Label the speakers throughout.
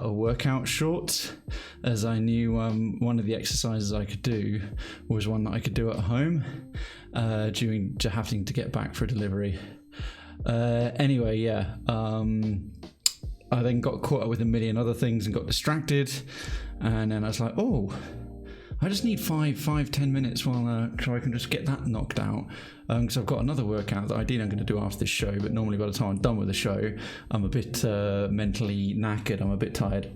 Speaker 1: a workout short, as I knew one of the exercises I could do was one that I could do at home due to having to get back for a delivery. Anyway, yeah. I then got caught up with a million other things and got distracted, and then I was like, oh, I just need 5-10 minutes so I can just get that knocked out, because I've got another workout that ideally I'm going to do after this show, but normally by the time I'm done with the show I'm a bit mentally knackered, I'm a bit tired,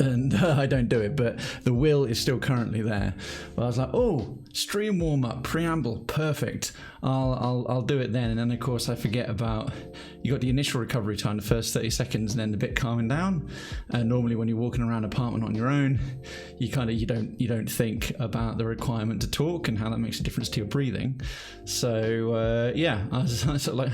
Speaker 1: and I don't do it, but the will is still currently there. But I was like, oh, stream warm up, preamble, perfect. I'll do it then. And then of course I forget about, you got the initial recovery time, the first 30 seconds, and then the bit calming down. And normally when you're walking around an apartment on your own, you don't think about the requirement to talk and how that makes a difference to your breathing. So yeah, I was sort of like,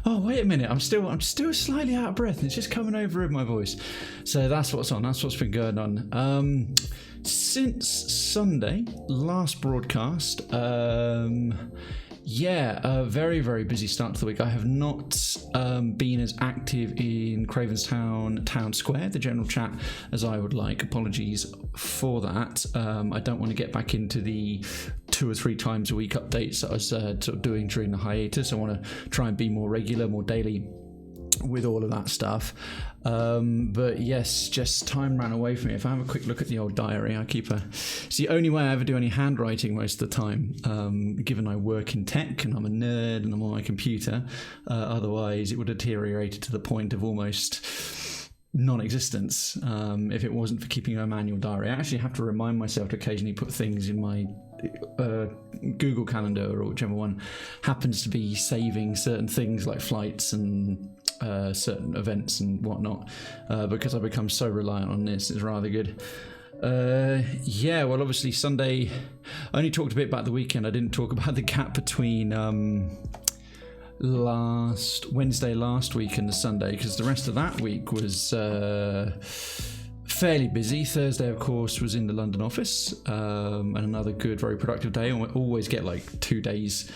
Speaker 1: oh wait a minute, I'm still slightly out of breath, and it's just coming over in my voice. So that's what's on. That's what's been going on. Since Sunday, last broadcast, yeah, a very, very busy start to the week. I have not been as active in Krayven's town square, the general chat, as I would like. Apologies for that. I don't want to get back into the 2 or 3 times a week updates that I was sort of doing during the hiatus. I want to try and be more regular, more daily with all of that stuff. But yes, just time ran away from me. If I have a quick look at the old diary, it's the only way I ever do any handwriting most of the time, given I work in tech and I'm a nerd and I'm on my computer. Otherwise it would have deteriorated to the point of almost non-existence if it wasn't for keeping a manual diary. I actually have to remind myself to occasionally put things in my Google Calendar, or whichever one happens to be saving certain things like flights and certain events and whatnot, because I become so reliant on this. It's rather good. Yeah, well, obviously Sunday, I only talked a bit about the weekend. I didn't talk about the gap between Wednesday last week and the Sunday, because the rest of that week was fairly busy. Thursday, of course, was in the London office, and another good, very productive day. I always get like 2 days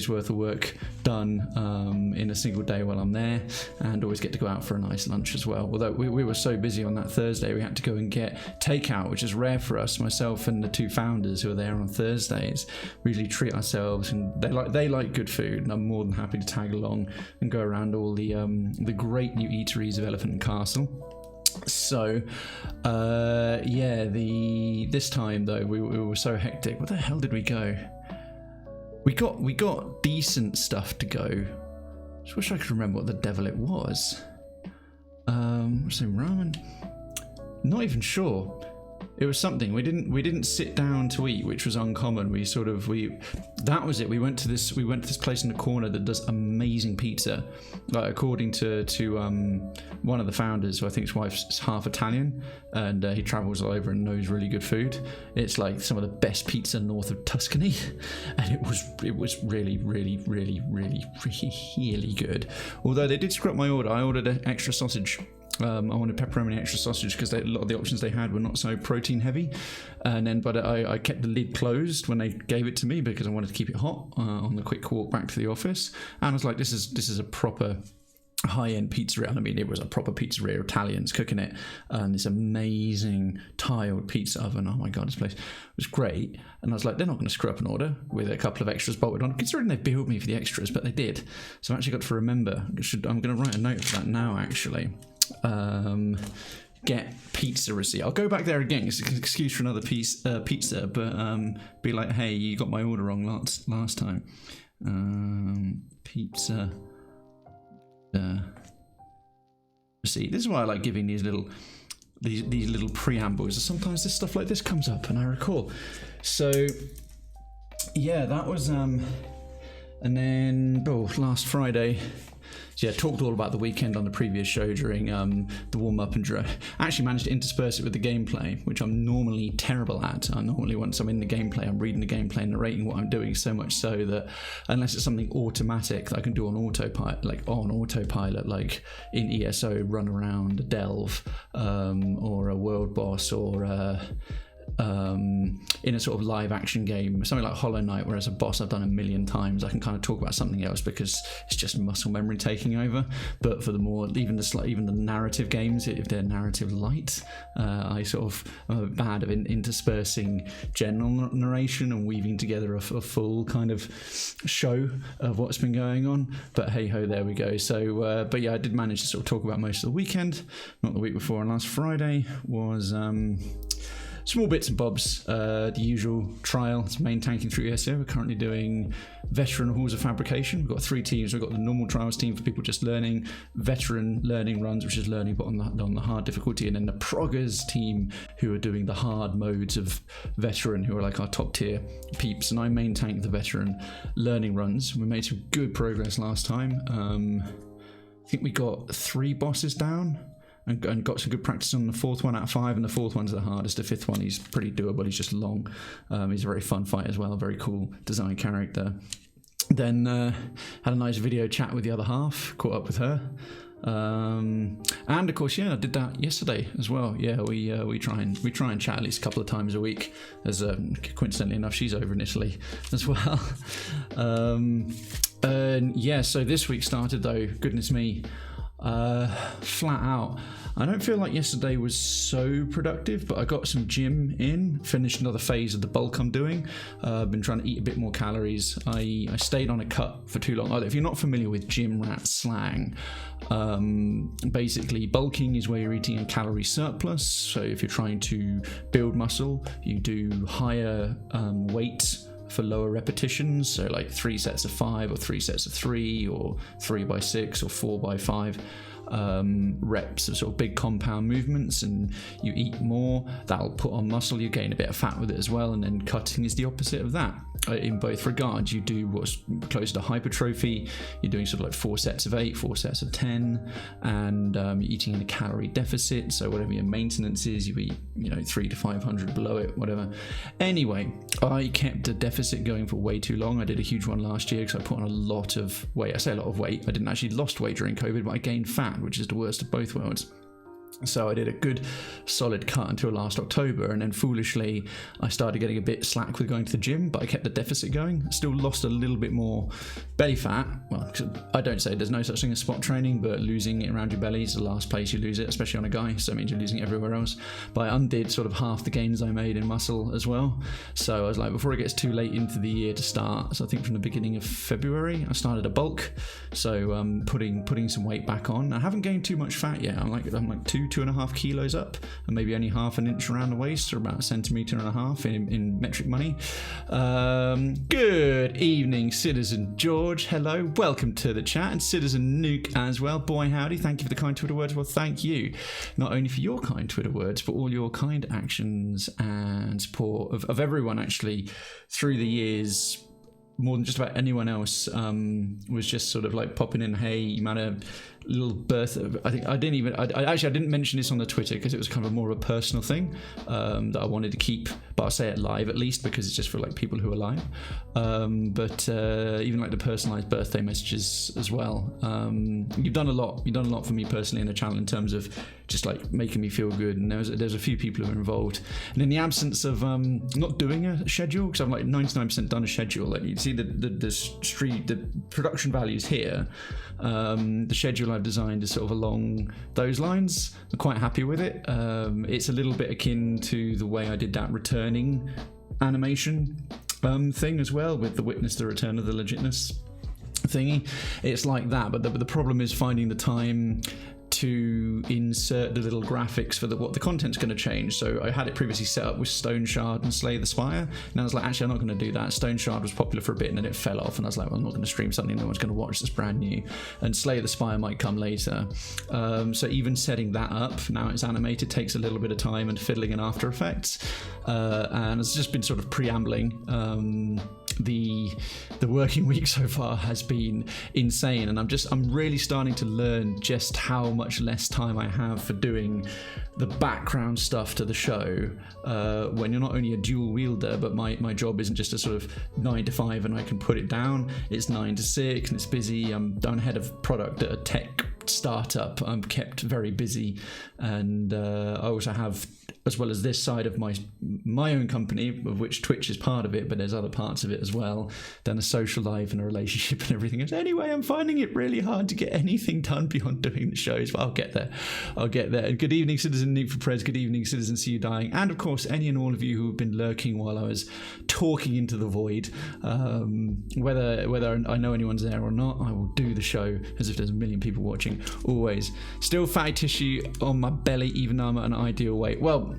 Speaker 1: worth of work done in a single day while I'm there, and always get to go out for a nice lunch as well. Although we were so busy on that Thursday, we had to go and get takeout, which is rare for us. Myself and the 2 founders who are there on Thursdays, we usually treat ourselves, and they like good food, and I'm more than happy to tag along and go around all the great new eateries of Elephant and Castle. So yeah, this time though we were so hectic. Where the hell did we go? We got decent stuff to go. Just wish I could remember what the devil it was. Some ramen. Not even sure. It was something. We didn't sit down to eat, which was uncommon. That was it. We went to this place in the corner that does amazing pizza. Like, according to one of the founders, who I think his wife's half Italian, and he travels all over and knows really good food. It's like some of the best pizza north of Tuscany, and it was really, really, really, really, really good. Although they did screw up my order. I ordered an extra sausage. I wanted pepperoni extra sausage because a lot of the options they had were not so protein heavy, but I kept the lid closed when they gave it to me because I wanted to keep it hot on the quick walk back to the office. And I was like, this is a proper high-end pizzeria. I mean, it was a proper pizzeria, Italians cooking it, and this amazing tiled pizza oven. Oh my god, this place was great. And I was like, they're not going to screw up an order with a couple of extras bolted on, considering they billed me for the extras, but they did. So I actually got to remember. I'm going to write a note for that now, actually. Get pizza receipt. I'll go back there again. It's an excuse for another pizza, but be like, hey, you got my order wrong last time. Pizza receipt. This is why I like giving these little preambles. Sometimes this stuff like this comes up, and I recall. So yeah, that was and then last Friday. So yeah, talked all about the weekend on the previous show during the warm-up, and actually managed to intersperse it with the gameplay, which I'm normally terrible at. I normally, once I'm in the gameplay, I'm reading the gameplay and narrating what I'm doing, so much so that unless it's something automatic that I can do on autopilot, like in ESO, run around a delve, or a world boss, or in a sort of live action game, something like Hollow Knight, where as a boss I've done a million times, I can kind of talk about something else because it's just muscle memory taking over. But for the more, even the narrative games, if they're narrative light, I sort of am a bit bad at interspersing general narration and weaving together a full kind of show of what's been going on. But hey ho, there we go. So but yeah, I did manage to sort of talk about most of the weekend, not the week before. And last Friday was small bits and bobs, the usual trial. It's main tanking through ESO. We're currently doing veteran halls of fabrication. We've got 3 teams. We've got the normal trials team for people just learning, veteran learning runs, which is learning but on the hard difficulty, and then the proggers team who are doing the hard modes of veteran, who are like our top tier peeps. And I main tank the veteran learning runs. We made some good progress last time. I think we got 3 bosses down and got some good practice on the 4th one out of 5, and the 4th one's the hardest. The 5th one, he's pretty doable. He's just long. He's a very fun fight as well, a very cool design character. Then had a nice video chat with the other half, caught up with her. And of course, yeah, I did that yesterday as well. Yeah, we try and chat at least a couple of times a week, as coincidentally enough, she's over in Italy as well. And yeah, so this week started though, goodness me, flat out. I don't feel like yesterday was so productive, but I got some gym in, finished another phase of the bulk I'm doing. I've been trying to eat a bit more calories. I stayed on a cut for too long. If you're not familiar with gym rat slang, basically bulking is where you're eating a calorie surplus. So if you're trying to build muscle, you do higher weight for lower repetitions, so like 3 sets of 5 or 3 sets of 3 or 3 by 6 or 4 by 5 reps of sort of big compound movements, and you eat more. That'll put on muscle, you gain a bit of fat with it as well. And then cutting is the opposite of that. In both regards, you do what's close to hypertrophy. You're doing sort of like 4 sets of 8, 4 sets of 10, and you're eating in a calorie deficit. So whatever your maintenance is, you eat 300 to 500 below it, whatever. Anyway, I kept a deficit going for way too long. I did a huge one last year because I put on a lot of weight. I say a lot of weight. I didn't actually lost weight during COVID, but I gained fat, which is the worst of both worlds. So I did a good solid cut until last October, and then foolishly I started getting a bit slack with going to the gym, but I kept the deficit going. Still lost a little bit more belly fat. Well, I don't say there's no such thing as spot training, but losing it around your belly is the last place you lose it, especially on a guy, so it means you're losing it everywhere else. But I undid sort of half the gains I made in muscle as well. So I was like, before it gets too late into the year to start, so I think from the beginning of February I started a bulk, so putting some weight back on. I haven't gained too much fat yet. I'm like 2.5 kilos up, and maybe only half an inch around the waist, or about 1.5 centimeters in metric money. Good evening, Citizen George. Hello, welcome to the chat, and Citizen Nuke as well. Boy howdy, thank you for the kind Twitter words. Well, thank you not only for your kind Twitter words, but all your kind actions and support of everyone actually through the years. More than just about anyone else was just sort of like popping in, hey, you might have little birth. I think I didn't mention this on the Twitter because it was kind of more of a personal thing that I wanted to keep, but I'll say it live at least because it's just for like people who are live. But even like the personalized birthday messages as well. You've done a lot for me personally in the channel in terms of just like making me feel good. And there's a few people who are involved. And in the absence of not doing a schedule, because I'm like 99% done a schedule. Like you see the production values here. The schedule I've designed is sort of along those lines. I'm quite happy with it. It's a little bit akin to the way I did that returning animation thing as well, with the Witness the Return of the Legitness thingy. It's like that, but the problem is finding the time to insert the little graphics for what the content's going to change. So I had it previously set up with Stone Shard and Slay the Spire, and I was like, actually I'm not going to do that. Stone Shard was popular for a bit and then it fell off, and I was like, well, I'm not going to stream something no one's going to watch that's brand new, and Slay the Spire might come later. So even setting that up, now it's animated, takes a little bit of time and fiddling in After Effects, and it's just been sort of preambling. The working week so far has been insane, and I'm really starting to learn just how much less time I have for doing the background stuff to the show, when you're not only a dual wielder, but my job isn't just a sort of 9 to 5 and I can put it down. It's 9 to 6 and it's busy. I'm down head of product at a tech startup. I'm kept very busy, and I also have, as well as this side of my own company, of which Twitch is part of it, but there's other parts of it as well, then a social life and a relationship and everything else. Anyway, I'm finding it really hard to get anything done beyond doing the shows, but I'll get there. And good evening, Citizen Nuke for Prez. Good evening, Citizen See You Dying. And of course, any and all of you who have been lurking while I was talking into the void. Whether I know anyone's there or not, I will do the show as if there's a million people watching, always. Still fatty tissue on my belly, even though I'm at an ideal weight. Well,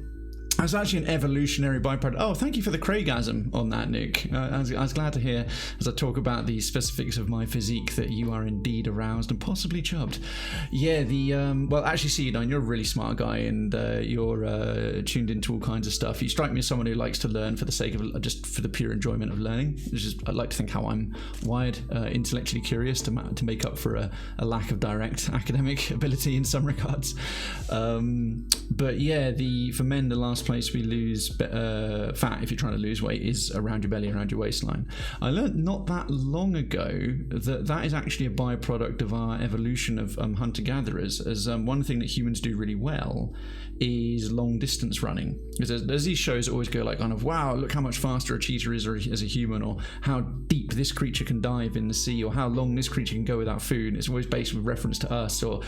Speaker 1: that's actually an evolutionary byproduct. Oh, thank you for the Kraygasm on that, Nick. I was glad to hear, as I talk about the specifics of my physique, that you are indeed aroused and possibly chubbed. Yeah, well, actually, C9, you're a really smart guy, and you're tuned into all kinds of stuff. You strike me as someone who likes to learn for the sake of, just for the pure enjoyment of learning. I like to think how I'm wired, intellectually curious, to make up for a lack of direct academic ability in some regards. But yeah, for men, the last place we lose fat, if you're trying to lose weight, is around your belly, around your waistline. I learned not that long ago that is actually a byproduct of our evolution of hunter-gatherers, as one thing that humans do really well is long distance running. Because there's these shows that always go like, kind of, wow, look how much faster a cheetah is as a human, or how deep this creature can dive in the sea, or how long this creature can go without food. It's always based with reference to us, or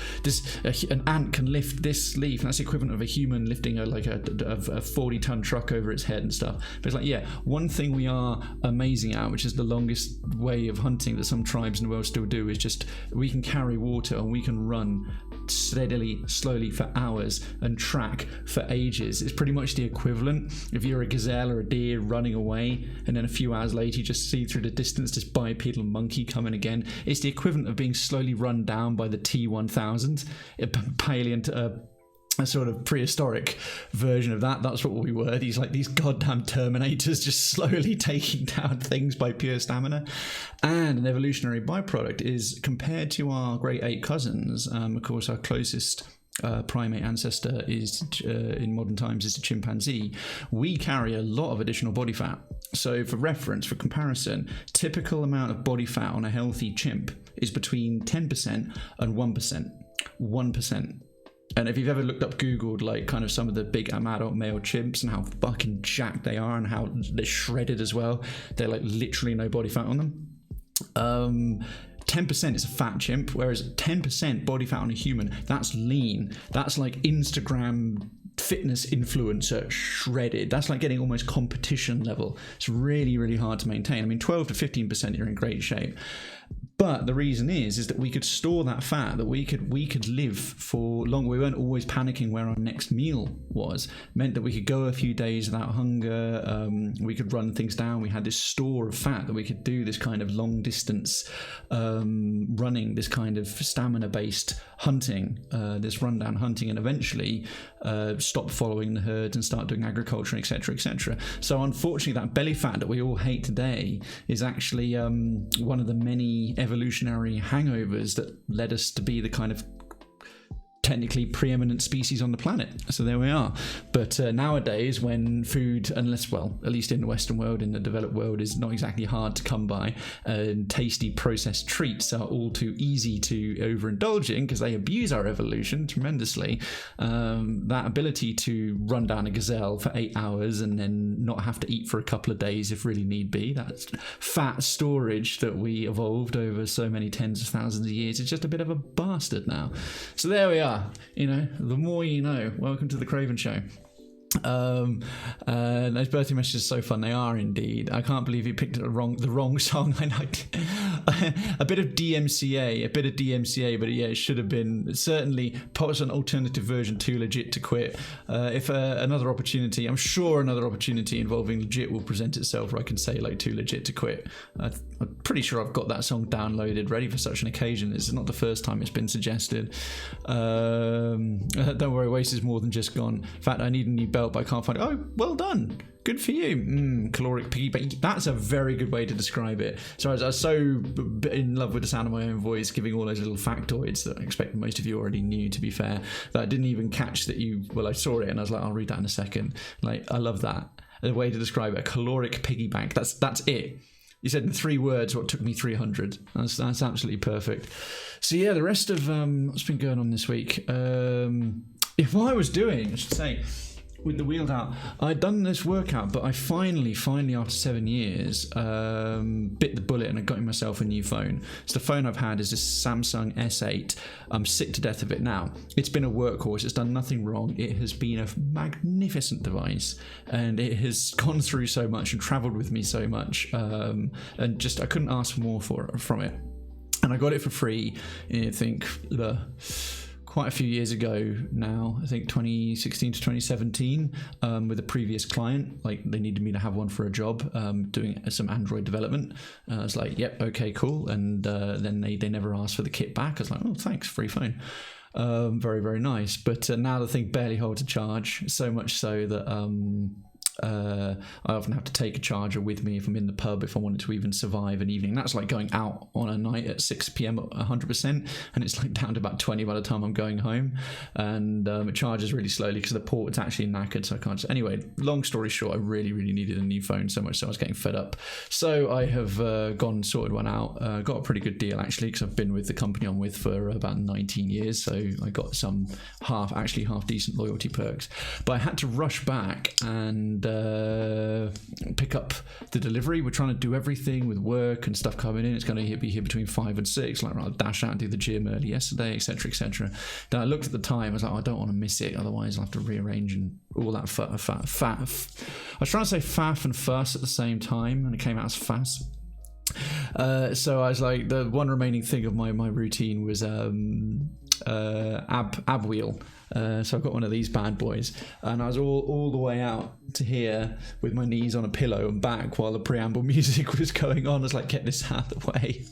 Speaker 1: an ant can lift this leaf, and that's the equivalent of a human lifting a 40-ton truck over its head and stuff. But it's like, yeah, one thing we are amazing at, which is the longest way of hunting that some tribes in the world still do, is just we can carry water and we can run steadily, slowly for hours and track for ages. It's pretty much the equivalent if you're a gazelle or a deer running away, and then a few hours later you just see through the distance this bipedal monkey coming again. It's the equivalent of being slowly run down by the T-1000, a sort of prehistoric version of that. That's what we were. These goddamn Terminators just slowly taking down things by pure stamina. And an evolutionary byproduct is, compared to our great ape cousins, of course our closest primate ancestor is in modern times is the chimpanzee. We carry a lot of additional body fat. So for reference, for comparison, typical amount of body fat on a healthy chimp is between 10% and 1%. And if you've ever Googled like kind of some of the big adult male chimps and how fucking jacked they are and how they're shredded as well, they're like literally no body fat on them. 10% is a fat chimp, whereas 10% body fat on a human, that's lean. That's like Instagram fitness influencer shredded. That's like getting almost competition level. It's really, really hard to maintain. I mean, 12 to 15% you're in great shape. But the reason is that we could store that fat, that we could live for long. We weren't always panicking where our next meal was. Meant that we could go a few days without hunger. We could run things down. We had this store of fat that we could do this kind of long distance running, this kind of stamina based hunting, this rundown hunting, and eventually stop following the herds and start doing agriculture, etc., etc. So unfortunately, that belly fat that we all hate today is actually one of the many evolutionary hangovers that led us to be the kind of technically preeminent species on the planet. So there we are. But nowadays, when food, at least in the Western world, in the developed world, is not exactly hard to come by, and tasty processed treats are all too easy to overindulge in because they abuse our evolution tremendously, that ability to run down a gazelle for 8 hours and then not have to eat for a couple of days if really need be, that's fat storage that we evolved over so many tens of thousands of years, is just a bit of a bastard now. So there we are. You know, the more you know. Welcome to the Krayven Show. Those birthday messages are so fun. They are indeed. I can't believe you picked the wrong song. I liked a bit of DMCA, but yeah, it should have been certainly perhaps an alternative version, Too Legit to Quit. If another opportunity, I'm sure another opportunity involving legit will present itself where I can say like Too Legit to Quit. I'm pretty sure I've got that song downloaded ready for such an occasion. It's not the first time it's been suggested. Don't worry, Waste is more than just gone. In fact, I need a new belt, but I can't find it. Oh, well done. Good for you. Caloric piggyback. That's a very good way to describe it. So I was so in love with the sound of my own voice, giving all those little factoids that I expect most of you already knew, to be fair, that I didn't even catch that I saw it and I was like, I'll read that in a second. Like, I love that. A way to describe it, a caloric piggyback. That's it. You said in 3 words what took me 300. That's absolutely perfect. So yeah, the rest of what's been going on this week. if I was doing, I should say, with the wheeled out, I'd done this workout, but I finally after 7 years bit the bullet and I got myself a new phone. So the phone I've had is this Samsung S8. I'm sick to death of it now. It's been a workhorse, it's done nothing wrong, it has been a magnificent device, and it has gone through so much and traveled with me so much, and just I couldn't ask for more from it. And I got it for free, I think quite a few years ago now, I think 2016 to 2017, with a previous client. Like, they needed me to have one for a job, doing some Android development. I was like, yep, okay, cool. And then they never asked for the kit back. I was like, oh, thanks, free phone. Very, very nice. But now the thing barely holds a charge, so much so that I often have to take a charger with me if I'm in the pub, if I wanted to even survive an evening. That's like going out on a night at 6 p.m. at 100%, and it's like down to about 20 by the time I'm going home, and it charges really slowly because the port's actually knackered, so I can't just... Anyway, long story short, I really needed a new phone, so much so I was getting fed up. So I have gone and sorted one out. Got a pretty good deal actually, because I've been with the company I'm with for about 19 years, so I got some half decent loyalty perks. But I had to rush back and pick up the delivery. We're trying to do everything with work and stuff coming in. It's going to be here between 5 and 6. Like, I'll dash out and do the gym early yesterday, etc. Then I looked at the time. I was like, oh, I don't want to miss it, otherwise I'll have to rearrange and all that faff. I was trying to say faff and fuss at the same time, and it came out as fass. So I was like, the one remaining thing of my routine was ab wheel. So I've got one of these bad boys, and I was all the way out to here with my knees on a pillow and back while the preamble music was going on. I was like, get this out of the way.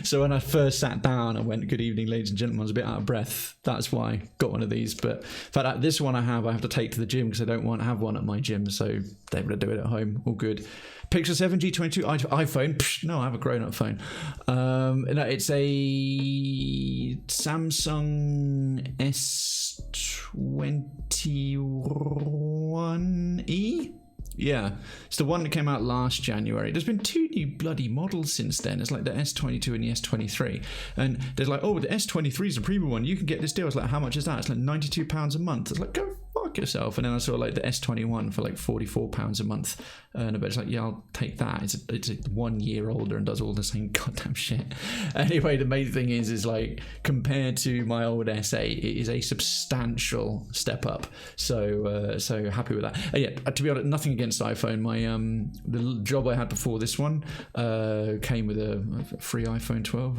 Speaker 1: So when I first sat down, I went, good evening, ladies and gentlemen. I was a bit out of breath. That's why I got one of these. But in fact, this one I have to take to the gym because I don't want to have one at my gym. So they're able to do it at home. All good. Pixel 7, G22 iPhone. Psh, no, I have a grown-up phone. No, it's a Samsung S21e. Yeah, it's the one that came out last January. There's been 2 new bloody models since then. It's like the S22 and the S23. And there's like, oh, the S23 is a premium one. You can get this deal. It's like, how much is that? It's like £92 a month. It's like, go fuck yourself. And then I saw like the S21 for like £44 a month. And I bet it's like, yeah, I'll take that. It's 1 year older and does all the same goddamn shit. Anyway, the main thing is like, compared to my old S8, it is a substantial step up. So happy with that. Yeah, to be honest, nothing against iPhone. My the job I had before this one came with a free iPhone 12,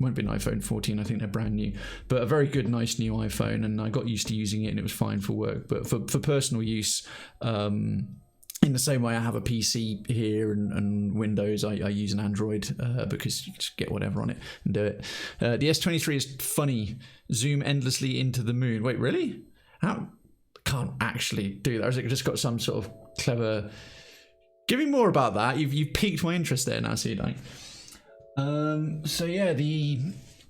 Speaker 1: won't be an iPhone 14, I think they're brand new, but a very good, nice new iPhone, and I got used to using it and it was fine for work. But for personal use, in the same way I have a PC here and Windows, I use an Android because you can just get whatever on it and do it. The S23 is funny. Zoom endlessly into the moon. Wait, really? How? Can't actually do that. Or has it just got some sort of clever... Give me more about that. You've piqued my interest there now, see, like... So yeah,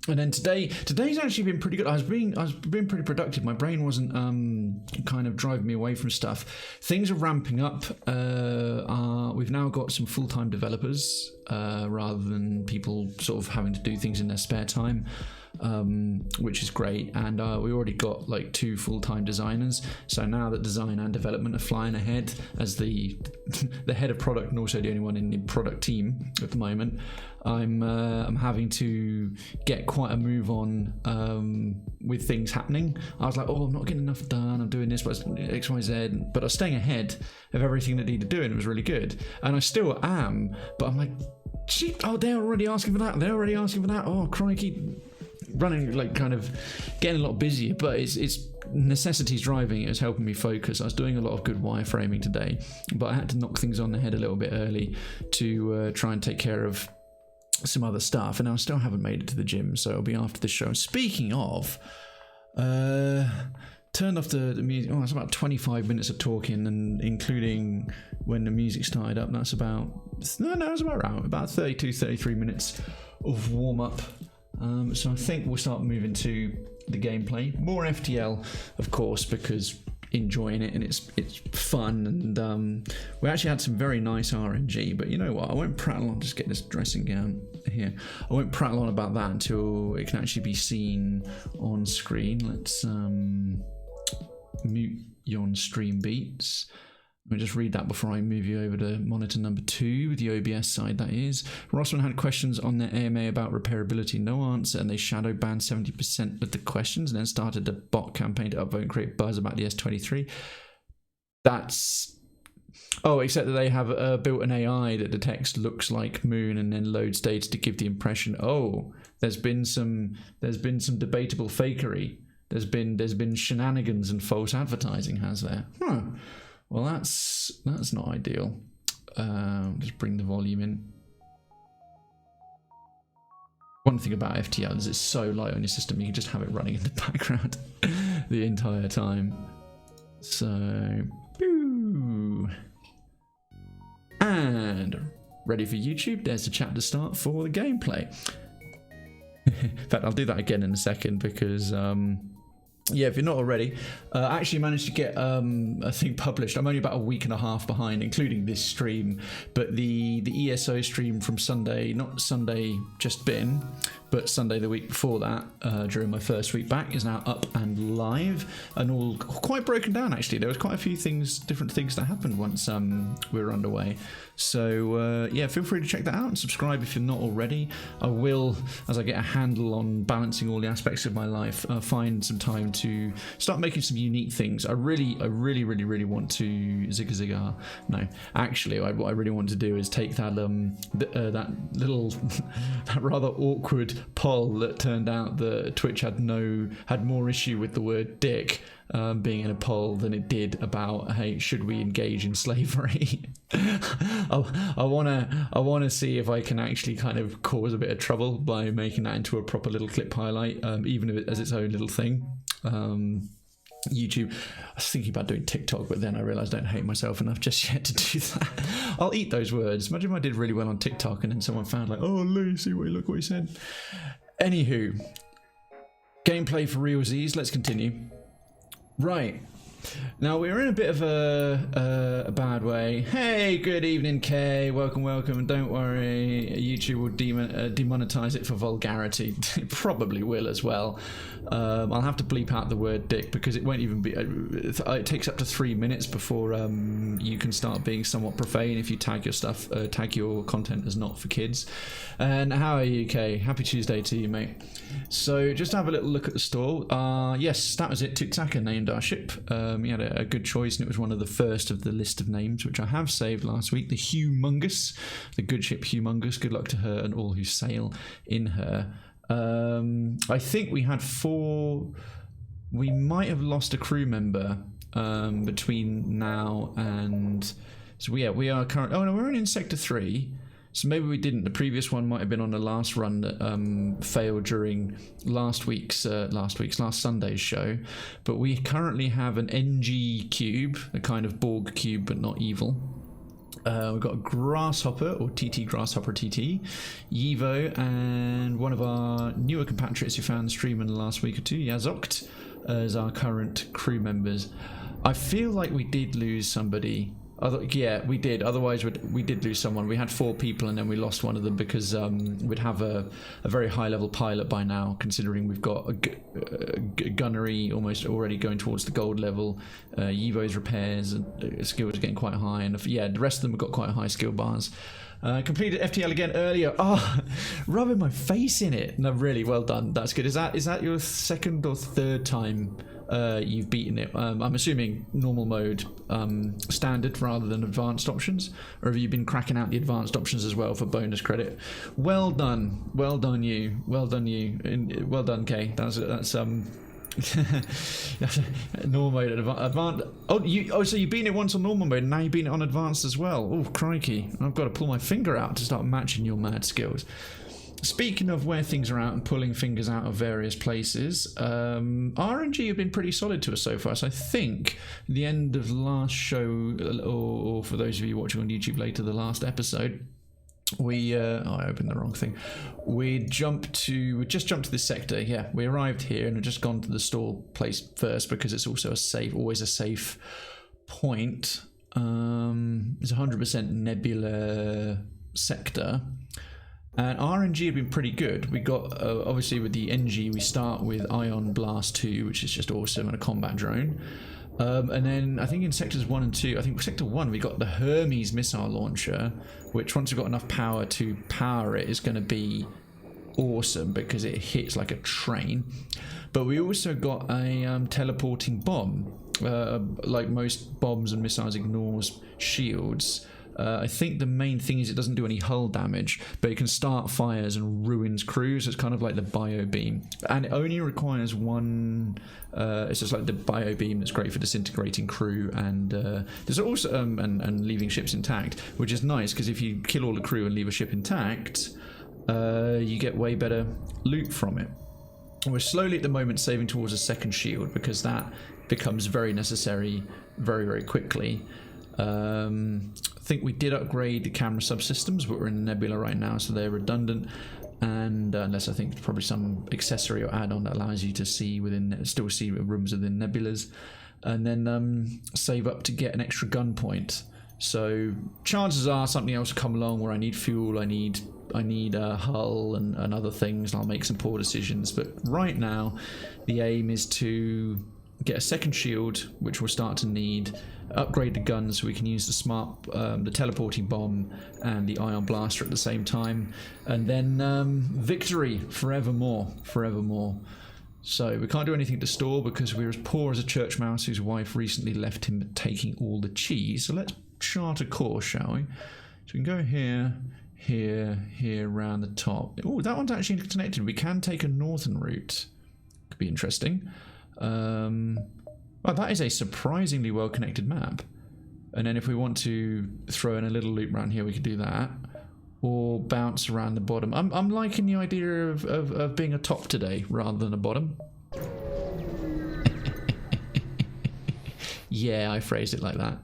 Speaker 1: and then today's actually been pretty good. I was being pretty productive. My brain wasn't kind of driving me away from stuff. Things are ramping up. We've now got some full-time developers rather than people sort of having to do things in their spare time, which is great. And we already got like 2 full-time designers. So now that design and development are flying ahead as the head of product and also the only one in the product team at the moment, I'm having to get quite a move on with things happening. I was like, oh, I'm not getting enough done. I'm doing this, but X, Y, Z. But I was staying ahead of everything that needed doing. It was really good, and I still am. But I'm like, gee, oh, they're already asking for that. They're already asking for that. Oh, crikey. Running, like, kind of getting a lot busier, but it's necessity's driving it. It's helping me focus. I was doing a lot of good wireframing today, but I had to knock things on the head a little bit early to try and take care of some other stuff, and I still haven't made it to the gym, so it'll be after the show. Speaking of, turned off the music. Oh, it's about 25 minutes of talking, and including when the music started up, that's about it's about 33 minutes of warm up. So I think we'll start moving to the gameplay. More FTL, of course, because enjoying it and it's fun, and we actually had some very nice RNG. But you know what? I won't prattle on. Just get this dressing gown here. I won't prattle on about that until it can actually be seen on screen. Let's mute yon stream beats. Let me just read that before I move you over to monitor number 2, the OBS side, that is. Rockman had questions on their AMA about repairability, no answer, and they shadow banned 70% of the questions and then started a bot campaign to upvote and create buzz about the S23. That's... Oh, except that they have built an AI that detects looks like moon and then loads data to give the impression, oh, there's been some debatable fakery. There's been shenanigans and false advertising, has there? Huh. Well, that's not ideal. Just bring the volume in. One thing about FTL is it's so light on your system, you can just have it running in the background the entire time. So, boo. And ready for YouTube. There's the chat to start for the gameplay. In fact, I'll do that again in a second because... yeah, if you're not already, I actually managed to get a thing published. I'm only about a week and a half behind, including this stream. But the ESO stream from Sunday, not Sunday just been, but Sunday the week before that, during my first week back, is now up and live and all quite broken down. Actually, there was quite a few things, different things that happened once we were underway. So yeah, feel free to check that out and subscribe if you're not already. I will, as I get a handle on balancing all the aspects of my life, find some time to start making some unique things. I really want to zigga. No, actually, what I really want to do is take that that little that rather awkward poll that turned out that Twitch had more issue with the word dick being in a poll than it did about, hey, should we engage in slavery? I wanna see if I can actually kind of cause a bit of trouble by making that into a proper little clip highlight, even if it as its own little thing. YouTube, I was thinking about doing TikTok, but then I realized I don't hate myself enough just yet to do that. I'll eat those words. Imagine if I did really well on TikTok and then someone found like, oh, Lucy, look what he said. Anywho, gameplay for realsies. Let's continue. Right. Now we're in a bit of a bad way. Hey, good evening, Kay. Welcome. And don't worry, YouTube will demonetize it for vulgarity. It probably will as well. I'll have to bleep out the word dick because it won't even be. It takes up to 3 minutes before you can start being somewhat profane if you tag your stuff, tag your content as not for kids. And how are you, Kay? Happy Tuesday to you, mate. So just have a little look at the store. Yes, that was it. Tuktaka named our ship. He had a good choice, and it was one of the first of the list of names, which I have saved last week. The Humongous, the good ship Humongous. Good luck to her and all who sail in her. I think we had 4. We might have lost a crew member between now and. So yeah, we are currently. Oh no, we're in Sector 3. So maybe we didn't. The previous one might have been on the last run that failed during last Sunday's show. But we currently have an Engi cube, a kind of Borg cube, but not evil. We've got a Grasshopper, or TT Grasshopper TT, Yivo, and one of our newer compatriots who found the stream in the last week or two, Yazokt, as our current crew members. I feel like we did lose somebody. Yeah, we did. Otherwise, we did lose someone. We had 4 people, and then we lost one of them because we'd have a very high-level pilot by now, considering we've got a gunnery almost already going towards the gold level. Yivo's repairs and skills are getting quite high, and yeah, the rest of them have got quite high skill bars. Completed FTL again earlier. Oh, rubbing my face in it. No, really, well done. That's good. Is that your second or third time you've beaten it? I'm assuming normal mode, standard rather than advanced options, or have you been cracking out the advanced options as well for bonus credit? Well done you, well done Kay. That's normal mode, advanced. So you've been it once on normal mode, and now you've been it on advanced as well. Oh crikey! I've got to pull my finger out to start matching your mad skills. Speaking of where things are out and pulling fingers out of various places, RNG have been pretty solid to us so far. So I think the end of last show, or for those of you watching on YouTube later, the last episode, we I opened the wrong thing. We just jumped to this sector. Yeah, we arrived here and have just gone to the store place first because it's also always a safe point. It's 100% nebula sector. And RNG have been pretty good. We got, obviously with the Engi, we start with Ion Blast 2, which is just awesome, and a combat drone. And then I think in sectors 1 and 2, I think sector 1 we got the Hermes missile launcher, which once we've got enough power to power it is going to be awesome because it hits like a train. But we also got a teleporting bomb. Like most bombs and missiles, ignores shields. I think the main thing is it doesn't do any hull damage, but it can start fires and ruins crews. It's kind of like the bio beam, and it only requires one. It's just like the bio beam that's great for disintegrating crew, and there's also and leaving ships intact, which is nice because if you kill all the crew and leave a ship intact, you get way better loot from it. We're slowly at the moment saving towards a second shield because that becomes very necessary very, very quickly. I think we did upgrade the camera subsystems, but we're in nebula right now, so they're redundant. And unless I think probably some accessory or add-on that allows you to see still see rooms within nebulas, and then save up to get an extra gun point. So chances are something else will come along where I need fuel, I need a hull and other things, and I'll make some poor decisions. But right now, the aim is to get a second shield, which we'll start to need, upgrade the guns so we can use the teleporting bomb and the ion blaster at the same time, and then victory forevermore. So we can't do anything to store because we're as poor as a church mouse whose wife recently left him taking all the cheese. So let's chart a course, shall we? So we can go here around the top. Oh, that one's actually connected. We can take a northern route. Could be interesting. Well, that is a surprisingly well-connected map. And then if we want to throw in a little loop around here, we could do that. Or bounce around the bottom. I'm liking the idea of being a top today rather than a bottom. Yeah, I phrased it like that.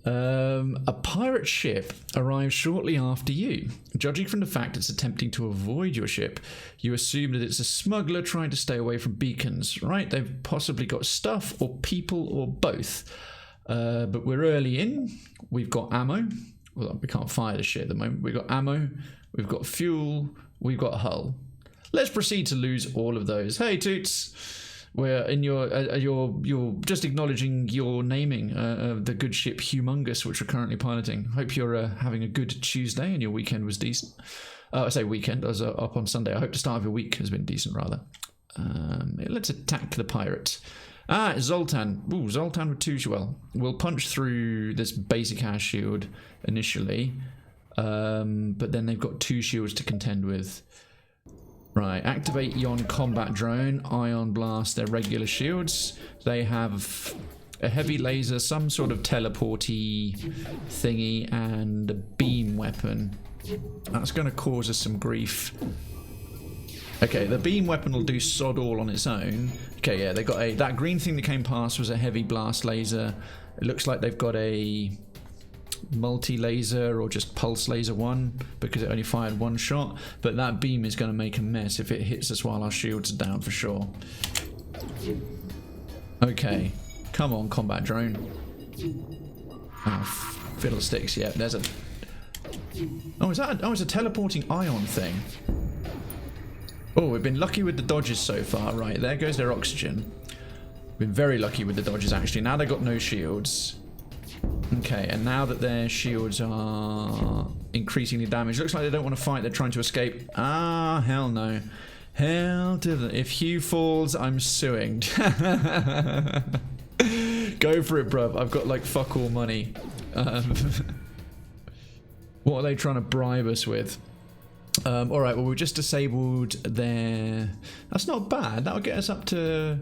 Speaker 1: A pirate ship arrives shortly after you. Judging from the fact it's attempting to avoid your ship, you assume that it's a smuggler trying to stay away from beacons, right? They've possibly got stuff or people or both. But we're early in. We've got ammo. Well, we can't fire the shit at the moment. We've got ammo, we've got fuel, we've got hull. Let's proceed to lose all of those. Hey, Toots! We're in you're just acknowledging your naming the good ship Humongous, which we're currently piloting. Hope you're having a good Tuesday and your weekend was decent. I say weekend, I was up on Sunday. I hope the start of your week has been decent, rather. Let's attack the pirate. Zoltan. Ooh, Zoltan with 2 well. We'll punch through this basic ass shield initially, but then they've got 2 shields to contend with. Right, activate Yon combat drone, ion blast their regular shields. They have a heavy laser, some sort of teleporty thingy, and a beam weapon. That's going to cause us some grief. Okay, the beam weapon will do sod all on its own. Okay, yeah, they got that green thing that came past was a heavy blast laser. It looks like they've got a multi-laser or just pulse laser 1 because it only fired 1 shot, but that beam is going to make a mess if it hits us while our shields are down for sure. Okay, come on, combat drone. Oh, fiddlesticks. Yeah, there's a it's a teleporting ion thing. Oh, we've been lucky with the dodges so far. Right, there goes their oxygen. We've been very lucky with the dodges actually. Now they've got no shields. Okay, and now that their shields are increasingly damaged, looks like they don't want to fight, they're trying to escape. Ah, hell no. Hell to the... If Hugh falls, I'm suing. Go for it, bruv. I've got, like, fuck all money. What are they trying to bribe us with? Alright, well, we've just disabled their... That's not bad. That'll get us up to...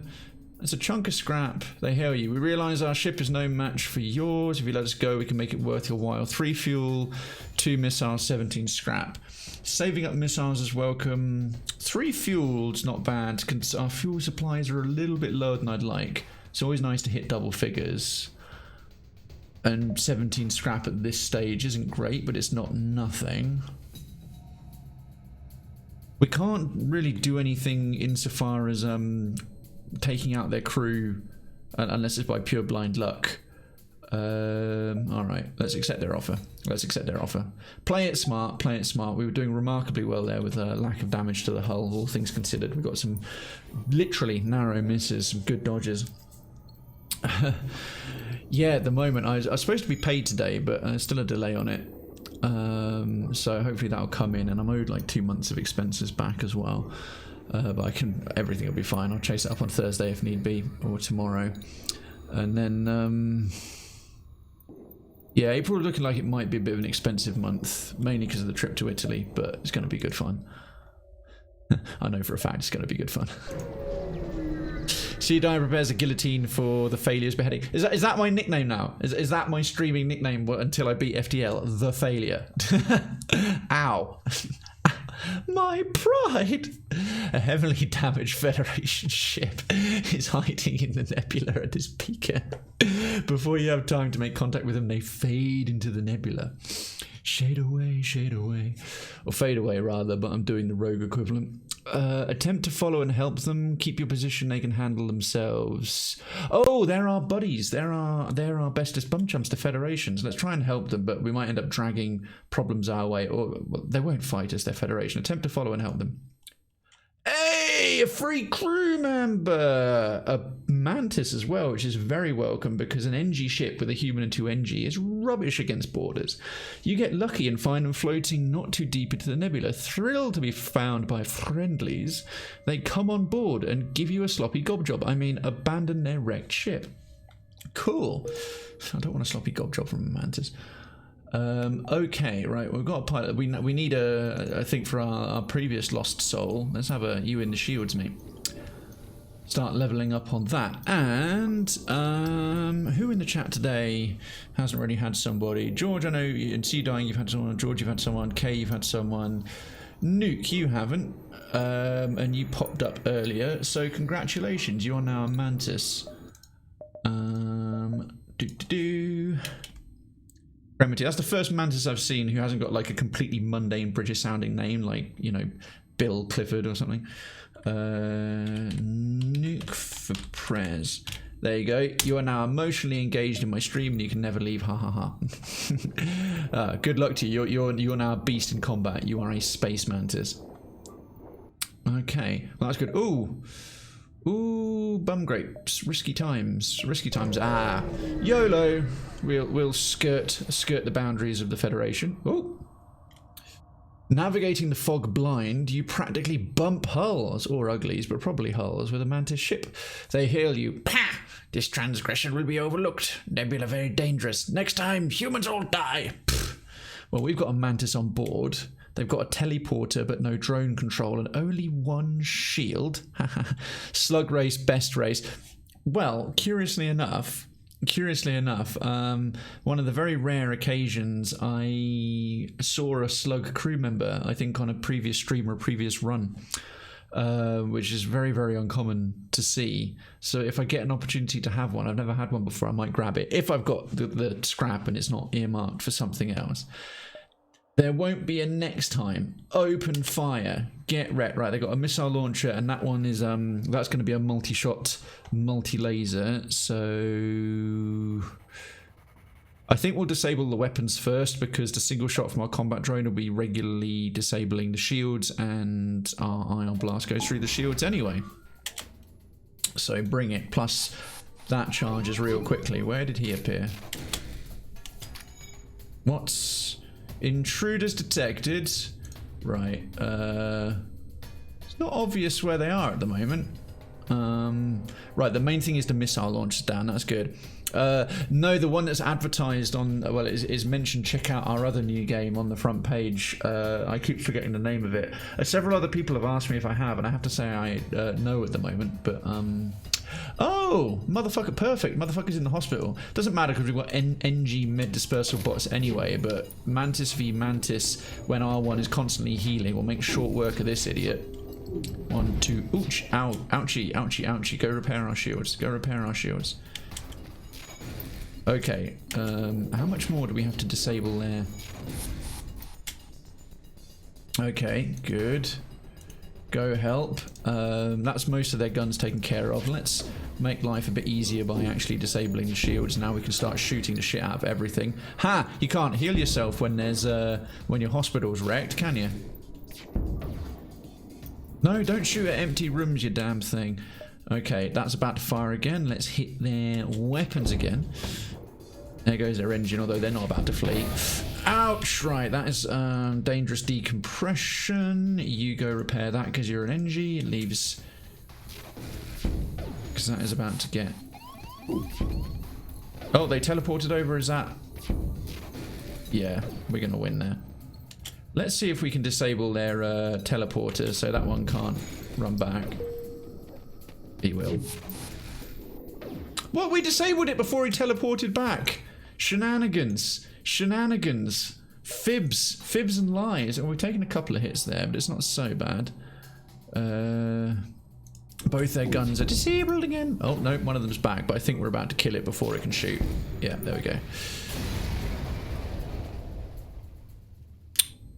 Speaker 1: It's a chunk of scrap. They hail you. We realise our ship is no match for yours. If you let us go, we can make it worth your while. 3 fuel, 2 missiles, 17 scrap. Saving up missiles is welcome. 3 fuel's not bad. Our fuel supplies are a little bit lower than I'd like. It's always nice to hit double figures. And 17 scrap at this stage isn't great, but it's not nothing. We can't really do anything insofar as... taking out their crew unless it's by pure blind luck. Alright, let's accept their offer. Play it smart. We were doing remarkably well there with a lack of damage to the hull, all things considered. We've got some literally narrow misses, some good dodges. Yeah, at the moment, I was supposed to be paid today, but there's still a delay on it. So hopefully that'll come in, and I'm owed like 2 months of expenses back as well. But everything will be fine. I'll chase it up on Thursday if need be, or tomorrow. And then, yeah, April looking like it might be a bit of an expensive month, mainly because of the trip to Italy, but it's going to be good fun. I know for a fact it's going to be good fun. Sea-Dye prepares a guillotine for the Failures beheading. Is that my nickname now? Is that my streaming nickname until I beat FTL? The Failure. Ow. My pride! A heavily damaged Federation ship is hiding in the nebula at this beacon. Before you have time to make contact with them, they fade into the nebula. Shade away, or fade away rather, but I'm doing the rogue equivalent. Attempt to follow and help them. Keep your position, they can handle themselves. Oh, they're our buddies. They're our bestest bum chumps, the Federations. Let's try and help them, but we might end up dragging problems our way, or well, they won't fight us, they're Federation. Attempt to follow and help them. Hey, a free crew member! A Mantis as well, which is very welcome because an Engi ship with a human and 2 Engi is rubbish against borders. You get lucky and find them floating not too deep into the nebula. Thrilled to be found by friendlies, they come on board and give you a sloppy gob job. I mean, abandon their wrecked ship. Cool. I don't want a sloppy gob job from a Mantis. Okay, right, we've got a pilot. We need I think for our previous lost soul. Let's have a you in the shields, mate. Start leveling up on that. And who in the chat today hasn't already had somebody? George, I know in Sea-Dye you've had someone. George, you've had someone. Kay, you've had someone. Nuke, you haven't. And you popped up earlier, so congratulations, you are now a Mantis. Remedy. That's the first Mantis I've seen who hasn't got like a completely mundane British sounding name, like, you know, Bill Clifford or something. Nuke for Prez. There you go. You are now emotionally engaged in my stream and you can never leave. Ha ha ha. Good luck to you. You're now a beast in combat. You are a space Mantis. Okay. Well, that's good. Ooh, bum grapes. Risky times. Ah, YOLO. We'll skirt the boundaries of the Federation. Ooh. Navigating the fog blind, you practically bump hulls, or uglies, but probably hulls, with a Mantis ship. They hail you. Pah! This transgression will be overlooked. Nebula very dangerous. Next time, humans all die. Pfft. Well, we've got a Mantis on board. They've got a teleporter, but no drone control, and only 1 shield. Slug race, best race. Well, curiously enough, one of the very rare occasions I saw a Slug crew member, I think on a previous stream or a previous run, which is very, very uncommon to see. So if I get an opportunity to have one, I've never had one before, I might grab it. If I've got the scrap and it's not earmarked for something else. There won't be a next time. Open fire. Get wrecked. Right, they've got a missile launcher, and that one is that's going to be a multi-shot, multi-laser. So I think we'll disable the weapons first because the single shot from our combat drone will be regularly disabling the shields, and our ion blast goes through the shields anyway. So bring it. Plus that charges real quickly. Where did he appear? What's... Intruders detected. Right. It's not obvious where they are at the moment. Right, the main thing is the missile launchers down. That's good. No, the one that's advertised on, well, is mentioned. Check out our other new game on the front page. I keep forgetting the name of it. Several other people have asked me if I have, and I have to say I no at the moment. But oh, motherfucker, perfect. Motherfucker's in the hospital. Doesn't matter because we've got Engi med dispersal bots anyway. But Mantis v Mantis, when R1 is constantly healing, will make short work of this idiot. 1, 2, ouch, ow, ouchie, ouchie, ouchie. Go repair our shields. Go repair our shields. Okay, how much more do we have to disable there? Okay, good. Go help. That's most of their guns taken care of. Let's make life a bit easier by actually disabling the shields. Now we can start shooting the shit out of everything. Ha! You can't heal yourself when there's when your hospital's wrecked, can you? No, don't shoot at empty rooms, you damn thing. Okay, that's about to fire again. Let's hit their weapons again. There goes their engine, although they're not about to flee. Ouch! Right, that is dangerous decompression. You go repair that because you're an Engi. It leaves... because that is about to get... oh, they teleported over, is that... yeah, we're going to win there. Let's see if we can disable their teleporters so that one can't run back. He will. What? We disabled it before he teleported back. Shenanigans. Shenanigans. Fibs. Fibs and lies. And we've taken a couple of hits there, but it's not so bad. Both their guns are disabled again. Oh, no, one of them's back, but I think we're about to kill it before it can shoot. Yeah, there we go.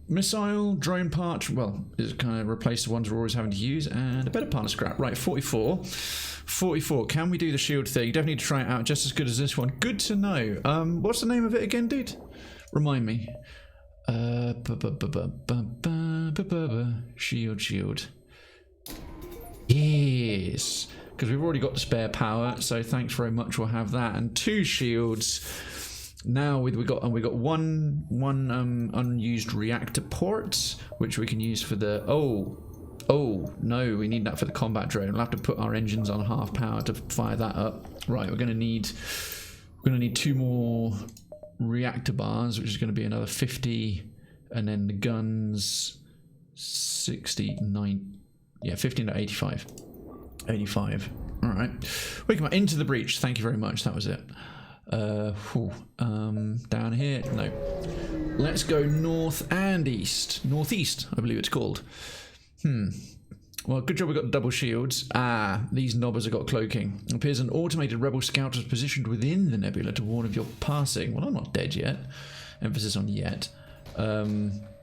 Speaker 1: Missile, drone part, well, it's kind of replaced the ones we're always having to use, and a better pile of scrap. Right, 44. 44, can we do the shield thing? Definitely need to try it out, just as good as this one. Good to know. What's the name of it again, dude? Remind me. Shield. Yes, because we've already got the spare power, so thanks very much, we'll have that. And 2 shields. Now we got one unused reactor port, which we can use for the oh no, we need that for the combat drone. We'll have to put our engines on half power to fire that up. Right, we're gonna need 2 more reactor bars, which is going to be another 50, and then the guns 69. Yeah, 15 to 85. 85. All right, we come into the breach. Thank you very much. That was it. Down here, no. Let's go north and east. Northeast, I believe it's called. Well, good job we got double shields. These knobbers have got cloaking. It appears an automated rebel scout is positioned within the nebula to warn of your passing. Well, I'm not dead yet. Emphasis on yet.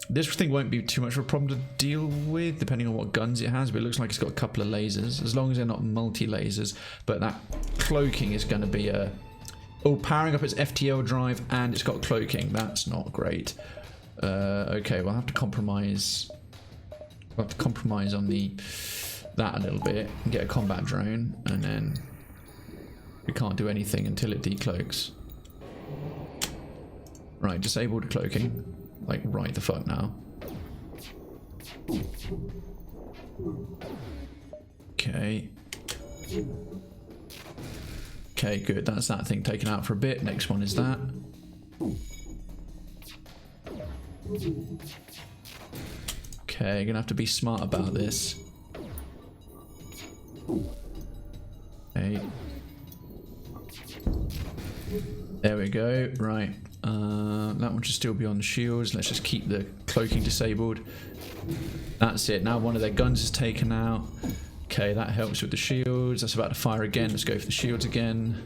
Speaker 1: This thing won't be too much of a problem to deal with, depending on what guns it has, but it looks like it's got a couple of lasers, as long as they're not multi-lasers. But that cloaking is going to be a... oh, powering up its FTL drive, and it's got cloaking. That's not great. Okay, we'll have to compromise. We'll have to compromise on that a little bit and get a combat drone, and then we can't do anything until it decloaks. Right, disabled cloaking. Like, right the fuck now. Okay. Okay, good. That's that thing taken out for a bit. Next one is that. Okay, gonna have to be smart about this. Okay. There we go. Right. That one should still be on the shields. Let's just keep the cloaking disabled. That's it. Now one of their guns is taken out. Okay, that helps with the shields. That's about to fire again. Let's go for the shields again.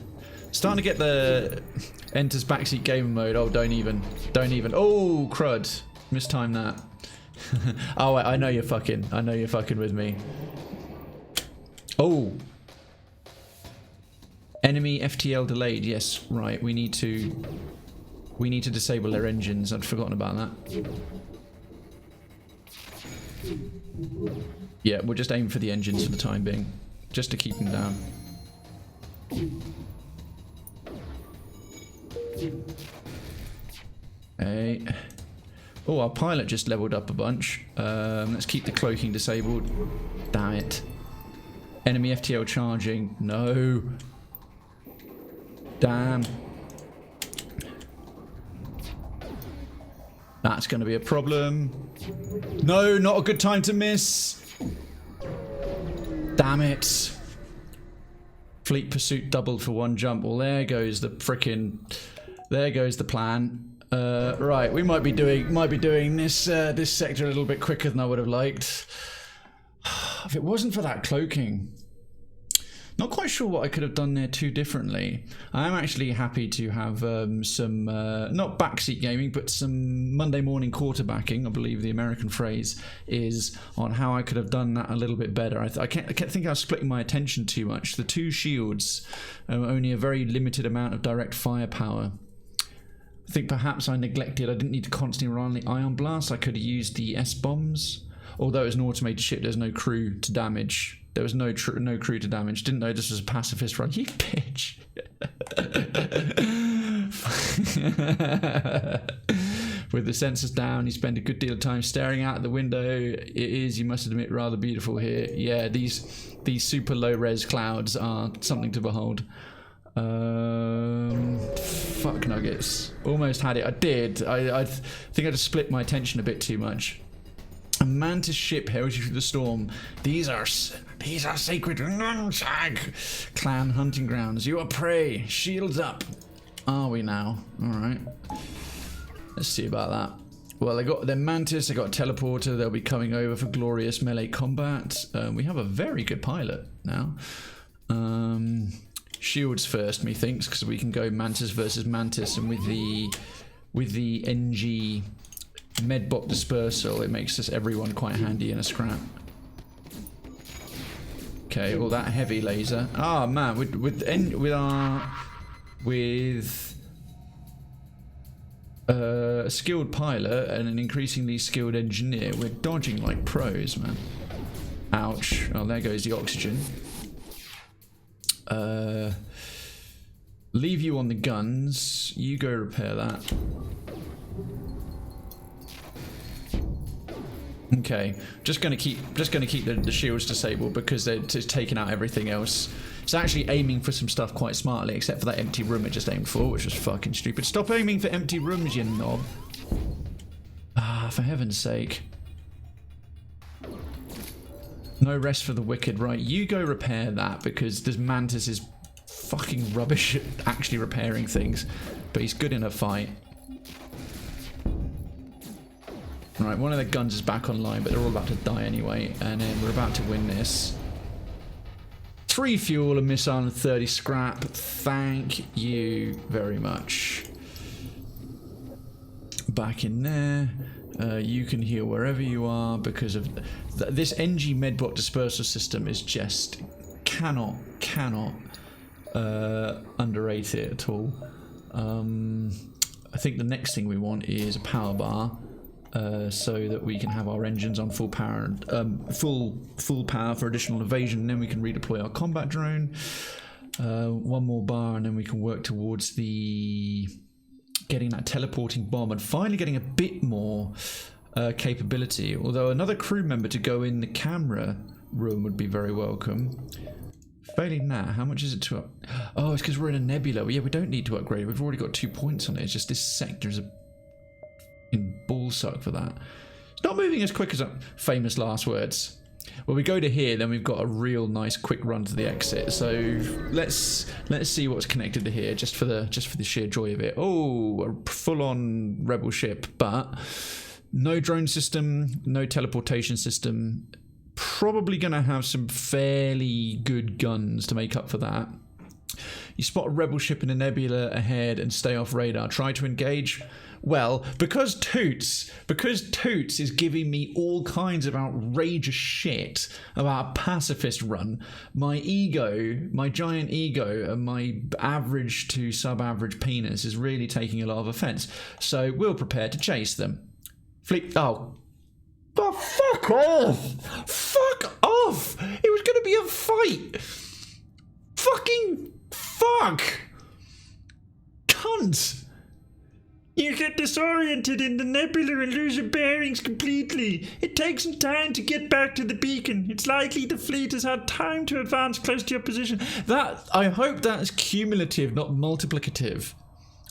Speaker 1: Starting to get the enters backseat gamer mode. Oh, don't even. Oh, crud. Mistimed that. Oh, I know you're fucking. I know you're fucking with me. Oh. Enemy FTL delayed. Yes, right. We need to disable their engines. I'd forgotten about that. Yeah, we'll just aim for the engines for the time being, just to keep them down. Hey. Oh, our pilot just leveled up a bunch. Let's keep the cloaking disabled. Damn it. Enemy FTL charging. No. Damn. That's going to be a problem. No, not a good time to miss. Damn it. Fleet pursuit doubled for one jump. Well, there goes the frickin'... there goes the plan. Right, we might be doing this this sector a little bit quicker than I would have liked. If it wasn't for that cloaking, not quite sure what I could have done there too differently. I am actually happy to have some not backseat gaming, but some Monday morning quarterbacking, I believe the American phrase is, on how I could have done that a little bit better. I think I was splitting my attention too much. The 2 shields, only a very limited amount of direct firepower. I think perhaps I neglected, I didn't need to constantly rely on the ion blast. I could have used the S-bombs. Although it's an automated ship, there's no crew to damage. There was no crew to damage. Didn't know this was a pacifist run. You bitch. With the sensors down, you spend a good deal of time staring out the window. It is, you must admit, rather beautiful here. Yeah, these super low-res clouds are something to behold. Fuck nuggets. Almost had it. I did. I think I just split my attention a bit too much. A Mantis ship heralds you through the storm. These are sacred Nunchag clan hunting grounds. You are prey. Shields up. Are we now? All right. Let's see about that. Well, they got their Mantis. They got a teleporter. They'll be coming over for glorious melee combat. We have a very good pilot now. Shields first, methinks, because we can go Mantis versus Mantis, and with the Engi medbot dispersal, it makes us everyone quite handy in a scrap. Okay, all that heavy laser. Ah, man, with a skilled pilot and an increasingly skilled engineer, we're dodging like pros, man. Ouch. Oh, there goes the oxygen. Leave you on the guns. You go repair that. Okay, just gonna keep the shields disabled because they're just taking out everything else. It's actually aiming for some stuff quite smartly, except for that empty room it just aimed for, which was fucking stupid. Stop aiming for empty rooms, you knob. Ah, for heaven's sake. No rest for the wicked, right? You go repair that, because this Mantis is fucking rubbish at actually repairing things, but he's good in a fight. Right, one of the guns is back online, but they're all about to die anyway, and then we're about to win this. 3 fuel, a missile, and 30 scrap. Thank you very much. Back in there. You can heal wherever you are, because of this Engi medbot dispersal system is just cannot underrate it at all. I think the next thing we want is a power bar. So that we can have our engines on full power, full power for additional evasion, and then we can redeploy our combat drone. One more bar, and then we can work towards getting that teleporting bomb and finally getting a bit more capability. Although another crew member to go in the camera room would be very welcome. Failing that, how much is it to up? Oh, it's because we're in a nebula. Well, yeah, we don't need to upgrade. We've already got 2 points on it. It's just this sector is a ballsuck for that. It's not moving as quick as famous last words. Well, we go to here, then we've got a real nice quick run to the exit. So let's see what's connected to here, just for the sheer joy of it. Oh, a full-on rebel ship, but no drone system, no teleportation system. Probably gonna have some fairly good guns to make up for that. You spot a rebel ship in a nebula ahead and stay off radar. Try to engage. Well, because Toots is giving me all kinds of outrageous shit about a pacifist run, my ego, my giant ego, and my average to sub-average penis is really taking a lot of offense. So we'll prepare to chase them. Oh, fuck off! Fuck off! It was going to be a fight! Fucking fuck! Cunt! You get disoriented in the nebula and lose your bearings completely. It takes some time to get back to the beacon. It's likely the fleet has had time to advance close to your position. I hope that is cumulative, not multiplicative.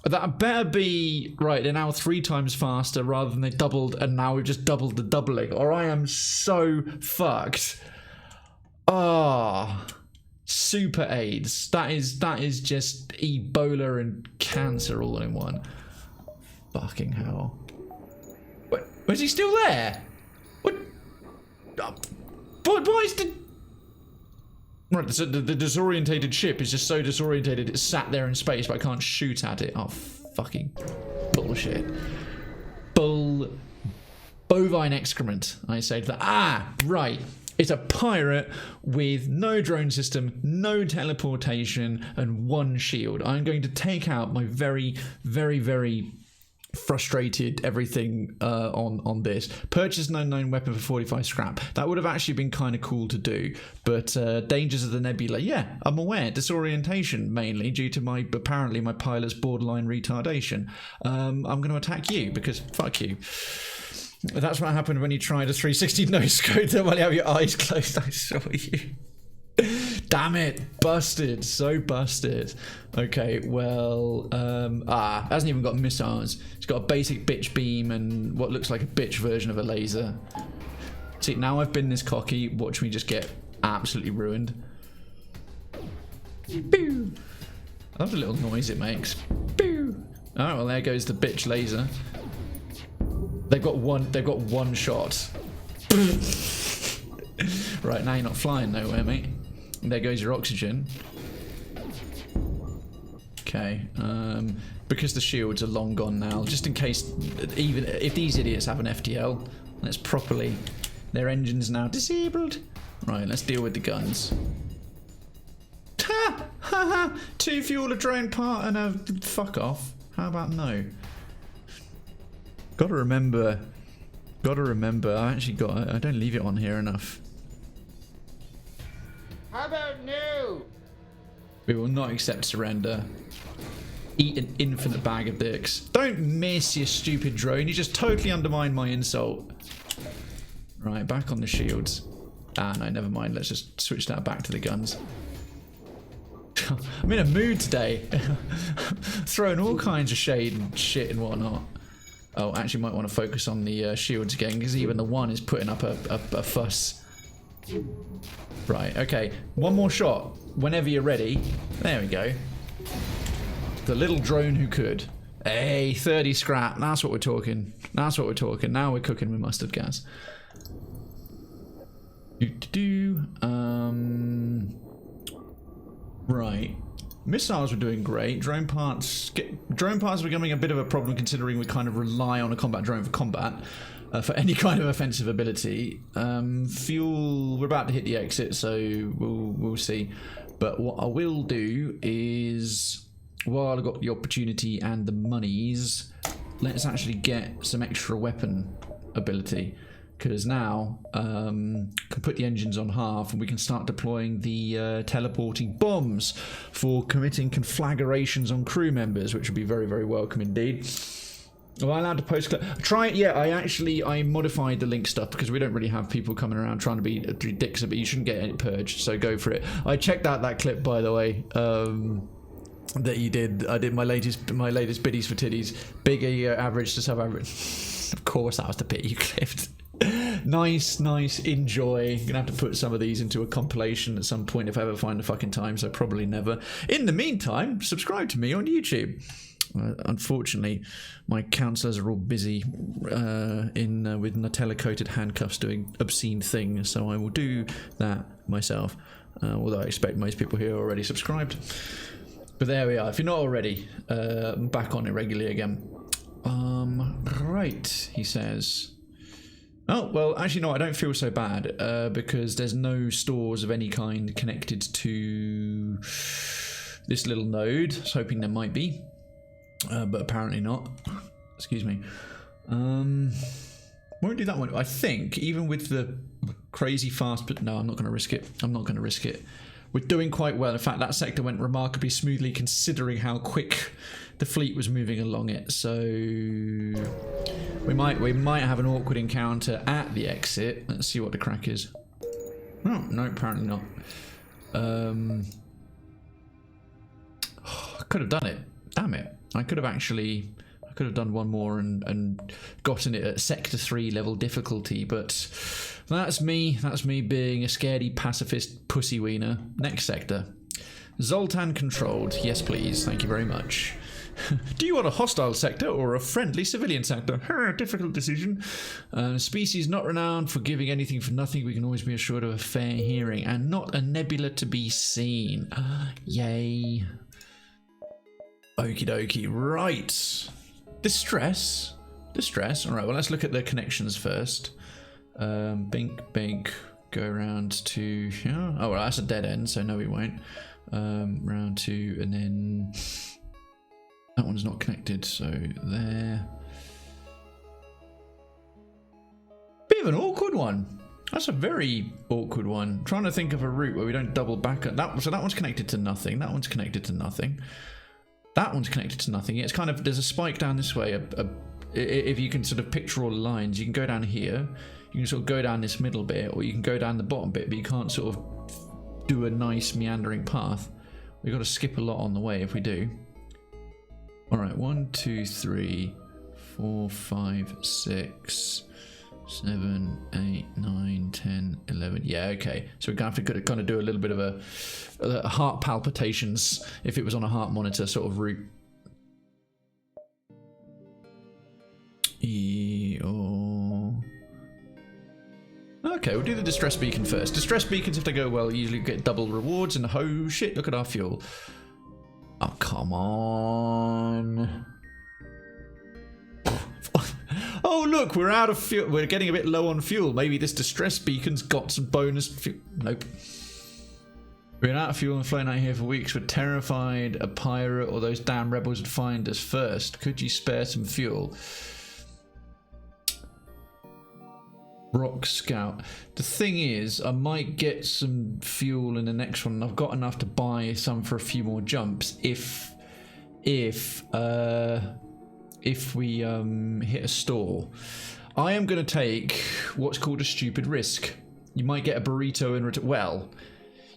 Speaker 1: That better be, right, they're now 3 times faster rather than they doubled, and now we've just doubled the doubling, or I am so fucked. Ah. Super AIDS. That is just Ebola and cancer all in one. Fucking hell. Wait, was he still there? What? Why is the... Right, so the disorientated ship is just so disorientated it's sat there in space, but I can't shoot at it. Oh, fucking bullshit. Bovine excrement, I say to that. Ah, right. It's a pirate with no drone system, no teleportation, and 1 shield. I'm going to take out my very, very, very frustrated everything on this. Purchase an unknown weapon for 45 scrap. That would have actually been kind of cool to do, but dangers of the nebula, yeah, I'm aware. Disorientation, mainly due to apparently my pilot's borderline retardation. I'm going to attack you because fuck you. That's what happened when you tried a 360 no-scope while you have your eyes closed. I saw you. Damn it, busted, so busted. Okay, well, hasn't even got missiles. It's got a basic bitch beam and what looks like a bitch version of a laser. See, now I've been this cocky, watch me just get absolutely ruined. Boo! I love the little noise it makes. Boo! Alright, well there goes the bitch laser. They've got one shot. Right, now you're not flying nowhere, mate. There goes your oxygen. Okay, because the shields are long gone now, just in case, even if these idiots have an FTL, let's properly, their engine's now disabled. Right, let's deal with the guns. Ha! Ha ha! 2 fuel, a drone part, and a fuck off. How about no? Gotta remember, I don't leave it on here enough.
Speaker 2: How about no?
Speaker 1: We will not accept surrender. Eat an infinite bag of dicks. Don't miss, you stupid drone. You just totally undermined my insult. Right, back on the shields. Ah, no, never mind. Let's just switch that back to the guns. I'm in a mood today. Throwing all kinds of shade and shit and whatnot. Oh, actually might want to focus on the shields again, because even the one is putting up a fuss. Right, okay. One more shot. Whenever you're ready. There we go. The little drone who could. Hey, 30 scrap. That's what we're talking. That's what we're talking. Now we're cooking with mustard gas. Right. Missiles were doing great. Drone parts are becoming a bit of a problem, considering we kind of rely on a combat drone for combat. For any kind of offensive ability. Fuel, we're about to hit the exit, so we'll see. But what I will do is, while I've got the opportunity and the monies, let's actually get some extra weapon ability. Because now, can put the engines on half and we can start deploying the teleporting bombs for committing conflagrations on crew members, which would be very, very welcome indeed. Am I allowed to post? Try it. Yeah, I modified the link stuff because we don't really have people coming around trying to be dicks, but you shouldn't get it purged, so go for it. I checked out that clip, by the way, that you did. I did my latest biddies for titties. Bigger average to sub average. Of course, that was the bit you clipped. Nice, enjoy. Gonna have to put some of these into a compilation at some point if I ever find the fucking time, so probably never. In the meantime, subscribe to me on YouTube. Unfortunately, my counsellors are all busy with Nutella-coated handcuffs doing obscene things, so I will do that myself, although I expect most people here are already subscribed. But there we are. If you're not already, I'm back on it regularly again. Right, he says. Oh, well, actually, no, I don't feel so bad, because there's no stores of any kind connected to this little node. I was hoping there might be. But apparently not. Excuse me. Won't do that one. I think even with the crazy fast, but no, I'm not going to risk it. I'm not going to risk it. We're doing quite well. In fact, that sector went remarkably smoothly considering how quick the fleet was moving along it. So we might have an awkward encounter at the exit. Let's see what the crack is. Oh, no, apparently not. I could have done it. Damn it. I could have done one more and gotten it at Sector 3 level difficulty, but that's me being a scaredy pacifist pussy wiener. Next sector. Zoltan controlled. Yes, please. Thank you very much. Do you want a hostile sector or a friendly civilian sector? Difficult decision. Species not renowned for giving anything for nothing. We can always be assured of a fair hearing and not a nebula to be seen. Yay. Okie dokie, right. Distress. Alright, well, let's look at the connections first. Bink, go around to... Yeah. Oh, well, that's a dead end, so no, we won't. Round to, and then... That one's not connected, so there. bit of an awkward one. That's a very awkward one. I'm trying to think of a route where we don't double back. That, so that one's connected to nothing. That one's connected to nothing. That one's connected to nothing. It's kind of, there's a spike down this way. If you can sort of picture all the lines, you can go down here. You can sort of go down this middle bit, or you can go down the bottom bit, but you can't sort of do a nice meandering path. We've got to skip a lot on the way if we do. All right, 1, 2, 3, 4, 5, 6, 7, 8, 9, 10, 11. Yeah, okay. So we're going to have to kind of do a little bit of a heart palpitations if it was on a heart monitor sort of route. Okay, we'll do the distress beacon first. Distress beacons, if they go well, usually get double rewards. And oh shit, look at our fuel. Oh, come on. Oh, look, we're out of fuel. We're getting a bit low on fuel. Maybe this distress beacon's got some bonus fuel. Nope. We've been out of fuel and flown out here for weeks. We're terrified a pirate or those damn rebels would find us first. Could you spare some fuel? Rock Scout. The thing is, I might get some fuel in the next one. I've got enough to buy some for a few more jumps if we hit a store. I am going to take what's called a stupid risk. You might get a burrito in return. Well,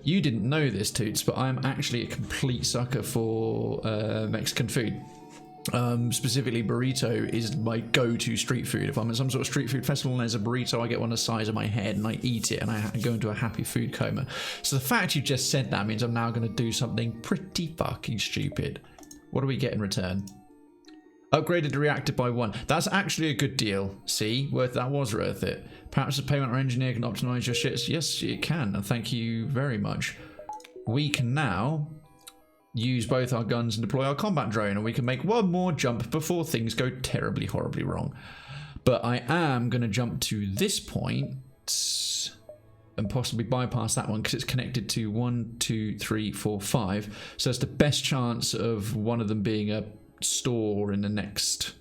Speaker 1: you didn't know this, Toots, but I'm actually a complete sucker for Mexican food. Specifically, burrito is my go-to street food. If I'm at some sort of street food festival and there's a burrito, I get one the size of my head and I eat it and I go into a happy food coma. So the fact you just said that means I'm now going to do something pretty fucking stupid. What do we get in return? Upgraded the reactor by 1. That's actually a good deal. See, that was worth it. Perhaps the payment or engineer can optimize your shits. Yes, it can, and thank you very much. We can now use both our guns and deploy our combat drone, and we can make one more jump before things go terribly, horribly wrong. But I am going to jump to this point and possibly bypass that one because it's connected to 1, 2, 3, 4, 5. So it's the best chance of one of them being a store in the next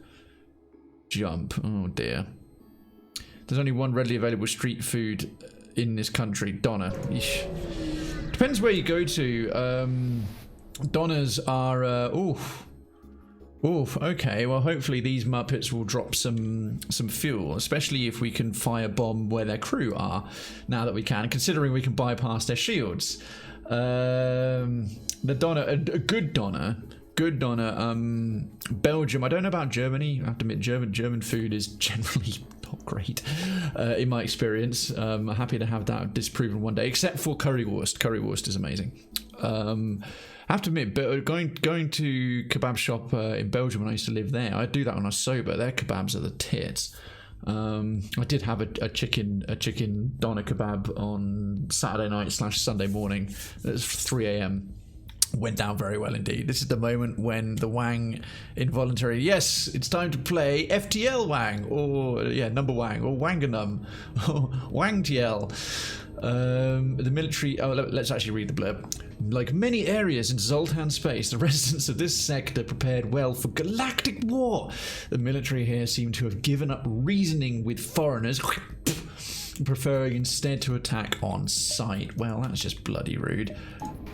Speaker 1: jump. Oh dear. There's only one readily available street food in this country. Doner. Eesh. Depends where you go to. Donners are oof, okay, well hopefully these Muppets will drop some fuel, especially if we can firebomb where their crew are, now that we can, considering we can bypass their shields. The Donner, a good Donner, Belgium, I don't know about Germany, I have to admit German food is generally not great in my experience. I'm happy to have that disproven one day, except for currywurst. Currywurst is amazing. I have to admit, but going to kebab shop in Belgium when I used to live there, I do that when I was sober. Their kebabs are the tits. I did have a chicken doner kebab on Saturday night / Sunday morning. It was 3 a.m. Went down very well indeed. This is the moment when the Wang involuntary, yes, it's time to play FTL Wang, or number Wang, or Wanganum, or Wangtl. The military, let's actually read the blurb. Like many areas in Zoltan space, the residents of this sector prepared well for galactic war. The military here seem to have given up reasoning with foreigners, preferring instead to attack on sight. Well, that's just bloody rude.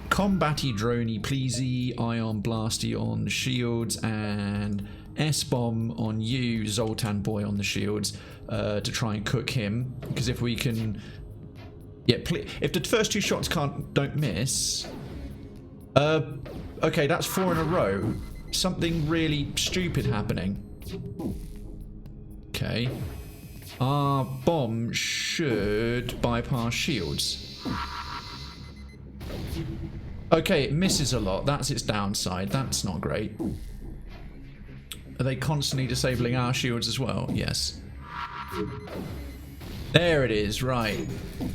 Speaker 1: Combatty droney pleasy, ion blasty on shields, and S-bomb on you, Zoltan boy, on the shields, to try and cook him. Because if we can, if the first 2 shots don't miss, okay, that's 4 in a row. Something really stupid happening. Okay, our bomb should bypass shields. Okay, it misses a lot. That's its downside. That's not great. Are they constantly disabling our shields as well? Yes. There it is, right.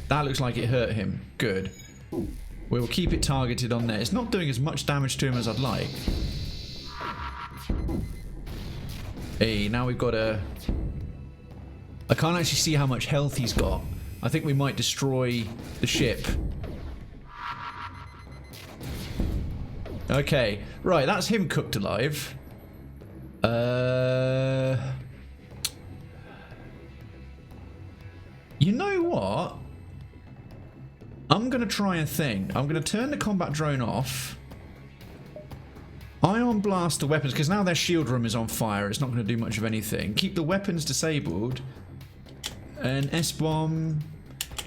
Speaker 1: That looks like it hurt him. Good. We will keep it targeted on there. It's not doing as much damage to him as I'd like. Hey, now we've got a... I can't actually see how much health he's got. I think we might destroy the ship. Okay, right, that's him cooked alive. You know what? I'm going to try a thing. I'm going to turn the combat drone off. Ion blast the weapons, because now their shield room is on fire. It's not going to do much of anything. Keep the weapons disabled. And S-bomb,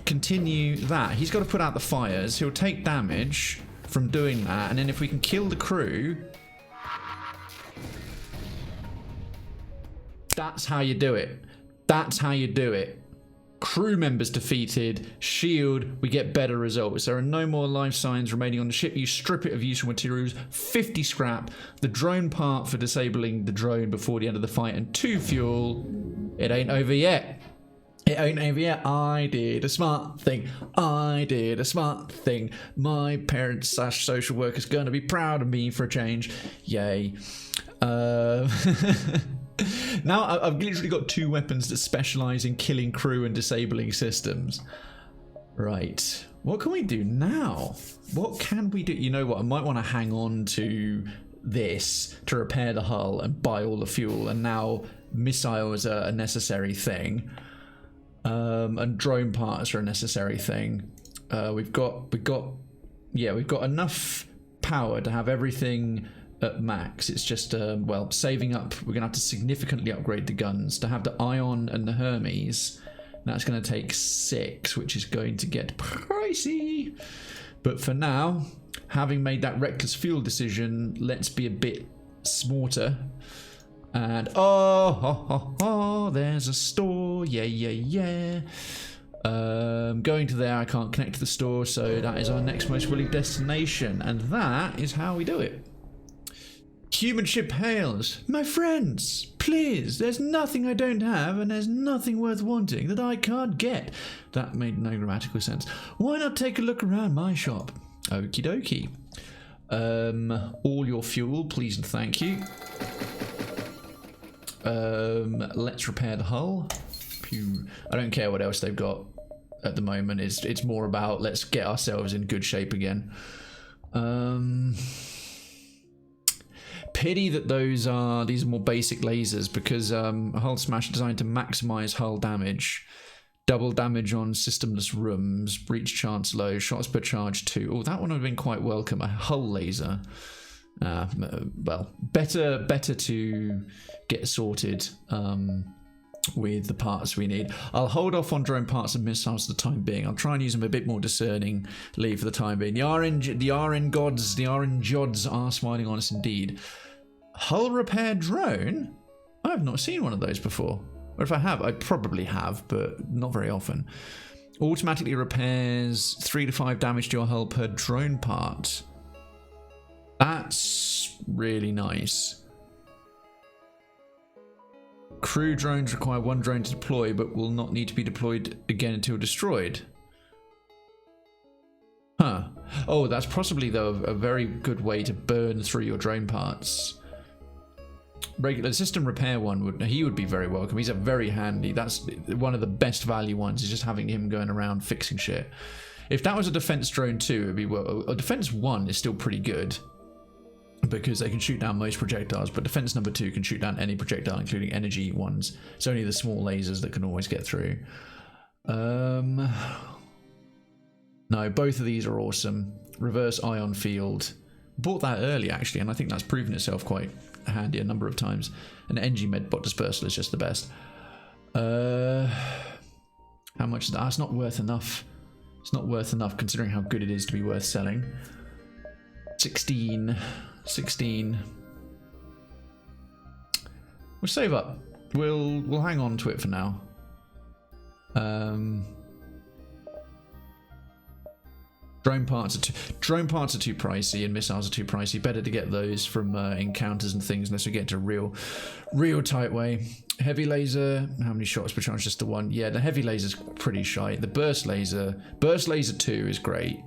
Speaker 1: continue that. He's got to put out the fires. He'll take damage from doing that. And then if we can kill the crew... That's how you do it. That's how you do it. Crew members defeated. Shield, we get better results. There are no more life signs remaining on the ship. You strip it of useful materials. 50 scrap. The drone part for disabling the drone before the end of the fight. And 2 fuel. It ain't over yet. It ain't over yet. I did a smart thing. I did a smart thing. My parents / social worker's gonna be proud of me for a change. Yay. Now I've literally got 2 weapons that specialize in killing crew and disabling systems. Right. What can we do now? What can we do? You know what? I might want to hang on to this to repair the hull and buy all the fuel. And now missiles are a necessary thing. And drone parts are a necessary thing. We've got enough power to have everything at max. It's just well, saving up. We're gonna have to significantly upgrade the guns to have the Ion and the Hermes. That's gonna take 6, which is going to get pricey. But for now, having made that reckless fuel decision, let's be a bit smarter. And oh, there's a store. Yeah. Going to there, I can't connect to the store, so that is our next most willing destination, and that is how we do it. Human ship hails. My friends, please, there's nothing I don't have, and there's nothing worth wanting that I can't get. That made no grammatical sense. Why not take a look around my shop? Okie dokie. All your fuel, please and thank you. Let's repair the hull. Pew. I don't care what else they've got at the moment. It's more about let's get ourselves in good shape again. Pity that these are more basic lasers, because a hull smash designed to maximize hull damage, double damage on systemless rooms, breach chance low, shots per charge 2. Oh, that one would have been quite welcome. A hull laser. Well, better to get sorted with the parts we need. I'll hold off on drone parts and missiles for the time being. I'll try and use them a bit more discerningly for the time being. The RN gods, the RN jods are smiling on us indeed. Hull repair drone? I have not seen one of those before. Or if I have, I probably have, but not very often. Automatically repairs 3 to 5 damage to your hull per drone part. That's really nice. Crew drones require 1 drone to deploy, but will not need to be deployed again until destroyed. Huh. Oh, that's possibly, though, a very good way to burn through your drone parts. Regular system repair one would be very welcome. He's a very handy. That's one of the best value ones, is just having him going around fixing shit. If that was a defense drone too, it'd be well. A defense 1 is still pretty good, because they can shoot down most projectiles, but defense number 2 can shoot down any projectile, including energy ones. It's only the small lasers that can always get through. No, both of these are awesome. Reverse ion field. Bought that early, actually, and I think that's proven itself quite handy a number of times. An Engi medbot dispersal is just the best. How much is that? It's not worth enough. It's not worth enough considering how good it is to be worth selling. 16. We'll save up. We'll hang on to it for now. Drone parts are too pricey, and missiles are too pricey. Better to get those from encounters and things, unless we get into real tight way. Heavy laser, how many shots per charge? Just the 1. Yeah, the heavy laser's pretty shite. The burst laser 2 is great,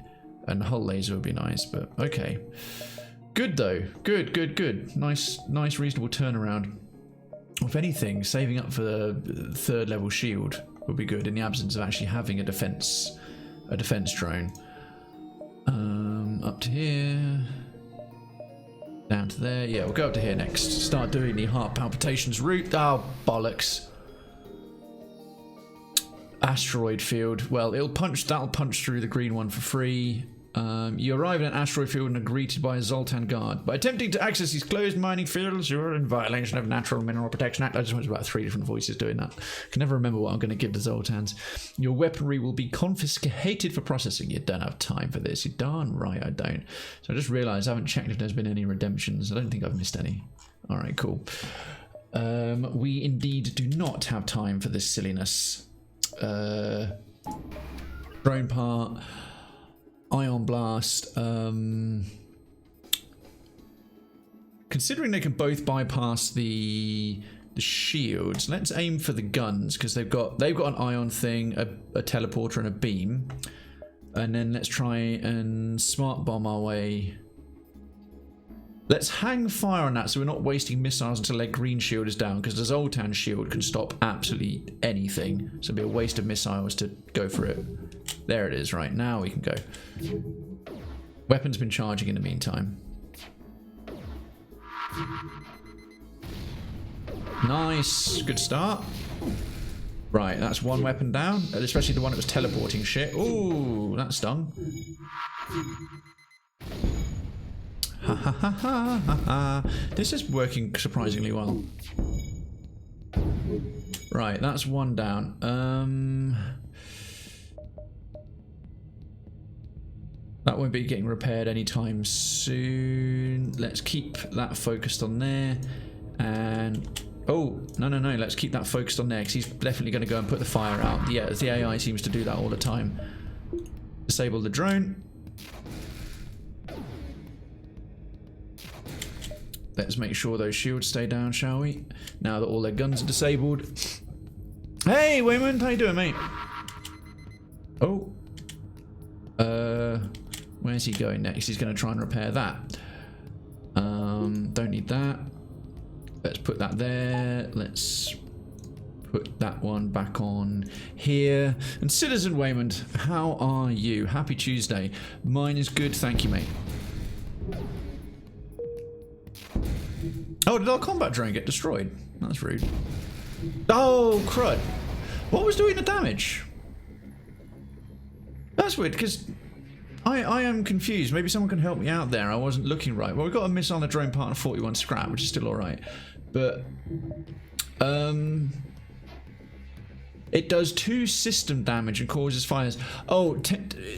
Speaker 1: and hull laser would be nice, but okay. Good though. Good. Nice, reasonable turnaround. If anything, saving up for the 3rd level shield would be good in the absence of actually having a defense drone. Up to here, down to there. Yeah, we'll go up to here next. Start doing the heart palpitations route. Oh, bollocks. Asteroid field. Well, that'll punch through the green one for free. You arrive in an asteroid field and are greeted by a Zoltan guard. By attempting to access these closed mining fields, you're in violation of Natural Mineral Protection Act. I just went about 3 different voices doing that. I can never remember what I'm going to give the Zoltans. Your weaponry will be confiscated for processing. You don't have time for this. You're darn right I don't. So I just realised I haven't checked if there's been any redemptions. I don't think I've missed any. Alright, cool. We indeed do not have time for this silliness. Drone part, ion blast. Considering they can both bypass the shields, let's aim for the guns because they've got an ion thing, a teleporter, and a beam. And then let's try and smart bomb our way. Let's hang fire on that so we're not wasting missiles until their green shield is down, because the Zoltan shield can stop absolutely anything. So it'd be a waste of missiles to go for it. There it is, right, now we can go. Weapon's been charging in the meantime. Nice, good start. Right, that's one weapon down, especially the one that was teleporting shit. Ooh, that stung. Ha ha ha ha ha ha. This is working surprisingly well. Right, that's one down. That won't be getting repaired anytime soon. Let's keep that focused on there. And oh, no, let's keep that focused on there because he's definitely going to go and put the fire out. Yeah, the AI seems to do that all the time. Disable the drone. Let's make sure those shields stay down, shall we? Now that all their guns are disabled. Hey, Waymond, how you doing, mate? Oh. Where's he going next? He's going to try and repair that. Don't need that. Let's put that there. Let's put that one back on here. And Citizen Waymond, how are you? Happy Tuesday. Mine is good, thank you, mate. Oh, did our combat drone get destroyed? That's rude. Oh, crud. What was doing the damage? That's weird, because I am confused. Maybe someone can help me out there. I wasn't looking right. Well, we've got a missile on the drone part and 41 scrap, which is still alright. But, it does 2 system damage and causes fires. Oh,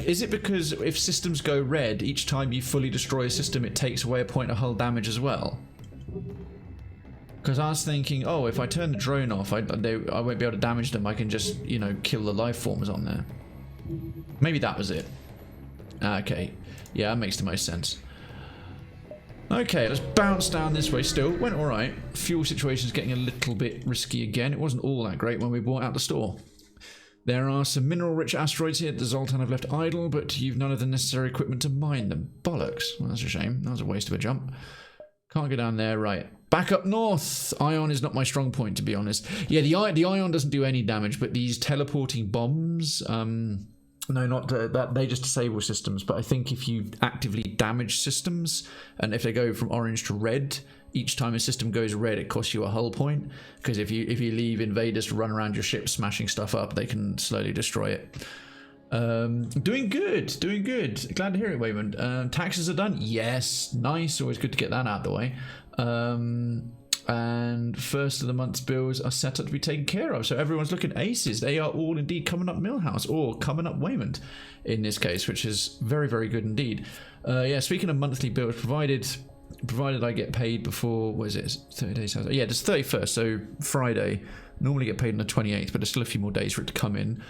Speaker 1: is it because if systems go red, each time you fully destroy a system, it takes away a point of hull damage as well? Because I was thinking, oh, if I turn the drone off, I won't be able to damage them. I can just, you know, kill the life forms on there. Maybe that was it. Okay. Yeah, that makes the most sense. Okay, let's bounce down this way still. Went alright. Fuel situation's getting a little bit risky again. It wasn't all that great when we bought out the store. There are some mineral-rich asteroids here that the Zoltan have left idle, but you've none of the necessary equipment to mine them. Bollocks. Well, that's a shame. That was a waste of a jump. Can't go down there. Right. Back up north. Ion is not my strong point, to be honest. Yeah, the ion doesn't do any damage, but these teleporting bombs... No, not that. They just disable systems. But I think if you actively damage systems, and if they go from orange to red, each time a system goes red, it costs you a hull point. Because if you leave invaders to run around your ship smashing stuff up, they can slowly destroy it. Doing good. Glad to hear it, Waymond. Taxes are done. Yes, nice. Always good to get that out of the way. And first of the month's bills are set up to be taken care of, so everyone's looking aces. They are all indeed coming up Millhouse, or coming up Waymond in this case, which is very, very good indeed. Yeah, speaking of monthly bills, provided I get paid before, what is it, 30 days? Yeah, it's 31st, so Friday. Normally get paid on the 28th, but there's still a few more days for it to come in.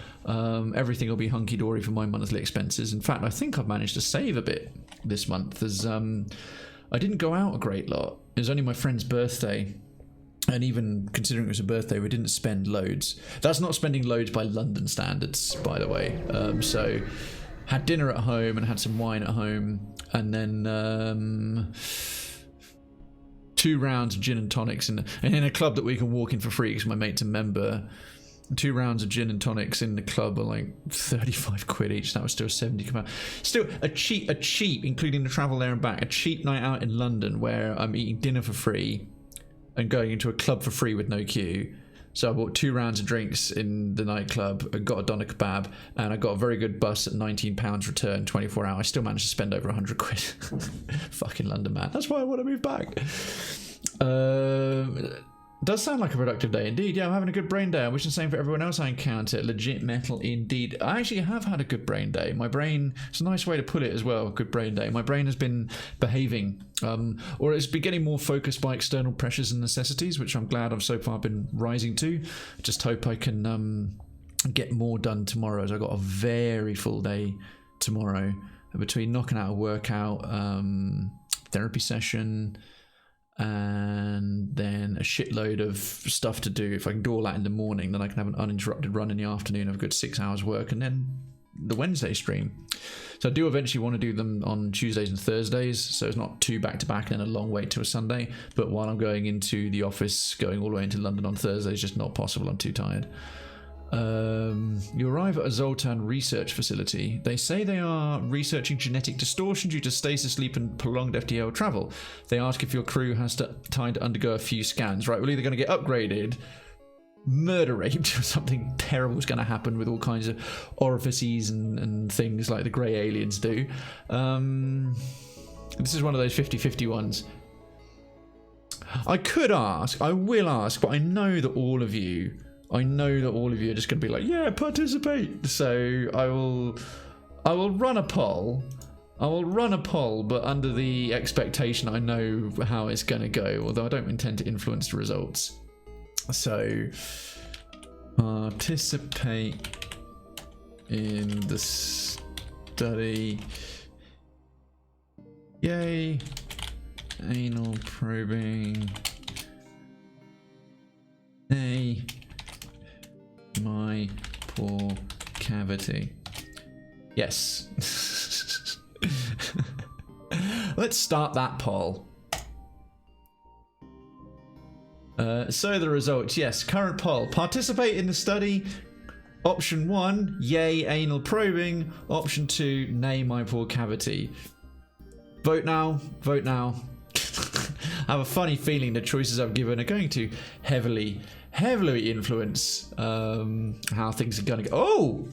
Speaker 1: Everything will be hunky-dory for my monthly expenses. In fact, I think I've managed to save a bit this month. There's I didn't go out a great lot. It was only my friend's birthday, and even considering it was a birthday, we didn't spend loads. That's not spending loads by London standards, by the way. So had dinner at home and had some wine at home, and then 2 rounds of gin and tonics in a club that we can walk in for free because my mate's a member. 2 rounds of gin and tonics in the club were like 35 quid each. That was still 70 come out. Still a cheap, including the travel there and back, a cheap night out in London where I'm eating dinner for free and going into a club for free with no queue. So I bought 2 rounds of drinks in the nightclub, I got a doner kebab, and I got a very good bus at £19 return, 24 hours. I still managed to spend over 100 quid. Fucking London, man. That's why I want to move back. Does sound like a productive day indeed. Yeah, I'm having a good brain day. I wish the same for everyone else I encounter. Legit metal indeed. I actually have had a good brain day. My brain, it's a nice way to put it as well, good brain day. My brain has been behaving, or it's been getting more focused by external pressures and necessities, which I'm glad I've so far been rising to. I just hope I can get more done tomorrow, as I've got a very full day tomorrow, between knocking out a workout, therapy session, and then a shitload of stuff to do. If I can do all that in the morning, then I can have an uninterrupted run in the afternoon of a good 6 hours work, and then the Wednesday stream. So I do eventually want to do them on Tuesdays and Thursdays, so it's not 2 back-to-back and then a long wait to a Sunday. But while I'm going into the office, going all the way into London on Thursday is just not possible. I'm too tired. You arrive at a Zoltan research facility. They say they are researching genetic distortion due to stasis sleep and prolonged FTL travel. They ask if your crew has time to undergo a few scans. Right, we're either going to get upgraded, murder raped, or something terrible is going to happen with all kinds of orifices and things like the grey aliens do. This is one of those 50-50 ones. I could ask, I will ask, but I know that all of you are just going to be like, yeah, participate. So I will run a poll. But under the expectation I know how it's going to go, although I don't intend to influence the results. So, participate in the study. Yay. Anal probing. Hey. My poor cavity. Yes. Let's start that poll. So the results, yes, current poll. Participate in the study. Option 1, yay, anal probing. Option 2, nay, my poor cavity. Vote now. Vote now. I have a funny feeling the choices I've given are going to heavily influence how things are going to go.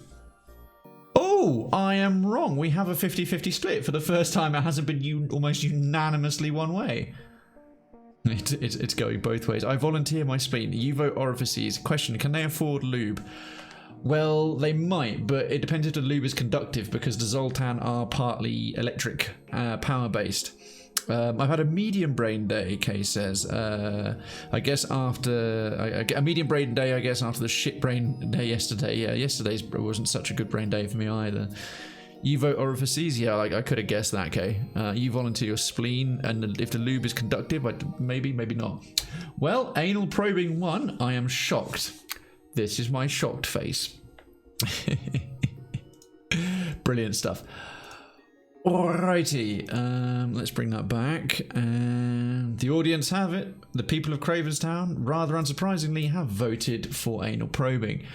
Speaker 1: Oh, I am wrong. We have a 50-50 split. For the first time, it hasn't been almost unanimously one way. It's going both ways. I volunteer my spleen. You vote orifices. Question, can they afford lube? Well, they might, but it depends if the lube is conductive, because the Zoltan are partly electric, power-based. I've had a medium brain day, Kay says. I guess after a medium brain day, I guess after the shit brain day yesterday. Yeah, yesterday's wasn't such a good brain day for me either. You vote orifices? Yeah, I could have guessed that, Kay. You volunteer your spleen, and if the lube is conductive, maybe not. Well, anal probing 1, I am shocked. This is my shocked face. Brilliant stuff. Alrighty, let's bring that back. And the audience have it. The people of Cravenstown, rather unsurprisingly, have voted for anal probing.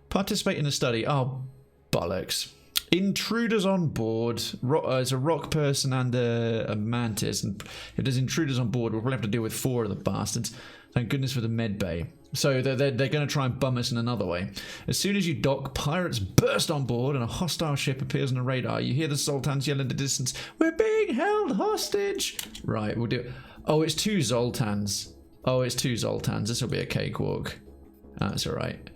Speaker 1: Participate in the study. Oh, bollocks. Intruders on board. It's a rock person and a mantis. And if there's intruders on board, we'll probably have to deal with 4 of the bastards. Thank goodness for the med bay. So they're going to try and bum us in another way. As soon as you dock, pirates burst on board and a hostile ship appears on the radar. You hear the Zoltans yell in the distance, "We're being held hostage!" Right, we'll do it. Oh, it's 2 Zoltans. This will be a cakewalk. That's alright.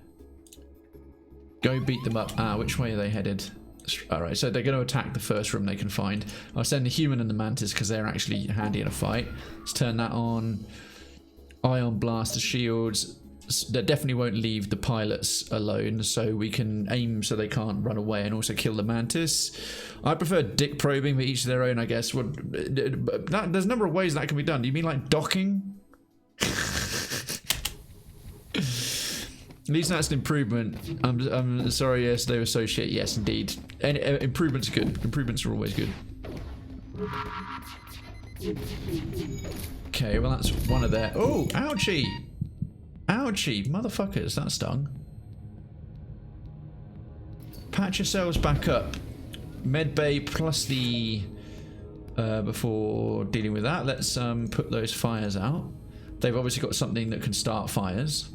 Speaker 1: Go beat them up. Which way are they headed? Alright, so they're going to attack the first room they can find. I'll send the human and the mantis because they're actually handy in a fight. Let's turn that on. Ion blaster shields. That definitely won't leave the pilots alone, so we can aim so they can't run away and also kill the mantis. I prefer dick probing, but each to their own, I guess. There's a number of ways that can be done. Do you mean like docking? At least that's an improvement. I'm sorry, yes, they were so shit. Yes, indeed. And improvements are good. Improvements are always good. Okay, well that's one of their... Oh, ouchie! Ouchie, motherfuckers, that stung. Patch yourselves back up. Medbay plus the... before dealing with that, let's put those fires out. They've obviously got something that can start fires.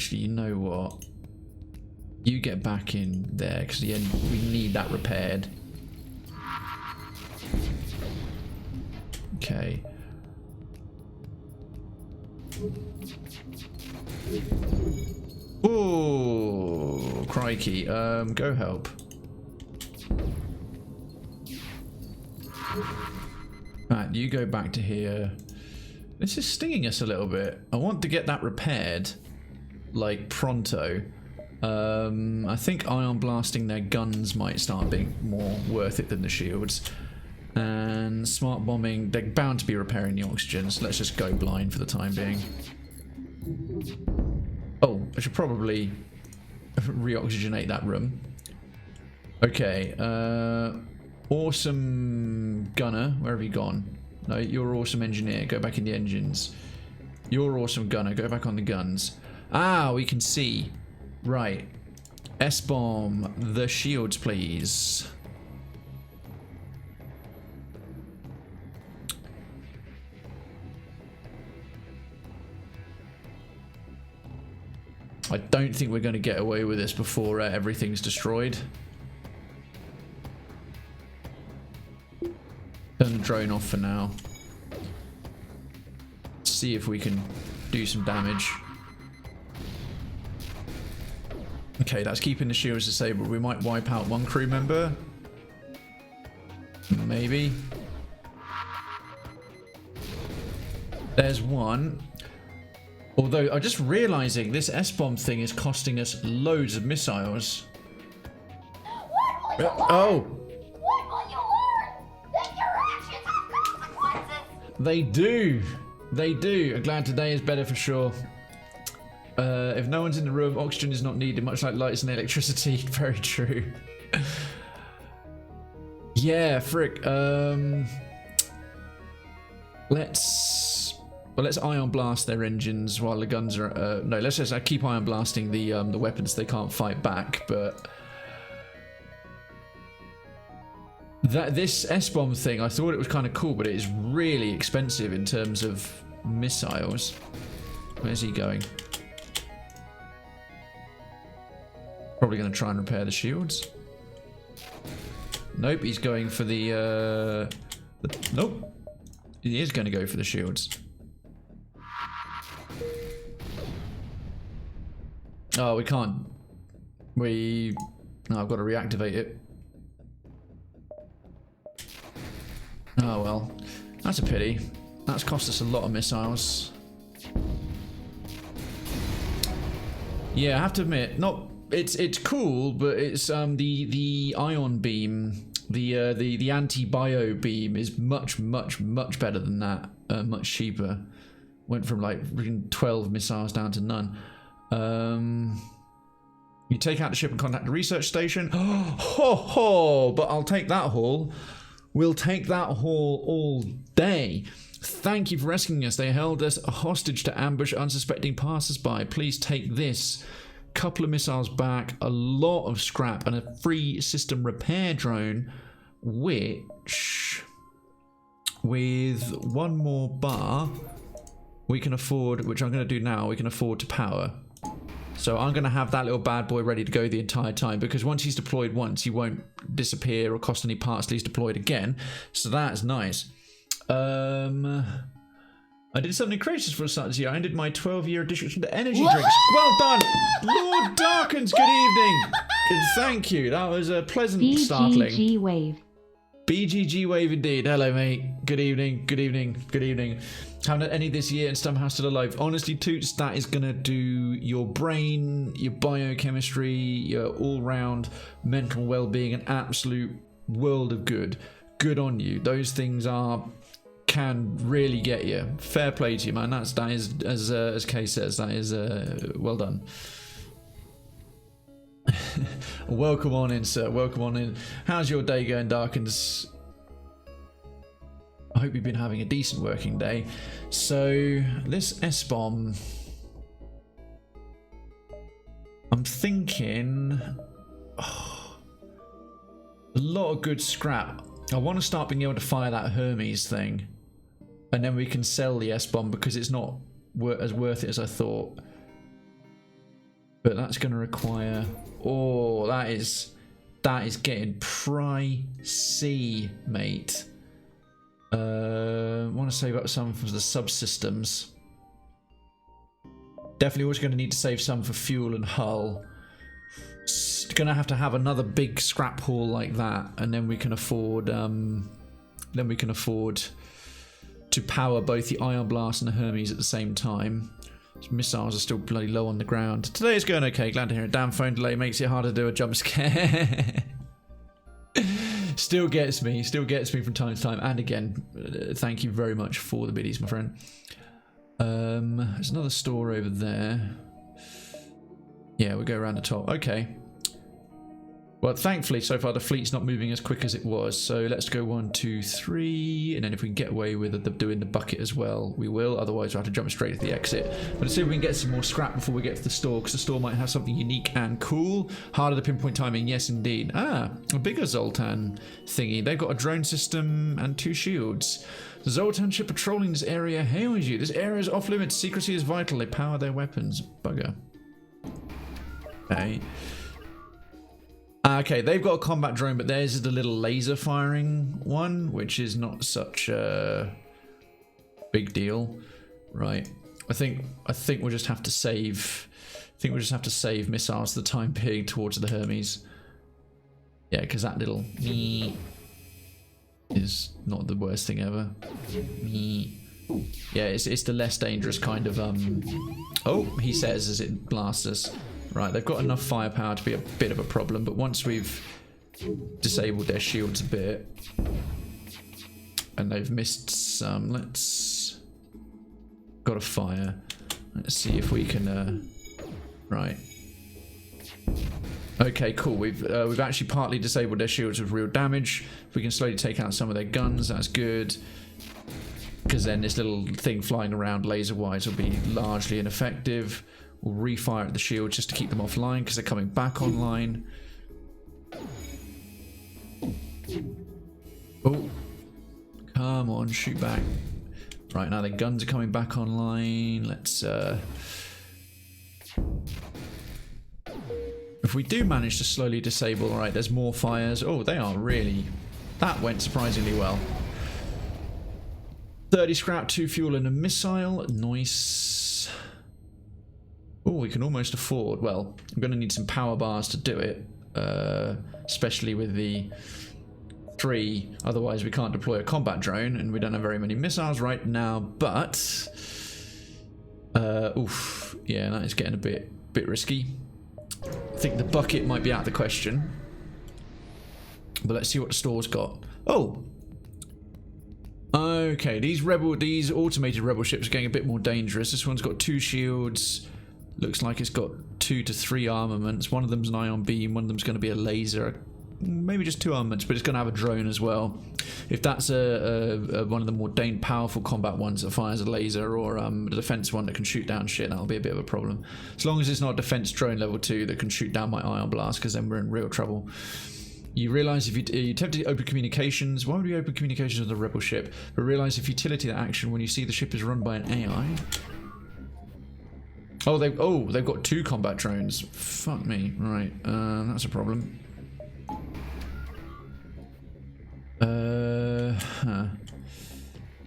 Speaker 1: Actually, you know what? You get back in there, because we need that repaired. Okay. Oh, crikey. Go help. Right, you go back to here. This is stinging us a little bit. I want to get that repaired, like, pronto. I think ion blasting their guns might start being more worth it than the shields. And smart bombing, they're bound to be repairing the oxygen, so let's just go blind for the time being. Oh, I should probably re-oxygenate that room. Okay, awesome gunner, where have you gone? No, you're awesome engineer, go back in the engines. You're awesome gunner, go back on the guns. Ah, we can see. Right. S-bomb the shields, please. I don't think we're going to get away with this before everything's destroyed. Turn the drone off for now. See if we can do some damage. Okay, that's keeping the shields disabled. We might wipe out one crew member. Maybe. There's one. Although, I'm just realizing this S-bomb thing is costing us loads of missiles. Oh!
Speaker 2: What will you learn? That your actions have consequences!
Speaker 1: They do! They do. I'm glad today is better for sure. If no one's in the room, oxygen is not needed, much like lights and electricity. Very true. Yeah, frick. Let's ion blast their engines while the guns are. No, let's just keep ion blasting the weapons they can't fight back. But this S-bomb thing, I thought it was kind of cool, but it is really expensive in terms of missiles. Where's he going? Probably going to try and repair the shields. Nope, he's going for the nope. He is going to go for the shields. Oh, we can't. No, I've got to reactivate it. Oh well, that's a pity. That's cost us a lot of missiles. Yeah, I have to admit, it's cool, but it's the ion beam, the anti-bio beam is much better than that. Much cheaper. Went from like 12 missiles down to none. You take out the ship and contact the research station. Ho ho! But I'll take that haul. We'll take that haul all day. Thank you for rescuing us. They held us hostage to ambush unsuspecting passers-by. Please take this. Couple of missiles back, a lot of scrap, and a free system repair drone, which, with one more bar, we can afford, which I'm going to do now, we can afford to power. So I'm going to have that little bad boy ready to go the entire time, because once he's deployed once, he won't disappear or cost any parts till he's deployed again. So that's nice. I did something gracious for the start of this year. I ended my 12-year addiction to energy drinks. Well done! Lord Darkins, good evening! Thank you. That was a pleasant startling.
Speaker 2: BGG wave.
Speaker 1: BGG wave indeed. Hello, mate. Good evening. Good evening. Good evening. Haven't had any this year and somehow still alive. Honestly, Toots, that is going to do your brain, your biochemistry, your all-round mental well-being an absolute world of good. Good on you. Those things can really get you. Fair play to you, man. That is, as Kay says, that is well done. Welcome on in, sir. Welcome on in. How's your day going, Darkins? I hope you've been having a decent working day. So this S-bomb, I'm thinking a lot of good scrap. I want to start being able to fire that Hermes thing, and then we can sell the S-bomb because it's not as worth it as I thought. But that's going to require... Oh, that is getting pricey, mate. Want to save up some for the subsystems. Definitely always going to need to save some for fuel and hull. Going to have another big scrap haul like that, and then we can afford to power both the Ion Blast and the Hermes at the same time. These missiles are still bloody low on the ground. Today is going okay. Glad to hear it. Damn phone delay makes it hard to do a jump scare. Still gets me from time to time. And again, thank you very much for the biddies, my friend. There's another store over there. Yeah, we'll go around the top. Okay. Well, thankfully, so far the fleet's not moving as quick as it was. So let's go 1, 2, 3. And then if we can get away with doing the bucket as well, we will. Otherwise, we'll have to jump straight to the exit. But let's see if we can get some more scrap before we get to the store, because the store might have something unique and cool. Harder to pinpoint timing, yes, indeed. Ah, a bigger Zoltan thingy. They've got a drone system and 2 shields. The Zoltan ship patrolling this area hails you. This area is off limits. Secrecy is vital. They power their weapons. Bugger. Okay. Okay, they've got a combat drone, but theirs is the little laser firing one, which is not such a big deal, right? I think we'll just have to save. Missiles for the time being towards the Hermes. Yeah, because that little is not the worst thing ever. Yeah, it's the less dangerous kind of Oh, he says as it blasts us. Right, they've got enough firepower to be a bit of a problem, but once we've disabled their shields a bit, and they've missed some, got a fire. Let's see if we can, right. Okay, cool, we've actually partly disabled their shields with real damage. If we can slowly take out some of their guns, that's good. Because then this little thing flying around laser-wise will be largely ineffective. We'll refire at the shield just to keep them offline because they're coming back online. Oh, come on, shoot back. Right, now the guns are coming back online. Let's if we do manage to slowly disable, all right, there's more fires. Oh, they are really, that went surprisingly well. 30 scrap, 2 fuel and a missile. Nice. Oh, we can almost afford, well, I'm going to need some power bars to do it, especially with the 3, otherwise we can't deploy a combat drone, and we don't have very many missiles right now, but, oof, yeah, that is getting a bit risky. I think the bucket might be out of the question, but let's see what the store's got. Oh! Okay, these automated rebel ships are getting a bit more dangerous. This one's got 2 shields. Looks like it's got 2 to 3 armaments. One of them's an ion beam, one of them's going to be a laser. Maybe just 2 armaments, but it's going to have a drone as well. If that's one of the more powerful combat ones that fires a laser, or a defense one that can shoot down shit, that'll be a bit of a problem. As long as it's not a defense drone level 2 that can shoot down my ion blast, because then we're in real trouble. You realise if you attempt to open communications, why would we open communications with a rebel ship? But realise the futility of that action when you see the ship is run by an AI. Oh, they've got 2 combat drones. Fuck me. Right, that's a problem.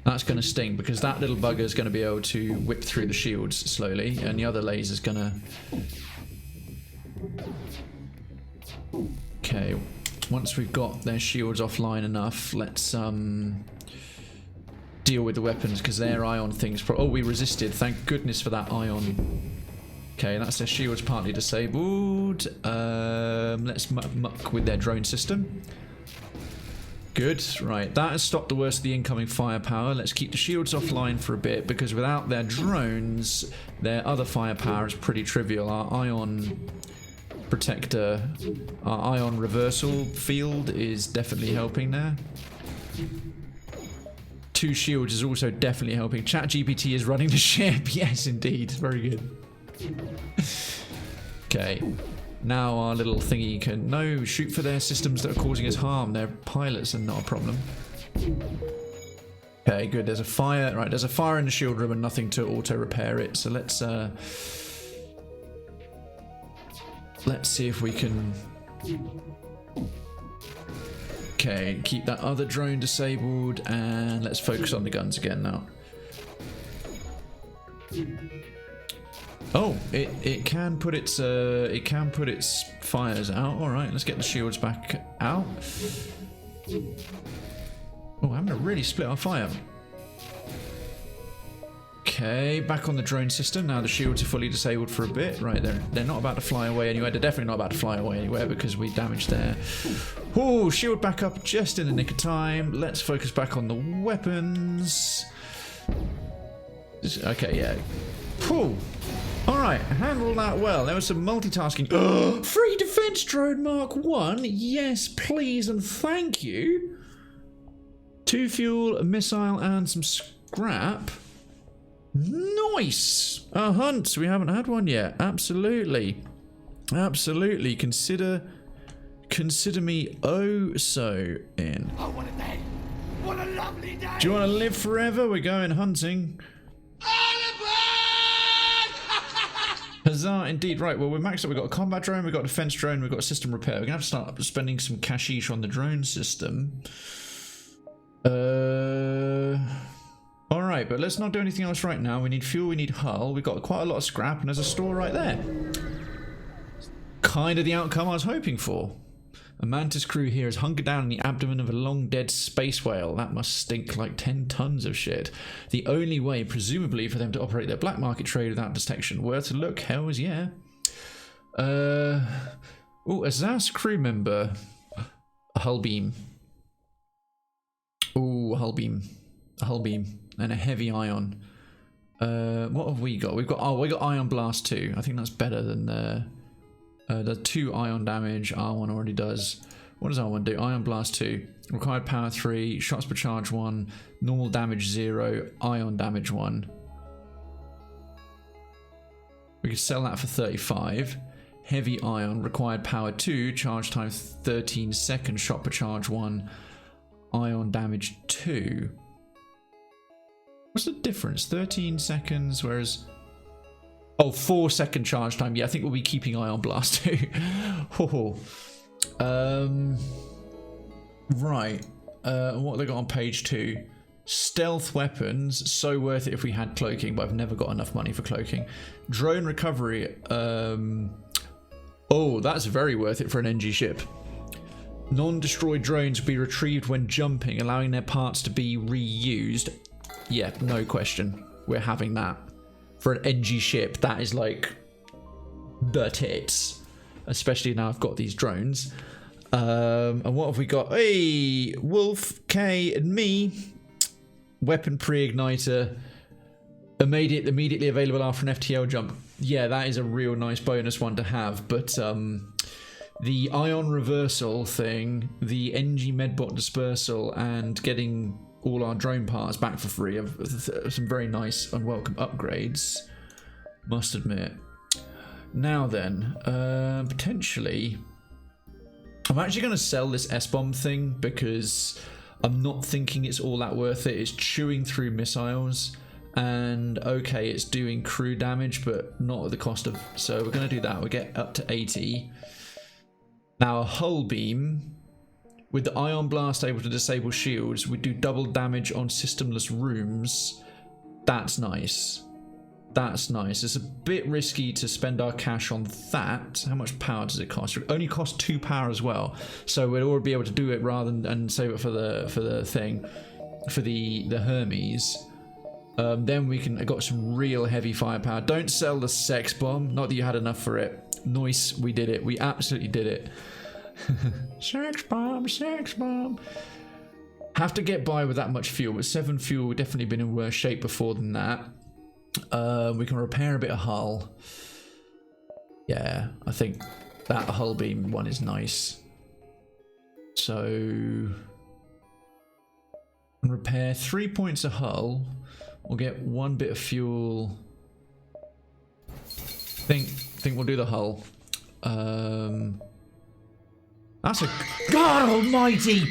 Speaker 1: That's going to sting, because that little bugger is going to be able to whip through the shields slowly, and the other laser's going to... Okay, once we've got their shields offline enough, let's deal with the weapons, because their ion things... Oh, we resisted. Thank goodness for that ion. Okay, that's their shields partly disabled. Let's muck with their drone system. Good. Right, that has stopped the worst of the incoming firepower. Let's keep the shields offline for a bit, because without their drones, their other firepower is pretty trivial. Our ion protector, our ion reversal field is definitely helping there. 2 shields is also definitely helping. ChatGPT is running the ship. Yes, indeed. Very good. Okay. Now our little thingy can... No, shoot for their systems that are causing us harm. Their pilots are not a problem. Okay, good. There's a fire. Right, there's a fire in the shield room and nothing to auto-repair it. So let's... let's see if we can... Okay, keep that other drone disabled, and let's focus on the guns again now. Oh, it can put its fires out. All right, let's get the shields back out. Oh, I haven't really split our fire. Okay, back on the drone system. Now the shields are fully disabled for a bit. Right, they're not about to fly away anywhere. They're definitely not about to fly away anywhere because we damaged there. Oh, shield back up just in the nick of time. Let's focus back on the weapons. Okay, yeah. Whew. Alright, handled that well. There was some multitasking. Free defense drone Mark 1. Yes, please and thank you. 2 fuel, a missile, and some scrap. Nice! A hunt. We haven't had one yet. Absolutely. Absolutely. Consider me oh so in.
Speaker 3: Oh, what a day! What a lovely day!
Speaker 1: Do you want to live forever? We're going hunting. Huzzah, indeed. Right, well, we're maxed up. We've got a combat drone, we've got a defense drone, we've got a system repair. We're going to have to start spending some cashish on the drone system. Alright, but let's not do anything else right now. We need fuel, we need hull. We've got quite a lot of scrap, and there's a store right there. Kind of the outcome I was hoping for. A Mantis crew here is hunkered down in the abdomen of a long-dead space whale. That must stink like 10 tons of shit. The only way, presumably, for them to operate their black market trade without detection. Where to look? Hells yeah. Oh, a ZAS crew member. A hull beam. Oh, a hull beam. A hull beam. And a heavy ion. What have we got? We got Ion Blast 2. I think that's better than the 2 ion damage. R1 already does. What does R1 do? Ion Blast 2. Required power 3. Shots per charge 1. Normal damage 0. Ion damage 1. We could sell that for 35. Heavy ion. Required power 2. Charge time 13 seconds. Shot per charge 1. Ion damage 2. What's the difference? 13 seconds, whereas... Oh, 4-second charge time. Yeah, I think we'll be keeping Ion Blast too. Right. What have they got on page 2? Stealth weapons. So worth it if we had cloaking, but I've never got enough money for cloaking. Drone recovery. Oh, that's very worth it for an Engi ship. Non-destroyed drones will be retrieved when jumping, allowing their parts to be reused. Yeah, no question. We're having that. For an Engi ship, that is like the tits. Especially now I've got these drones. And what have we got? Hey, Wolf, K, and me. Weapon pre-igniter. Made it immediately available after an FTL jump. Yeah, that is a real nice bonus one to have. But the ion reversal thing, the Engi medbot dispersal, and getting all our drone parts back for free of some very nice unwelcome upgrades, must admit. Now then, potentially I'm actually going to sell this S-bomb thing because I'm not thinking it's all that worth it. It's chewing through missiles, and okay, it's doing crew damage, but not at the cost of... So we're going to do that. We'll get up to 80. Now a hull beam with the Ion Blast able to disable shields. We do double damage on systemless rooms. That's nice. That's nice. It's a bit risky to spend our cash on that. How much power does it cost? It only costs 2 power as well. So we'd already be able to do it rather than save it for the thing, for the Hermes. Then we can got some real heavy firepower. Don't sell the sex bomb. Not that you had enough for it. Nice, we did it. We absolutely did it. Sex bomb, sex bomb. Have to get by with that much fuel, but 7 fuel would definitely been in worse shape before than that. We can repair a bit of hull. Yeah, I think that hull beam one is nice. So repair 3 points of hull. We'll get 1 bit of fuel. Think we'll do the hull. That's a... God almighty!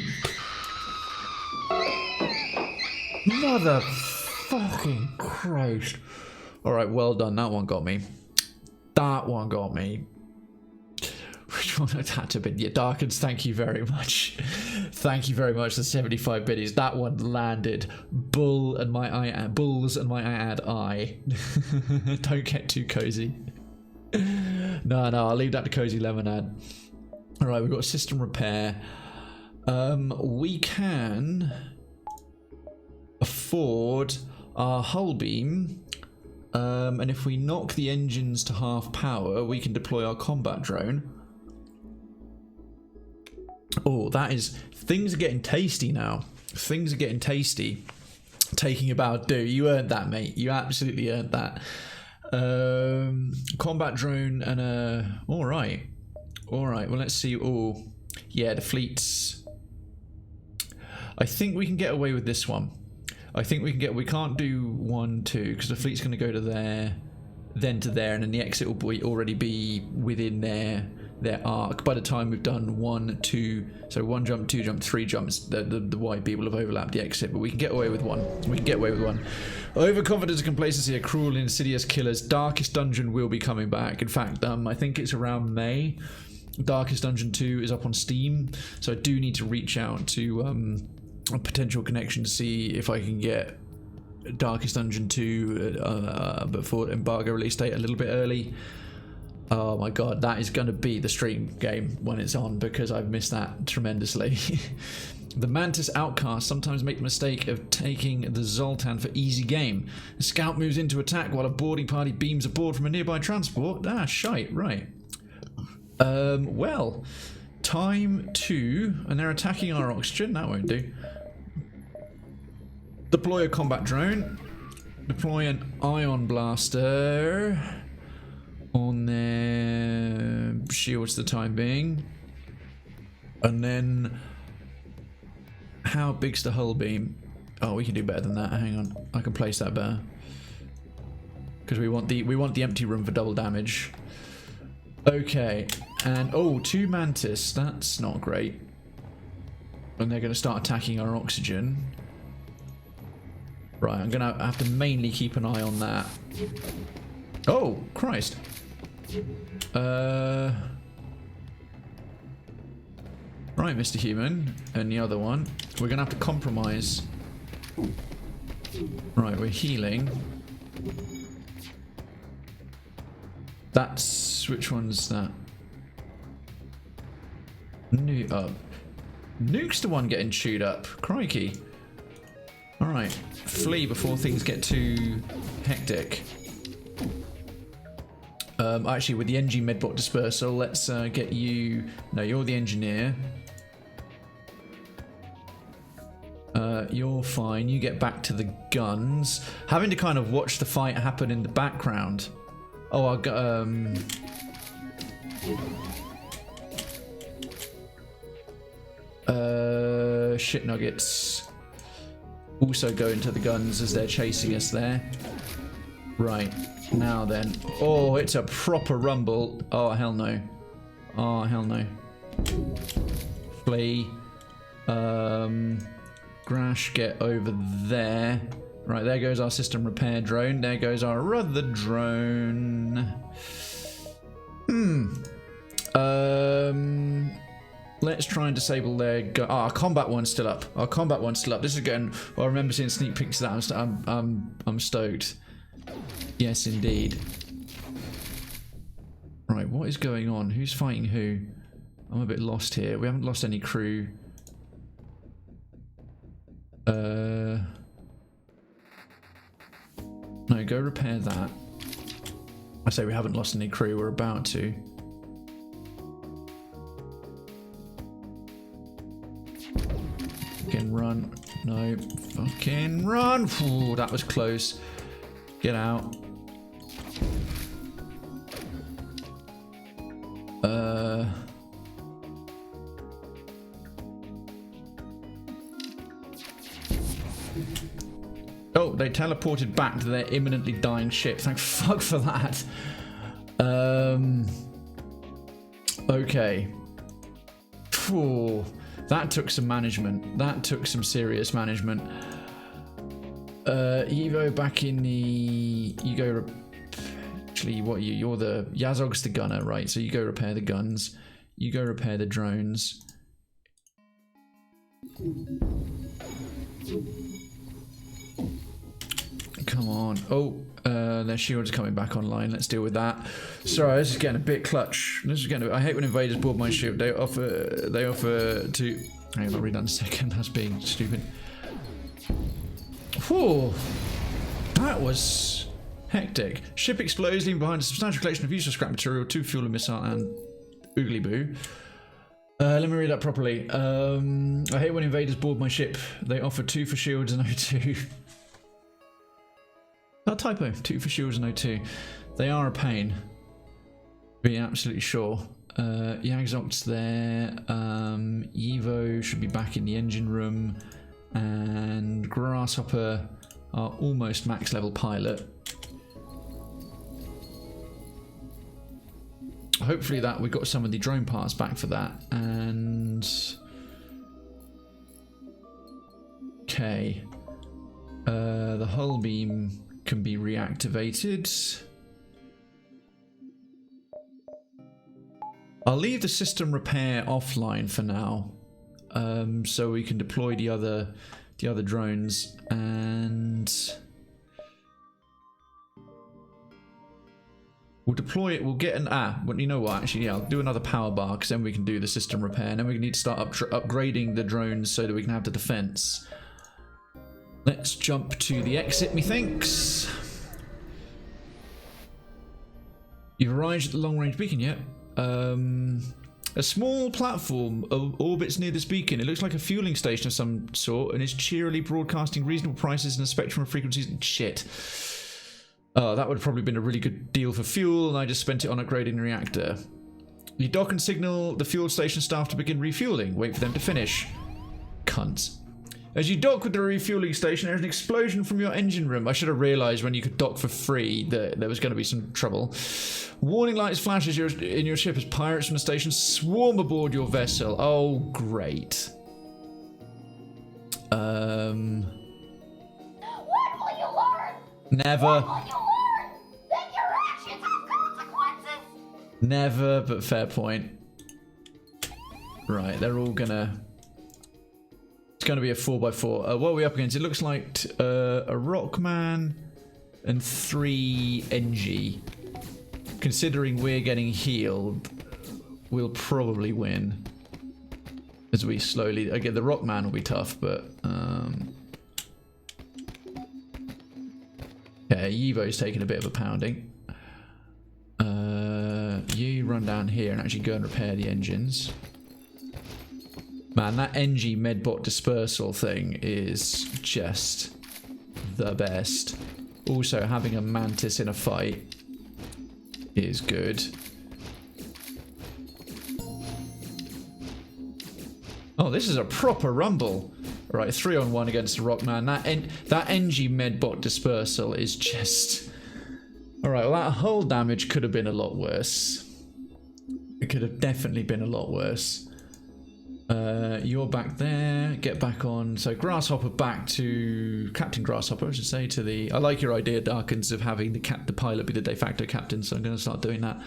Speaker 1: Mother fucking Christ. Alright, well done. That one got me. That one got me. which one had to be? Yeah, Darkens, thank you very much. Thank you very much, the 75 biddies. That one landed. Bulls and my I add I. Don't get too cozy. No, I'll leave that to Cozy Lemonade. Alright, we've got a system repair. We can afford our hull beam. And if we knock the engines to half power, we can deploy our combat drone. Oh, things are getting tasty now. Things are getting tasty. Taking a bow, do you earned that, mate? You absolutely earned that. Combat drone and a. All right. Well, let's see. Oh, yeah, the fleets. I think we can get away with this one. I think we can get. We can't do 1, 2 because the fleet's going to go to there, then to there, and then the exit will already be within their arc. By the time we've done 1, 2, so 1 jump, 2 jump, 3 jumps, the YB will have overlapped the exit. But we can get away with one. Overconfidence and complacency are cruel and insidious killers. Darkest Dungeon will be coming back. In fact, I think it's around May. Darkest Dungeon 2 is up on Steam, so I do need to reach out to a potential connection to see if I can get Darkest Dungeon 2 before embargo release date a little bit early. Oh my god, that is going to be the stream game when it's on, because I've missed that tremendously. The Mantis outcasts sometimes make the mistake of taking the Zoltan for easy game. The scout moves into attack while a boarding party beams aboard from a nearby transport. Ah, shite, right. Well, time to... And they're attacking our oxygen, that won't do. Deploy a combat drone. Deploy an ion blaster on their shields for the time being. And then... How big's the hull beam? Oh, we can do better than that. Hang on. I can place that better. Because we want the empty room for double damage. Okay. And, oh, 2 Mantis. That's not great. And they're going to start attacking our oxygen. Right, I'm going to have to mainly keep an eye on that. Oh, Christ. Right, Mr. Human. And the other one. We're going to have to compromise. Right, we're healing. That's... Which one's that? Nuke's the one getting chewed up. Crikey. Alright. Flee before things get too hectic. Actually, with the Engi medbot dispersal, let's get you... No, you're the engineer. You're fine. You get back to the guns. Having to kind of watch the fight happen in the background. Oh, I'll go... shit nuggets. Also go into the guns as they're chasing us there. Right. Now then. Oh, it's a proper rumble. Oh, hell no. Oh, hell no. Flee. Grash, get over there. Right, there goes our system repair drone. There goes our other drone. Let's try and disable their our combat one's still up. Our combat one's still up. This is going... Well, I remember seeing sneak peeks of that. I'm stoked. Yes, indeed. Right, what is going on? Who's fighting who? I'm a bit lost here. We haven't lost any crew. No, go repair that. I say we haven't lost any crew. We're about to. Fucking run. No. Fucking run. Ooh, that was close. Get out. Oh, they teleported back to their imminently dying ship. Thank fuck for that. Okay. Phew. That took some management. That took some serious management. Evo back in the... You go... Actually, what are you? You're the... Yazog's the gunner, right? So you go repair the guns. You go repair the drones. Come on. Oh, their shield's coming back online. Let's deal with that. Sorry, this is getting a bit clutch. I hate when invaders board my shield. They offer to... Hang on, I'll read that in a second. That's being stupid. Whew. That was hectic. Ship explodes, leaving behind a substantial collection of useless scrap material, 2 fuel and missile, and oogly boo. Let me read that properly. I hate when invaders board my ship. They offer 2 for shields and O2. That typo. 2 for shields and O2. They are a pain. Be absolutely sure. Yagzoc's there. Evo should be back in the engine room. And Grasshopper, our almost max level pilot. Hopefully that we got some of the drone parts back for that. And okay, the hull beam can be reactivated. I'll leave the system repair offline for now, so we can deploy the other drones, and we'll deploy it. We'll get an well, you know what? Actually, yeah, I'll do another power bar because then we can do the system repair, and then we need to start upgrading the drones so that we can have the defense. Let's jump to the exit, methinks. You've arrived at the long-range beacon yet? A small platform orbits near this beacon. It looks like a fueling station of some sort and is cheerily broadcasting reasonable prices and a spectrum of frequencies. Shit. Oh, that would have probably been a really good deal for fuel, and I just spent it on upgrading the reactor. You dock and signal the fuel station staff to begin refueling. Wait for them to finish. Cunts. As you dock with the refueling station, there's an explosion from your engine room. I should have realised when you could dock for free that there was going to be some trouble. Warning lights flash as in your ship as pirates from the station swarm aboard your vessel. Oh, great.
Speaker 2: When will you learn?
Speaker 1: Never.
Speaker 2: When will you learn that your actions have consequences?
Speaker 1: Never, but fair point. Right, they're all gonna... It's going to be a 4x4. What are we up against? It looks like a Rockman and 3 Engi. Considering we're getting healed, we'll probably win. As we slowly... Again, the Rockman will be tough, but... Yeah, Evo's taking a bit of a pounding. You run down here and actually go and repair the engines. Man, that Engi medbot dispersal thing is just the best. Also, having a Mantis in a fight is good. Oh, this is a proper rumble. Right, 3-on-1 against the Rockman. That Engi medbot dispersal is just... Alright, well, that hull damage could have been a lot worse. It could have definitely been a lot worse. You're back there. Get back on. So Grasshopper back to Captain Grasshopper, I should say. To the. I like your idea, Darkins, of having the pilot be the de facto captain. So I'm going to start doing that.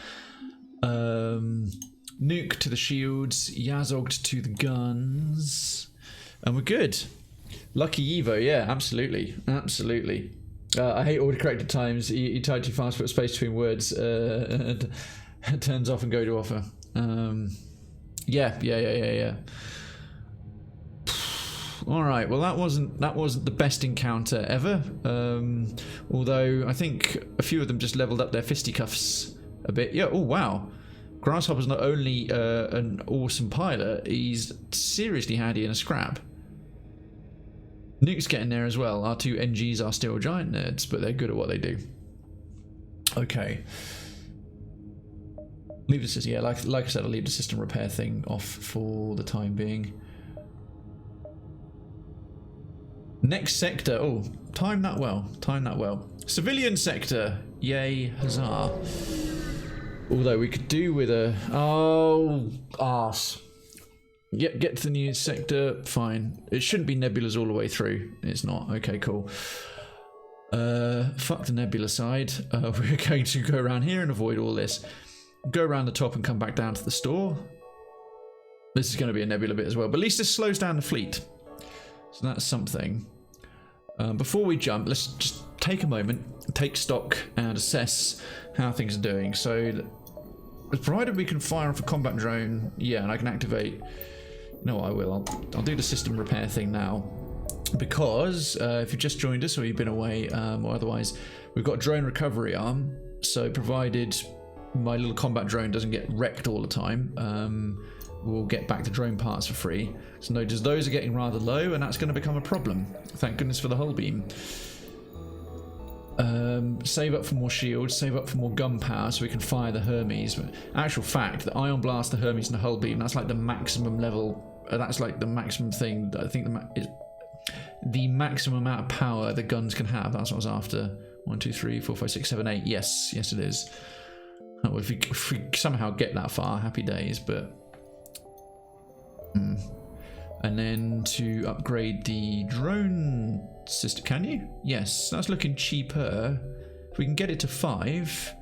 Speaker 1: Nuke to the shields. Yazog to the guns, and we're good. Lucky Evo, yeah, absolutely, absolutely. I hate autocorrected times. You type too fast, put space between words, and it turns off and go to offer. Yeah. All right. Well, that wasn't the best encounter ever. Although I think a few of them just leveled up their fisticuffs a bit. Yeah. Oh wow. Grasshopper's not only an awesome pilot, he's seriously handy in a scrap. Nuke's getting there as well. Our 2 Engis are still giant nerds, but they're good at what they do. Okay. Leave the system, yeah, like I said, I'll leave the system repair thing off for the time being. Next sector, oh, timed that well. Civilian sector, yay, huzzah. Although we could do with a, oh, arse. Yep, get to the new sector, fine. It shouldn't be nebulas all the way through. It's not, okay, cool. Fuck the nebula side. We're going to go around here and avoid all this. Go around the top and come back down to the store. This is going to be a nebula bit as well, but at least this slows down the fleet. So that's something. Before we jump, let's just take a moment, take stock, and assess how things are doing. So, provided we can fire off a combat drone, yeah, and I can activate. You know what, I will. I'll do the system repair thing now, because if you've just joined us or you've been away, or otherwise, we've got a drone recovery arm. So, provided my little combat drone doesn't get wrecked all the time, we'll get back the drone parts for free. So notice those are getting rather low, and that's going to become a problem. Thank goodness for the hull beam. Save up for more shields, save up for more gun power so we can fire the Hermes. But actual fact, the Ion Blast, the Hermes, and the hull beam, that's like the maximum level. That's like the maximum thing. I think the maximum amount of power the guns can have. That's what I was after. 1, 2, 3, 4, 5, 6, 7, 8. Yes, yes it is. Oh, well, if we somehow get that far, happy days. But and then to upgrade the drone system, can you? Yes, that's looking cheaper. If we can get it to 5,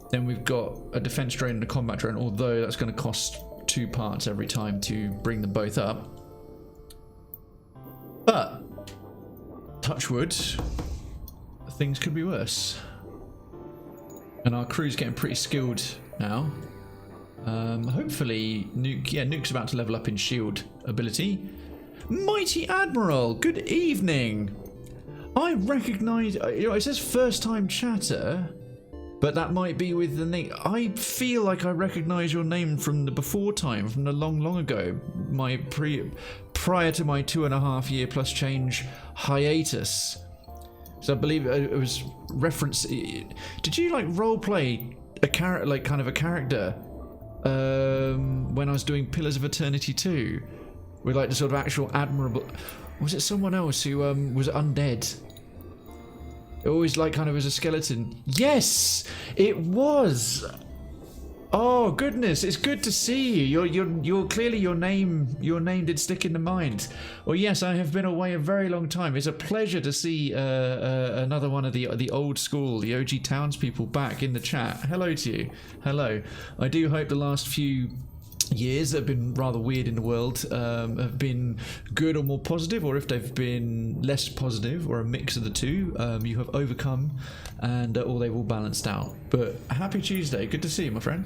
Speaker 1: then we've got a defense drone and a combat drone, although that's going to cost 2 parts every time to bring them both up. But, touch wood, things could be worse. And our crew's getting pretty skilled now. Hopefully, Nuke's about to level up in shield ability. Mighty Admiral, good evening. I recognise, it says first time chatter, but that might be with the name. I feel like I recognise your name from the before time, from the long, long ago. Prior to my 2.5 year plus change hiatus. So I believe it was reference. Did you like role play a character, like kind of a character? When I was doing Pillars of Eternity 2, with like the sort of actual admirable, was it someone else who was undead? It always like kind of as a skeleton. Yes, it was. Oh goodness, it's good to see you. You're clearly your name did stick in the mind. Well, yes, I have been away a very long time. It's a pleasure to see another one of the old school, the OG townspeople back in the chat. Hello to you. Hello. I do hope the last few years that have been rather weird in the world have been good or more positive, or if they've been less positive or a mix of the two, you have overcome and or they've all balanced out. But happy Tuesday, good to see you, my friend.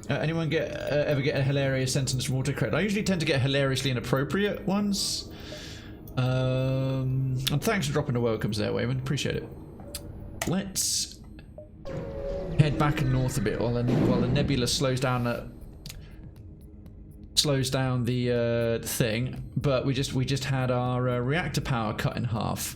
Speaker 1: Anyone ever get a hilarious sentence from autocorrect? I usually tend to get hilariously inappropriate ones. And thanks for dropping the welcomes there, Wayman, appreciate it. Let's head back and north a bit while the nebula slows down the thing, but we just had our reactor power cut in half.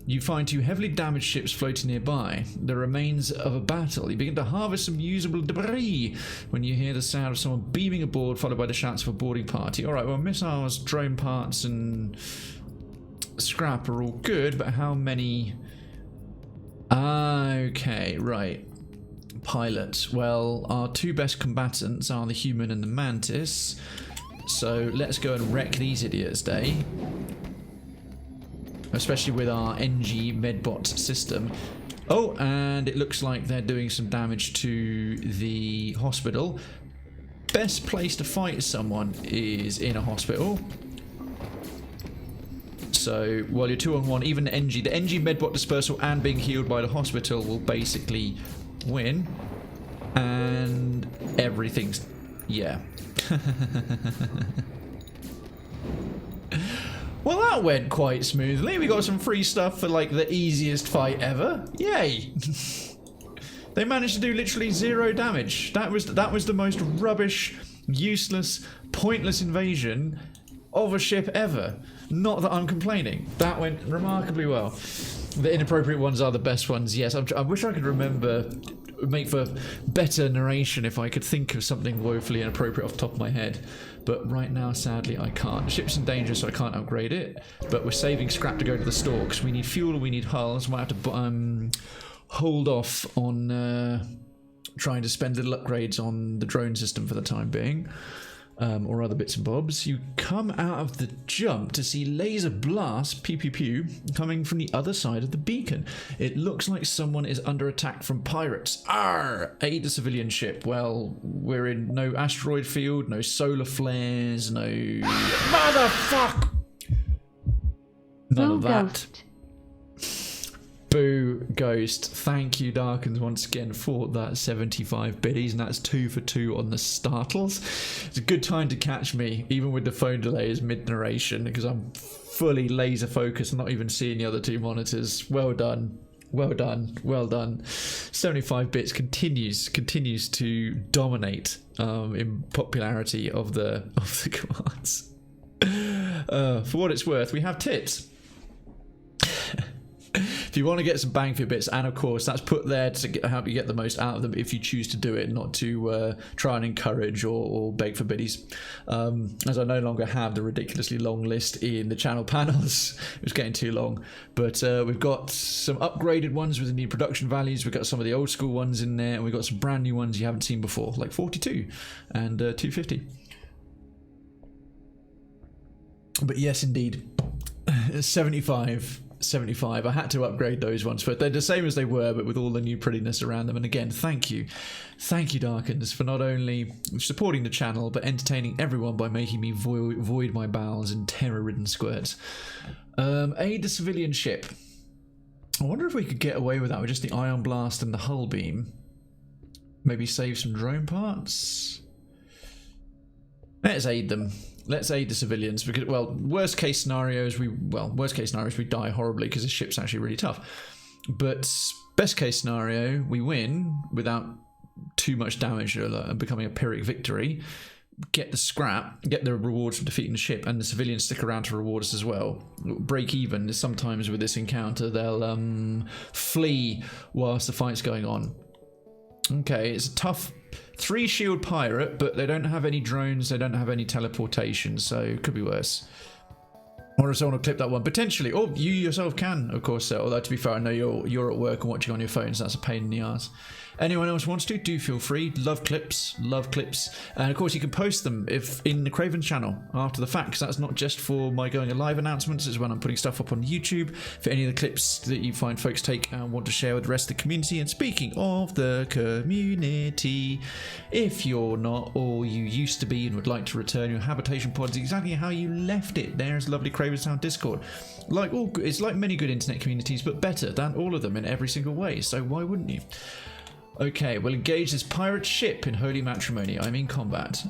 Speaker 1: You find 2 heavily damaged ships floating nearby, the remains of a battle. You begin to harvest some usable debris when you hear the sound of someone beaming aboard, followed by the shouts of a boarding party. Alright, well, missiles, drone parts, and scrap are all good, but how many? Okay, right. Pilot. Well, our 2 best combatants are the human and the Mantis. So let's go and wreck these idiots' day. Especially with our Engi medbot system. Oh, and it looks like they're doing some damage to the hospital. Best place to fight someone is in a hospital. So while you're 2-on-1, even the Engi medbot dispersal and being healed by the hospital will basically win. And everything's, yeah. Well, that went quite smoothly. We got some free stuff for like the easiest fight ever. Yay! They managed to do literally 0 damage. That was the most rubbish, useless, pointless invasion of a ship ever. Not that I'm complaining. That went remarkably well. The inappropriate ones are the best ones. Yes, I wish I could remember. Make for better narration if I could think of something woefully inappropriate off the top of my head, but right now sadly I can't. The ship's in danger, so I can't upgrade it, but we're saving scrap to go to the store because we need fuel or we need hulls. Might have to hold off on trying to spend little upgrades on the drone system for the time being. or other bits and bobs. You come out of the jump to see laser blast, pew pew pew, coming from the other side of the beacon. It looks like someone is under attack from pirates. Arr! Aid the civilian ship. Well, we're in no asteroid field, no solar flares, no... Motherfuck! None of that.
Speaker 4: Ghost.
Speaker 1: Boo, Ghost. Thank you, Darkins, once again for that 75 biddies, and that's 2 for 2 on the startles. It's a good time to catch me, even with the phone delays mid-narration, because I'm fully laser focused and not even seeing the other two monitors. Well done. Well done. Well done. 75 bits continues to dominate in popularity of the commands. For what it's worth, we have tips. If you want to get some bang for your bits, and of course that's put there to help you get the most out of them if you choose to do it, not to try and encourage or beg for biddies. As I no longer have the ridiculously long list in the channel panels. It was getting too long. But we've got some upgraded ones with the new production values. We've got some of the old school ones in there, and we've got some brand new ones you haven't seen before, like 42 and 250. But yes, indeed, 75. I had to upgrade those ones, but they're the same as they were, but with all the new prettiness around them. And again, thank you Darkins, for not only supporting the channel but entertaining everyone by making me void my bowels in terror-ridden squirts. Aid the civilian ship. I wonder if we could get away with that with just the ion blast and the hull beam. Maybe save some drone parts. Let's aid them. Let's aid the civilians, because, well, worst case scenarios we die horribly because the ship's actually really tough. But best case scenario, we win without too much damage and becoming a Pyrrhic victory. Get the scrap, get the rewards for defeating the ship, and the civilians stick around to reward us as well. Break even is sometimes with this encounter. They'll flee whilst the fight's going on. Okay, it's a tough 3 shield pirate, but they don't have any drones, they don't have any teleportation, so it could be worse. Or if someone will clip that one, potentially. Or you yourself can, of course, although to be fair, I know you're at work and watching on your phone, so that's a pain in the ass. Anyone else wants to, do feel free. Love clips. And of course you can post them if in the Krayven channel after the fact, because that's not just for my going live announcements, it's when I'm putting stuff up on YouTube, for any of the clips that you find folks take and want to share with the rest of the community. And speaking of the community, if you're not, or you used to be and would like to return your habitation pods exactly how you left it, there's lovely Krayven Sound Discord. It's like many good internet communities, but better than all of them in every single way, so why wouldn't you? Okay, we'll engage this pirate ship in holy matrimony. I'm in combat.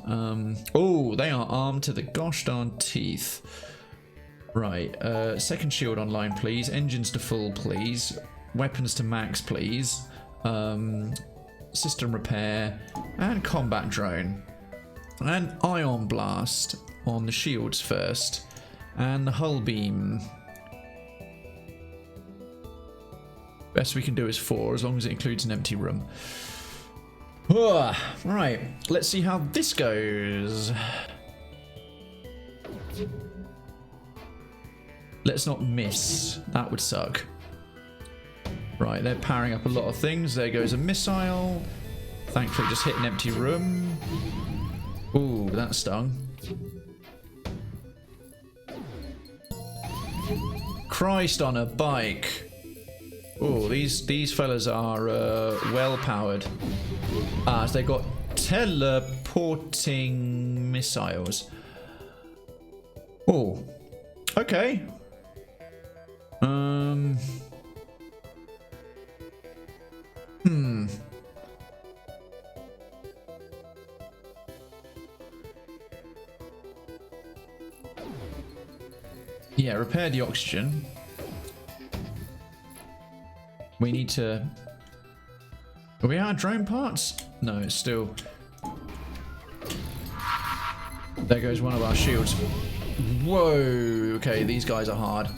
Speaker 1: Oh, they are armed to the gosh darn teeth. Right, second shield online, please. Engines to full, please. Weapons to max, please. System repair. And combat drone. And ion blast on the shields first. And the hull beam. Best we can do is 4, as long as it includes an empty room. Right, let's see how this goes. Let's not miss. That would suck. Right, they're powering up a lot of things. There goes a missile. Thankfully, just hit an empty room. Ooh, that stung. Christ on a bike. Oh, these fellas are well powered. So they got teleporting missiles. Oh, okay. Yeah, repair the oxygen. We need to... Are we out of drone parts? No, it's still... There goes one of our shields. Whoa! Okay, these guys are hard.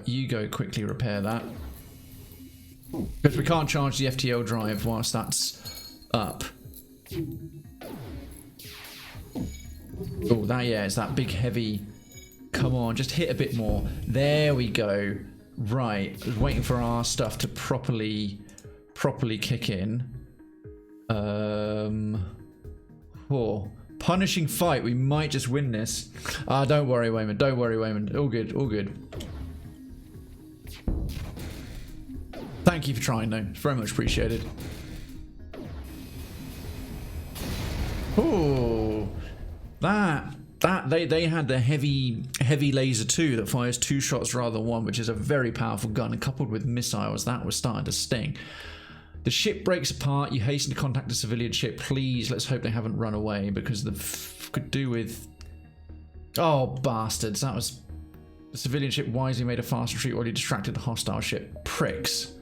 Speaker 1: You go quickly repair that. Because we can't charge the FTL drive whilst that's up. Oh, it's that big heavy... Come on, just hit a bit more. There we go. Right, waiting for our stuff to properly kick in. Oh, punishing fight. We might just win this. Ah, don't worry, Wayman. Don't worry, Wayman. All good. All good. Thank you for trying, though. It's very much appreciated. Oh, they had the heavy laser 2 that fires 2 shots rather than 1, which is a very powerful gun, and coupled with missiles, that was starting to sting. The ship breaks apart. You hasten to contact a civilian ship. Please, let's hope they haven't run away, because the could do with... Oh, bastards. That was... The civilian ship wisely made a fast retreat while he distracted the hostile ship. Pricks.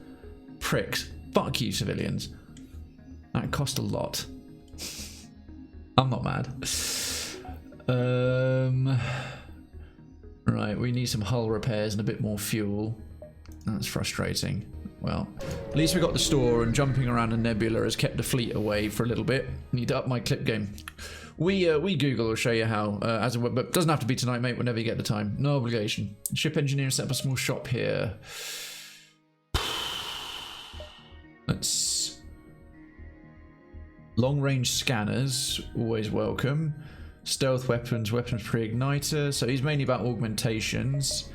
Speaker 1: Pricks. Fuck you, civilians. That cost a lot. I'm not mad. Right, we need some hull repairs and a bit more fuel. That's frustrating. Well, at least we got the store, and jumping around a nebula has kept the fleet away for a little bit. Need to up my clip game. We Google will show you how, but doesn't have to be tonight, mate, whenever you get the time. No obligation. Ship engineer set up a small shop here. Let's... Long-range scanners, always welcome. Stealth weapons, weapons pre-igniter. So he's mainly about augmentations.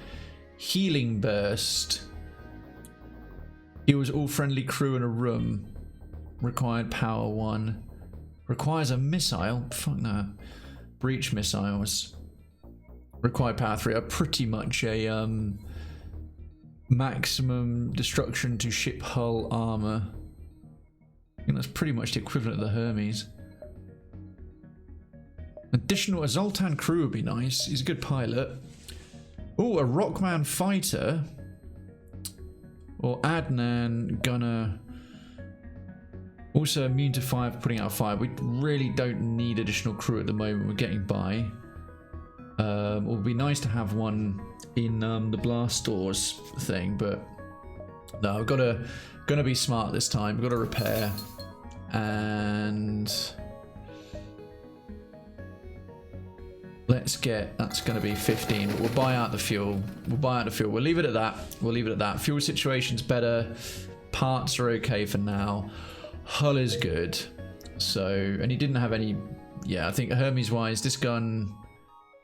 Speaker 1: Healing burst. Heals all friendly crew in a room. Required power 1. Requires a missile. Fuck no. Breach missiles. Required power 3 are pretty much a maximum destruction to ship hull armor. I think that's pretty much the equivalent of the Hermes. Additional, a Zoltan crew would be nice. He's a good pilot. Oh, a Rockman fighter. Or Adnan gunner. Also immune to fire for putting out a fire. We really don't need additional crew at the moment. We're getting by. It would be nice to have one in the blast stores thing, but no, we've gonna be smart this time. We've got to repair, and let's get, that's going to be 15. But we'll buy out the fuel. We'll leave it at that. Fuel situation's better. Parts are okay for now. Hull is good. So, and he didn't have any... Yeah, I think Hermes wise, this gun...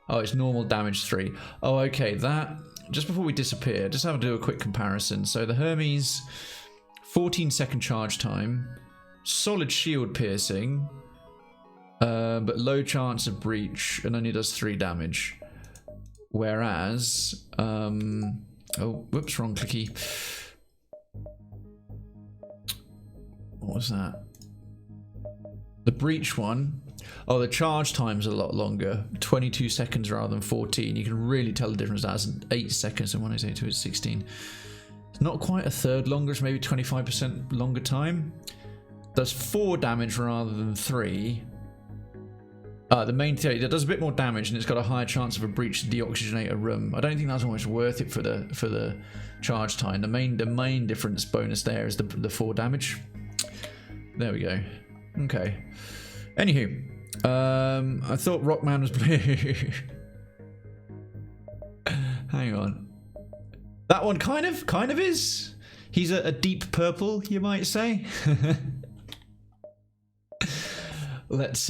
Speaker 1: Oh, it's normal damage 3. Oh, okay, that... Just before we disappear, just have to do a quick comparison. So the Hermes, 14-second charge time, solid shield piercing, but low chance of breach, and only does 3 damage. Whereas... oh, whoops, wrong clicky. What was that? The breach one. Oh, the charge time's a lot longer. 22 seconds rather than 14. You can really tell the difference. That's 8 seconds and 182 is 16. It's not quite a third longer. It's maybe 25% longer time. Does 4 damage rather than 3. The main theory, that does a bit more damage, and it's got a higher chance of a breach to deoxygenate a room. I don't think that's almost worth it for the charge time. The main difference bonus there is the 4 damage. There we go. Okay. Anywho, I thought Rockman was blue. Hang on. That one kind of is. He's a deep purple, you might say. Let's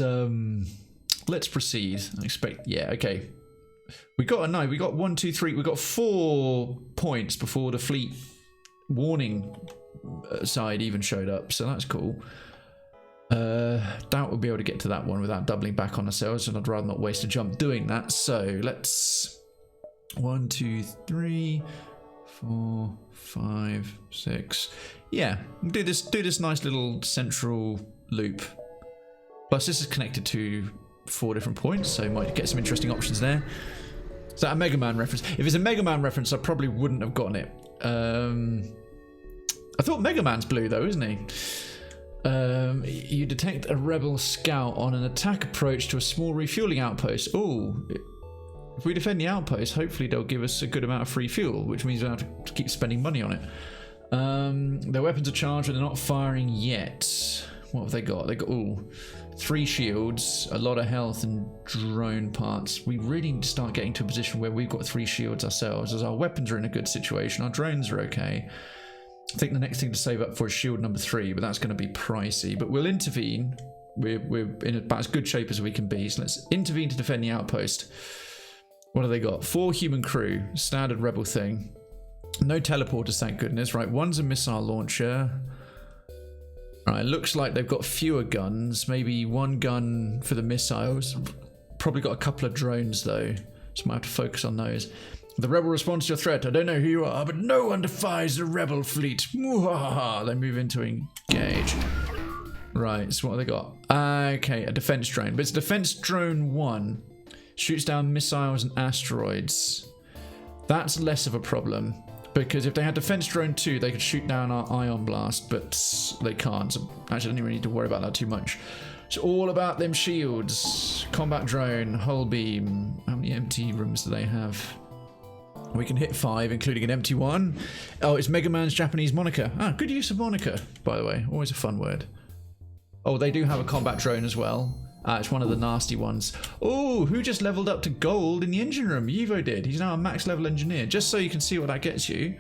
Speaker 1: proceed. I expect, yeah, okay. We got 1, 2, 3. We got 4 points before the fleet warning side even showed up, so that's cool. Doubt we'll be able to get to that one without doubling back on ourselves, and I'd rather not waste a jump doing that. So let's 1, 2, 3, 4, 5, 6. Yeah, we'll do this nice little central loop. Plus, this is connected to 4 different points, so you might get some interesting options there. Is that a Mega Man reference? If it's a Mega Man reference, I probably wouldn't have gotten it. I thought Mega Man's blue though, isn't he? You detect a rebel scout on an attack approach to a small refueling outpost. Oh, if we defend the outpost, hopefully they'll give us a good amount of free fuel, which means we don't have to keep spending money on it. Their weapons are charged, but they're not firing yet. What have they got? They got 3 shields, a lot of health, and drone parts. We really need to start getting to a position where we've got 3 shields ourselves, as our weapons are in a good situation. Our drones are okay. I think the next thing to save up for is shield number 3, but that's going to be pricey. But we'll intervene. We're in about as good shape as we can be. So let's intervene to defend the outpost. What have they got? 4 human crew. Standard rebel thing. No teleporters, thank goodness. Right, one's a missile launcher. Alright, looks like they've got fewer guns. Maybe 1 gun for the missiles. Probably got a couple of drones though. So might have to focus on those. The rebel responds to your threat. I don't know who you are, but no one defies the rebel fleet. Mwahaha. They move into engage. Right, so what have they got? Okay, a defense drone. But it's defense drone 1. Shoots down missiles and asteroids. That's less of a problem. Because if they had defense drone 2, they could shoot down our ion blast, but they can't. So actually, I don't even need to worry about that too much. It's all about them shields. Combat drone, hull beam. How many empty rooms do they have? We can hit 5, including an empty one. Oh, it's Mega Man's Japanese moniker. Ah, good use of moniker, by the way. Always a fun word. Oh, they do have a combat drone as well. It's one of the nasty ones. Oh, who just leveled up to gold in the engine room? Yivo did. He's now a max level engineer. Just so you can see what that gets you.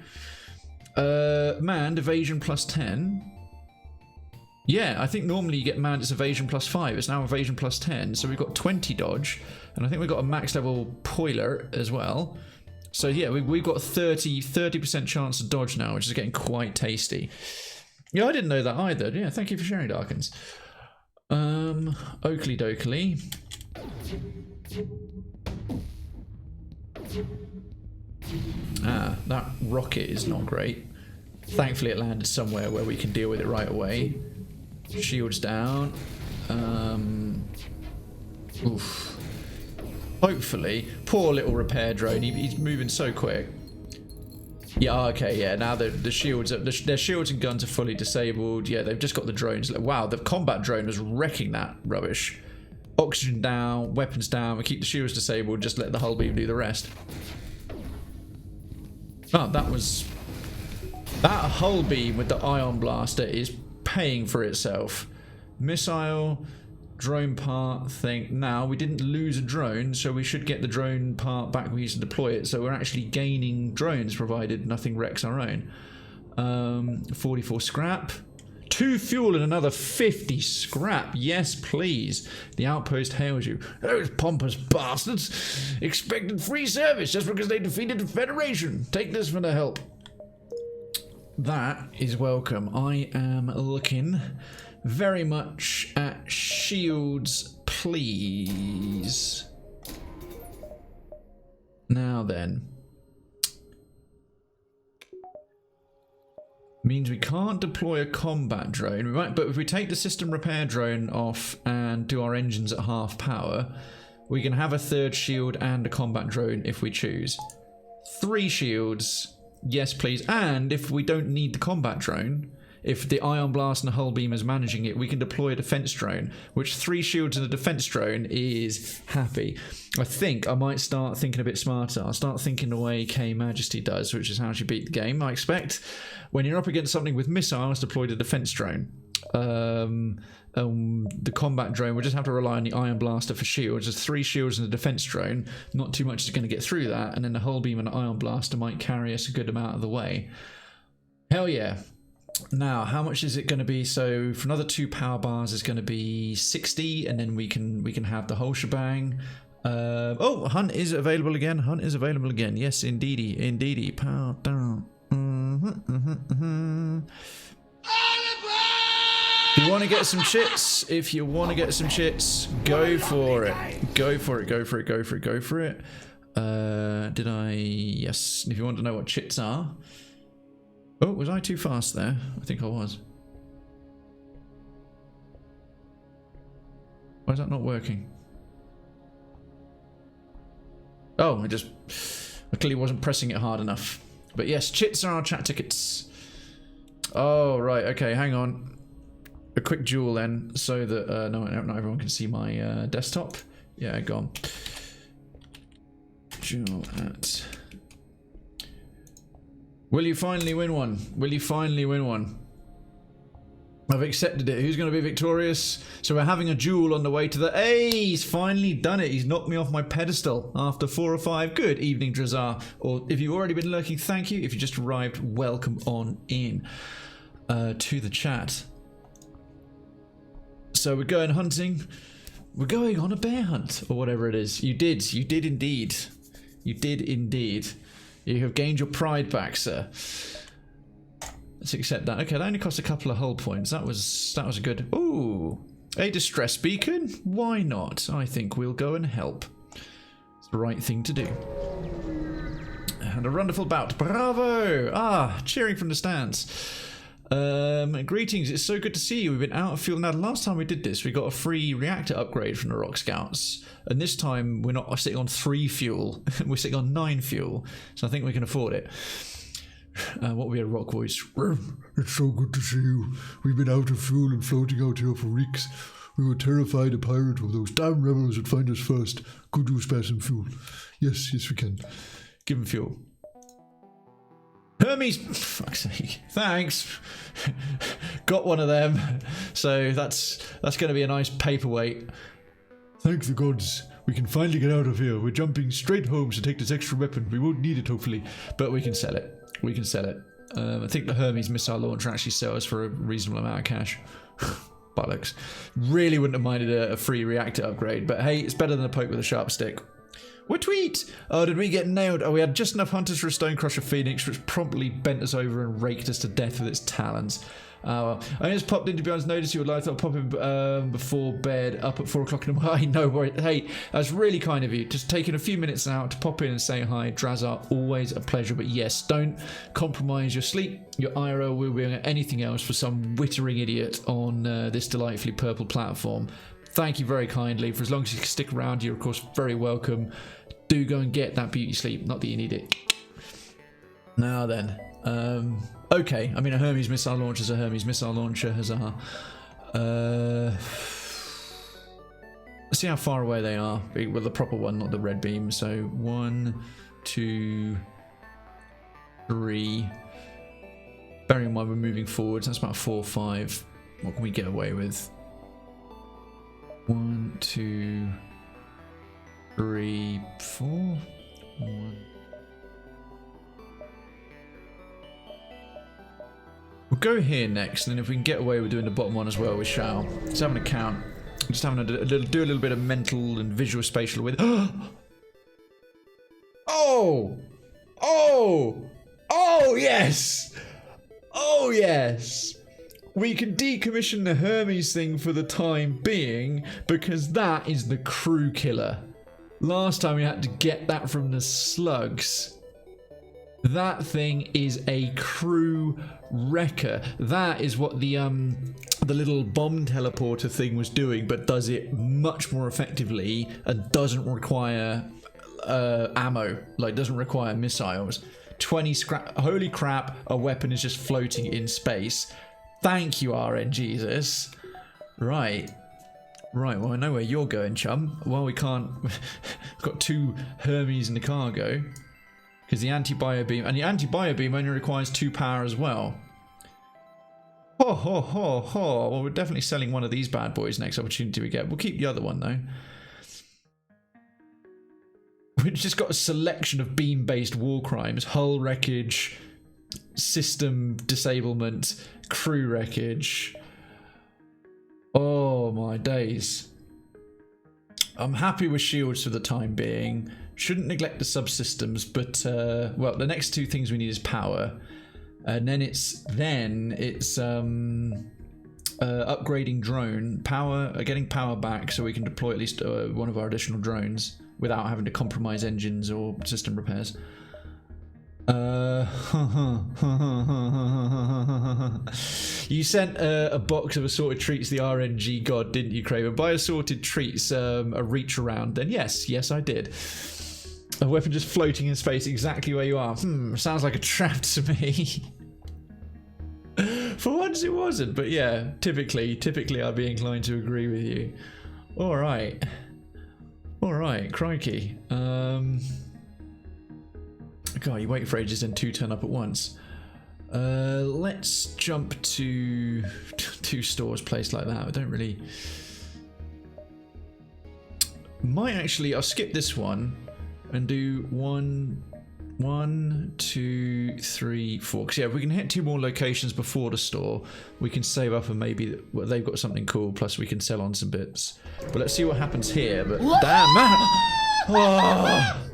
Speaker 1: Manned evasion plus 10. Yeah, I think normally you get manned it's evasion plus 5. It's now evasion plus 10. So we've got 20 dodge. And I think we've got a max level poiler as well. So yeah, we've got 30% chance to dodge now, which is getting quite tasty. Yeah, I didn't know that either. Yeah, thank you for sharing, Darkins. Oakley dokley. Ah, that rocket is not great. Thankfully it landed somewhere where we can deal with it right away. Shields down. Oof. Hopefully. Poor little repair drone. He's moving so quick. Yeah, okay, yeah. Now the shields, their shields and guns are fully disabled. Yeah, they've just got the drones. Wow, the combat drone was wrecking that rubbish. Oxygen down, weapons down. We keep the shields disabled. Just let the hull beam do the rest. Oh, that hull beam with the ion blaster is paying for itself. Missile. Drone part thing. Now, we didn't lose a drone, so we should get the drone part back when we used to deploy it. So we're actually gaining drones, provided nothing wrecks our own. 44 scrap. 2 fuel and another 50 scrap. Yes, please. The outpost hails you. Those pompous bastards expected free service just because they defeated the Federation. Take this for the help. That is welcome. I am looking very much at shields, please. Now then. Means we can't deploy a combat drone. We might, but if we take the system repair drone off and do our engines at half power, we can have a 3rd shield and a combat drone if we choose. 3 shields, yes please. And if we don't need the combat drone, if the ion blast and the hull beam is managing it, we can deploy a defense drone, which 3 shields and a defense drone is happy. I think I might start thinking a bit smarter. I'll start thinking the way K Majesty does, which is how she beat the game. I expect when you're up against something with missiles, deploy the defense drone. The combat drone, we'll just have to rely on the ion blaster for shields. There's 3 shields and a defense drone. Not too much is going to get through that, and then the hull beam and the ion blaster might carry us a good amount of the way. Hell yeah. Now, how much is it going to be? So for another 2 power bars is going to be 60, and then we can have the whole shebang. Oh, Hunt is available again. Hunt is available again. Yes, indeedy, indeedy. Power down. If you want to get some chits, go for it. Go for it, go for it, go for it, go for it. Did I? Yes. If you want to know what chits are. Oh, was I too fast there? I think I was. Why is that not working? Oh, I clearly wasn't pressing it hard enough. But yes, chits are our chat tickets. Oh, right, okay, hang on. A quick duel then, so that not everyone can see my desktop. Yeah, go on. Duel at... Will you finally win one? Will you finally win one? I've accepted it. Who's going to be victorious? So we're having a duel on the way to the... Hey, he's finally done it. He's knocked me off my pedestal after 4 or 5. Good evening, Drazar. Or if you've already been lurking, thank you. If you just arrived, welcome on in to the chat. So we're going hunting. We're going on a bear hunt, or whatever it is. You did indeed. You did indeed. You have gained your pride back, sir. Let's accept that. Okay, that only cost a couple of hull points. That was a good... Ooh, a distress beacon? Why not? I think we'll go and help. It's the right thing to do. And a wonderful bout. Bravo! Ah, cheering from the stands. Greetings, it's so good to see you. We've been out of fuel. Now, the last time we did this, we got a free reactor upgrade from the Rock Scouts. And this time, we're not sitting on 3 fuel. We're sitting on 9 fuel. So I think we can afford it. What we had a rock voice.
Speaker 4: It's so good to see you. We've been out of fuel and floating out here for weeks. We were terrified a pirate of those damn rebels would find us first. Could you spare some fuel? Yes, we can.
Speaker 1: Give him fuel. Hermes, fuck's sake. Thanks. Got one of them. So that's going to be a nice paperweight.
Speaker 4: Thank the gods. We can finally get out of here. We're jumping straight home to take this extra weapon. We won't need it, hopefully.
Speaker 1: But we can sell it. We can sell it. I think the Hermes missile launcher actually sells for a reasonable amount of cash. Bollocks. Really wouldn't have minded a free reactor upgrade. But hey, it's better than a poke with a sharp stick. What tweet? Oh, did we get nailed? Oh, we had just enough hunters for a Stonecrusher Phoenix, which promptly bent us over and raked us to death with its talons. Well, I just popped in to be honest. Notice you would like to pop in before bed, up at 4 o'clock in the morning. No worries. Hey, that's really kind of you. Just taking a few minutes out to pop in and say hi. Drazar, always a pleasure. But yes, don't compromise your sleep, your IRL, well-being, or anything else for some wittering idiot on this delightfully purple platform. Thank you very kindly. For as long as you can stick around, you're of course very welcome. Do go and get that beauty sleep. Not that you need it. Now then. Okay, I mean a Hermes missile launcher is a Hermes missile launcher, huzzah. Let's see how far away they are. With the proper one, not the red beam. So 1, 2, 3. Bearing in mind we're moving forwards, that's about 4, 5. What can we get away with? 1, 2, 3, 4. 1. We'll go here next, and then if we can get away with doing the bottom one as well, we shall. Just having a count. Just having do a little bit of mental and visual spatial with. Oh! Oh! Oh, yes! Oh, yes! We can decommission the Hermes thing for the time being, because that is the crew killer. Last time we had to get that from the slugs. That thing is a crew wrecker. That is what the little bomb teleporter thing was doing, but does it much more effectively and doesn't require ammo. Like, doesn't require missiles. 20 scrap. Holy crap! A weapon is just floating in space. Thank you, RN Jesus. Right. Right, well I know where you're going, chum. Well, we can't... We've got 2 Hermes in the cargo. Because the anti-bio beam... And the anti-bio beam only requires 2 power as well. Ho, ho, ho, ho. Well, we're definitely selling one of these bad boys next opportunity we get. We'll keep the other one, though. We've just got a selection of beam-based war crimes. Hull wreckage, system disablement, crew wreckage. Oh, my days. I'm happy with shields for the time being. Shouldn't neglect the subsystems, but well, the next 2 things we need is power, and then it's upgrading drone power, getting power back so we can deploy at least one of our additional drones without having to compromise engines or system repairs. You sent a box of assorted treats, the RNG god, didn't you, Krayven? By assorted treats, a reach around, then yes, I did. A weapon just floating in space exactly where you are. Sounds like a trap to me. For once it wasn't, but yeah, typically I'd be inclined to agree with you. Alright, crikey. God, you wait for ages and 2 turn up at once. Let's jump to two stores placed like that. I don't really... Might actually... I'll skip this one and do 1, 2, 3, 4. Because yeah, if we can hit 2 more locations before the store, we can save up and maybe they've got something cool. Plus we can sell on some bits. But let's see what happens here. But damn, man! Oh.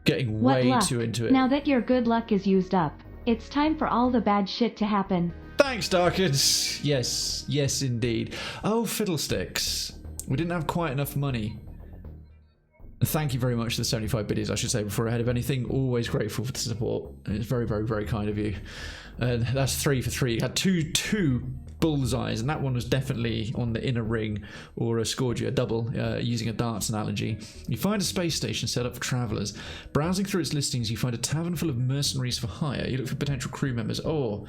Speaker 1: Getting way too into it.
Speaker 5: Now that your good luck is used up, it's time for all the bad shit to happen.
Speaker 1: Thanks, Darkins. Yes, yes indeed. Oh, fiddlesticks. We didn't have quite enough money. Thank you very much for the 75 biddies, I should say, before ahead of anything. Always grateful for the support. It's very, very, very kind of you. That's 3 for 3. Had two bullseyes, and that one was definitely on the inner ring, or scored you a double, using a darts analogy. You find a space station set up for travellers. Browsing through its listings, you find a tavern full of mercenaries for hire. You look for potential crew members. Oh,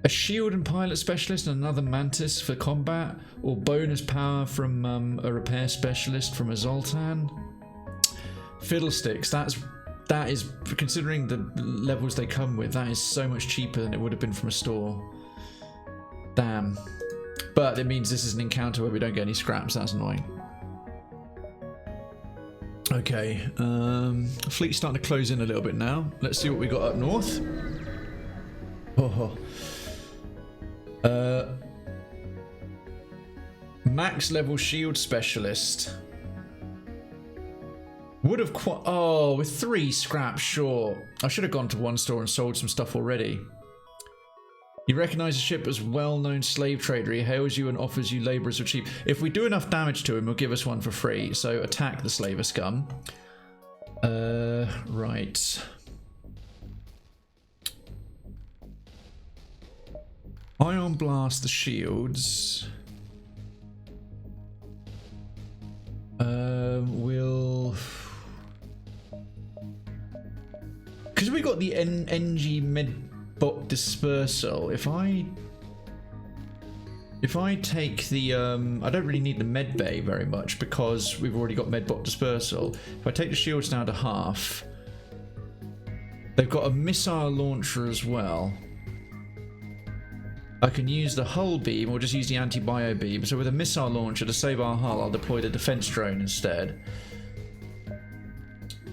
Speaker 1: a shield and pilot specialist and another Mantis for combat, or bonus power from a repair specialist from a Zoltan. Fiddlesticks, that is, considering the levels they come with, that is so much cheaper than it would have been from a store. Damn. But it means this is an encounter where we don't get any scraps. That's annoying. Okay. Fleet's starting to close in a little bit now. Let's see what we got up north. Oh. Max level shield specialist. Would have with 3 scraps, sure. I should have gone to one store and sold some stuff already. You recognize the ship as well-known slave trader. He hails you and offers you laborers for cheap. If we do enough damage to him, he'll give us one for free. So attack the slaver scum. Right. Ion blast the shields. We'll... Because we got the Engi medbot dispersal. If I take the I don't really need the med bay very much because we've already got medbot dispersal. If I take the shields down to half, they've got a missile launcher as well. I can use the hull beam or just use the anti-bio beam. So with a missile launcher to save our hull, I'll deploy the defense drone instead.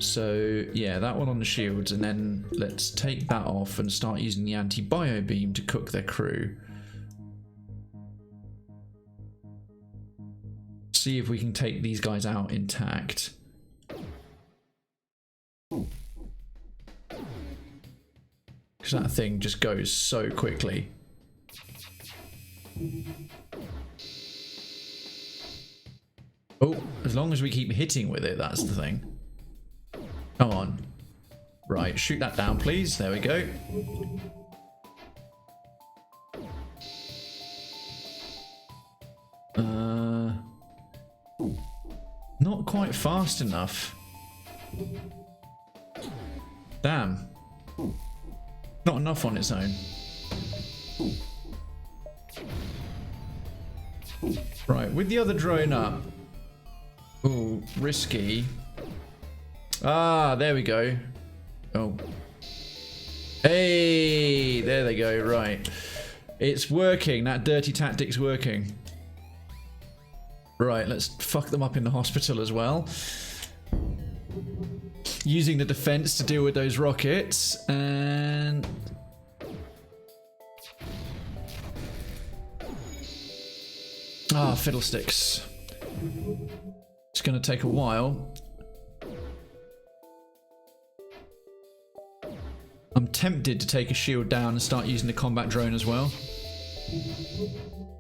Speaker 1: So yeah, that one on the shields, and then let's take that off and start using the anti-bio beam to cook their crew. See if we can take these guys out intact. Because that thing just goes so quickly. Oh, as long as we keep hitting with it, that's the thing. Come on. Right, shoot that down, please. There we go. Not quite fast enough. Damn. Not enough on its own. Right, with the other drone up. Ooh, risky. Ah, there we go. Oh. Hey, there they go, right. It's working, that dirty tactic's working. Right, let's fuck them up in the hospital as well. Using the defense to deal with those rockets, and... Ah, fiddlesticks. It's gonna take a while. I'm tempted to take a shield down and start using the combat drone as well.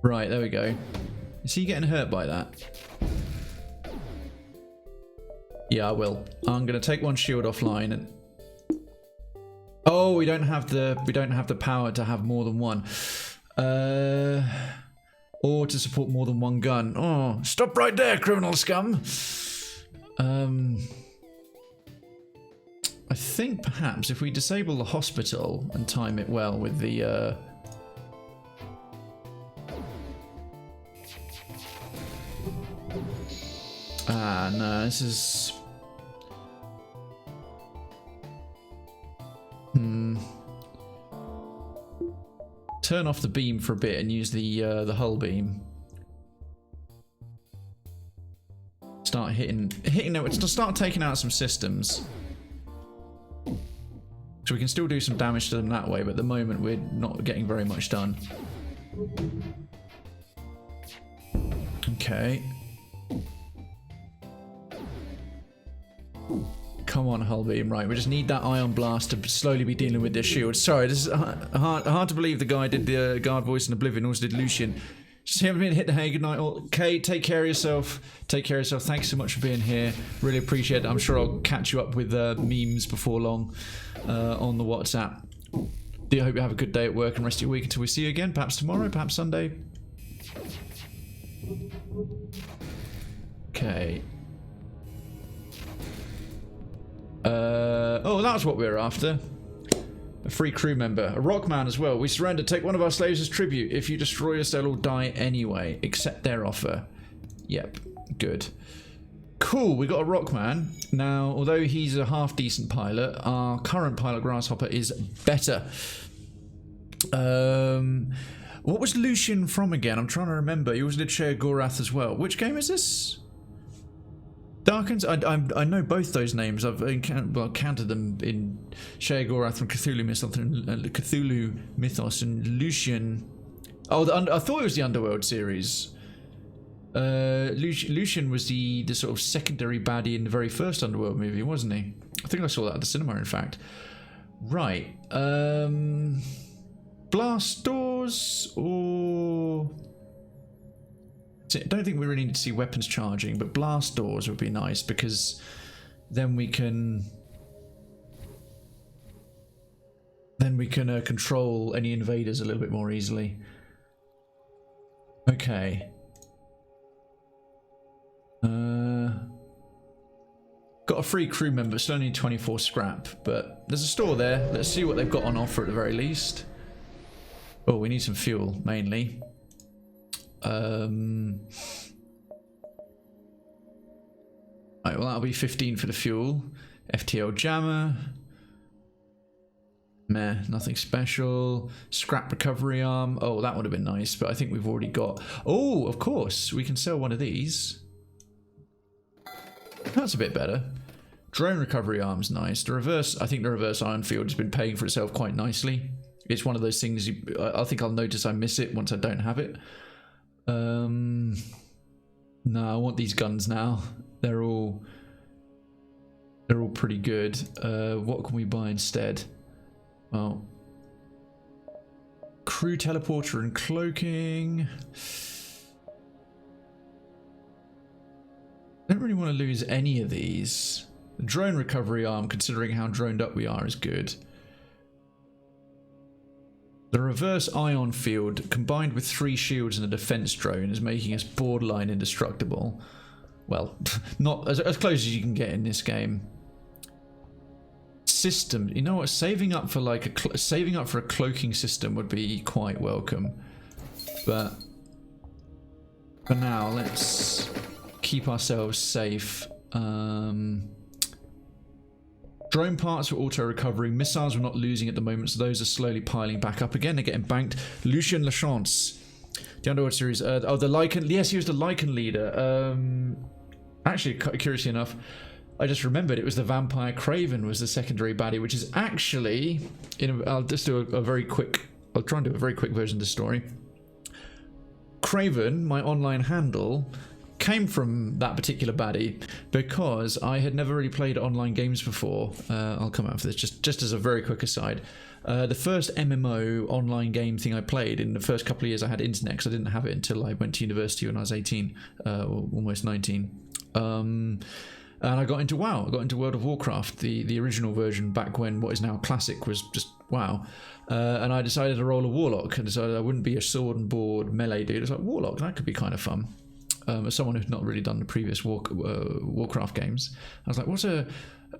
Speaker 1: Right, there we go. Is he getting hurt by that? Yeah, I will. I'm gonna take one shield offline and... Oh, we don't have the power to have more than one. Or to support more than one gun. Oh, stop right there, criminal scum. I think perhaps if we disable the hospital and time it well with the no, this is turn off the beam for a bit and use the hull beam. Start hitting them. Start taking out some systems. So we can still do some damage to them that way, but at the moment we're not getting very much done. Okay. Come on, hull beam. Right, we just need that ion blast to slowly be dealing with this shield. Sorry, this is hard to believe the guy did the guard voice in Oblivion, also did Lucian. Just haven't been hit the hay. Good night, all. Okay, take care of yourself. Take care of yourself. Thanks so much for being here. Really appreciate it. I'm sure I'll catch you up with memes before long on the WhatsApp. I hope you have a good day at work and rest of your week until we see you again. Perhaps tomorrow, perhaps Sunday. Okay. Oh, that's what we were after. A free crew member. A Rockman as well. We surrender. Take one of our slaves as tribute. If you destroy us, they'll all die anyway. Accept their offer. Yep. Good. Cool. We got a Rockman. Now, although he's a half-decent pilot, our current pilot, Grasshopper, is better. What was Lucian from again? I'm trying to remember. He also did Share Gorath as well. Which game is this? Darkens? I know both those names. I've counted them in Share Gorath and Cthulhu Mythos and Lucian. Oh, I thought it was the Underworld series. Lucian was the sort of secondary baddie in the very first Underworld movie, wasn't he? I think I saw that at the cinema, in fact. Right. Blast doors or... I don't think we really need to see weapons charging, but blast doors would be nice because then we can control any invaders a little bit more easily. Okay. Got a free crew member, still only 24 scrap, but there's a store there. Let's see what they've got on offer at the very least. Oh, we need some fuel mainly. Right, well that'll be 15 for the fuel. FTL jammer. Meh, nothing special. Scrap recovery arm. Oh, that would have been nice, but I think we've already got... Oh, of course, we can sell one of these. That's a bit better. Drone recovery arm's nice. The reverse, I think the reverse iron field has been paying for itself quite nicely. It's one of those things I think I'll notice I miss it once I don't have it. No, I want these guns now. They're all pretty good. What can we buy instead? Well, crew teleporter and cloaking. I don't really want to lose any of these. The drone recovery arm, considering how droned up we are, is good. The reverse ion field, combined with 3 shields and a defense drone, is making us borderline indestructible. Well, not as close as you can get in this game. System, you know what? Saving up for a cloaking system would be quite welcome. But for now, let's keep ourselves safe. Drone parts were auto-recovering. Missiles we're not losing at the moment, so those are slowly piling back up again. They're getting banked. Lucian Lachance. The Underworld series. The Lycan... Yes, he was the Lycan leader. Actually, curiously enough, I just remembered it was the vampire Krayven was the secondary baddie, which is actually... I'll just do a very quick... I'll try and do a very quick version of the story. Krayven, my online handle... came from that particular baddie because I had never really played online games before. I'll come out for this just as a very quick aside. The first MMO online game thing I played in the first couple of years I had internet, because I didn't have it until I went to university when I was 18, or almost 19. And I got into WoW. I got into World of Warcraft, the original version back when what is now Classic was just WoW. And I decided to roll a Warlock and decided I wouldn't be a sword and board melee dude. I was like, Warlock, that could be kind of fun. As someone who's not really done the previous Warcraft games, I was like, "What's a?"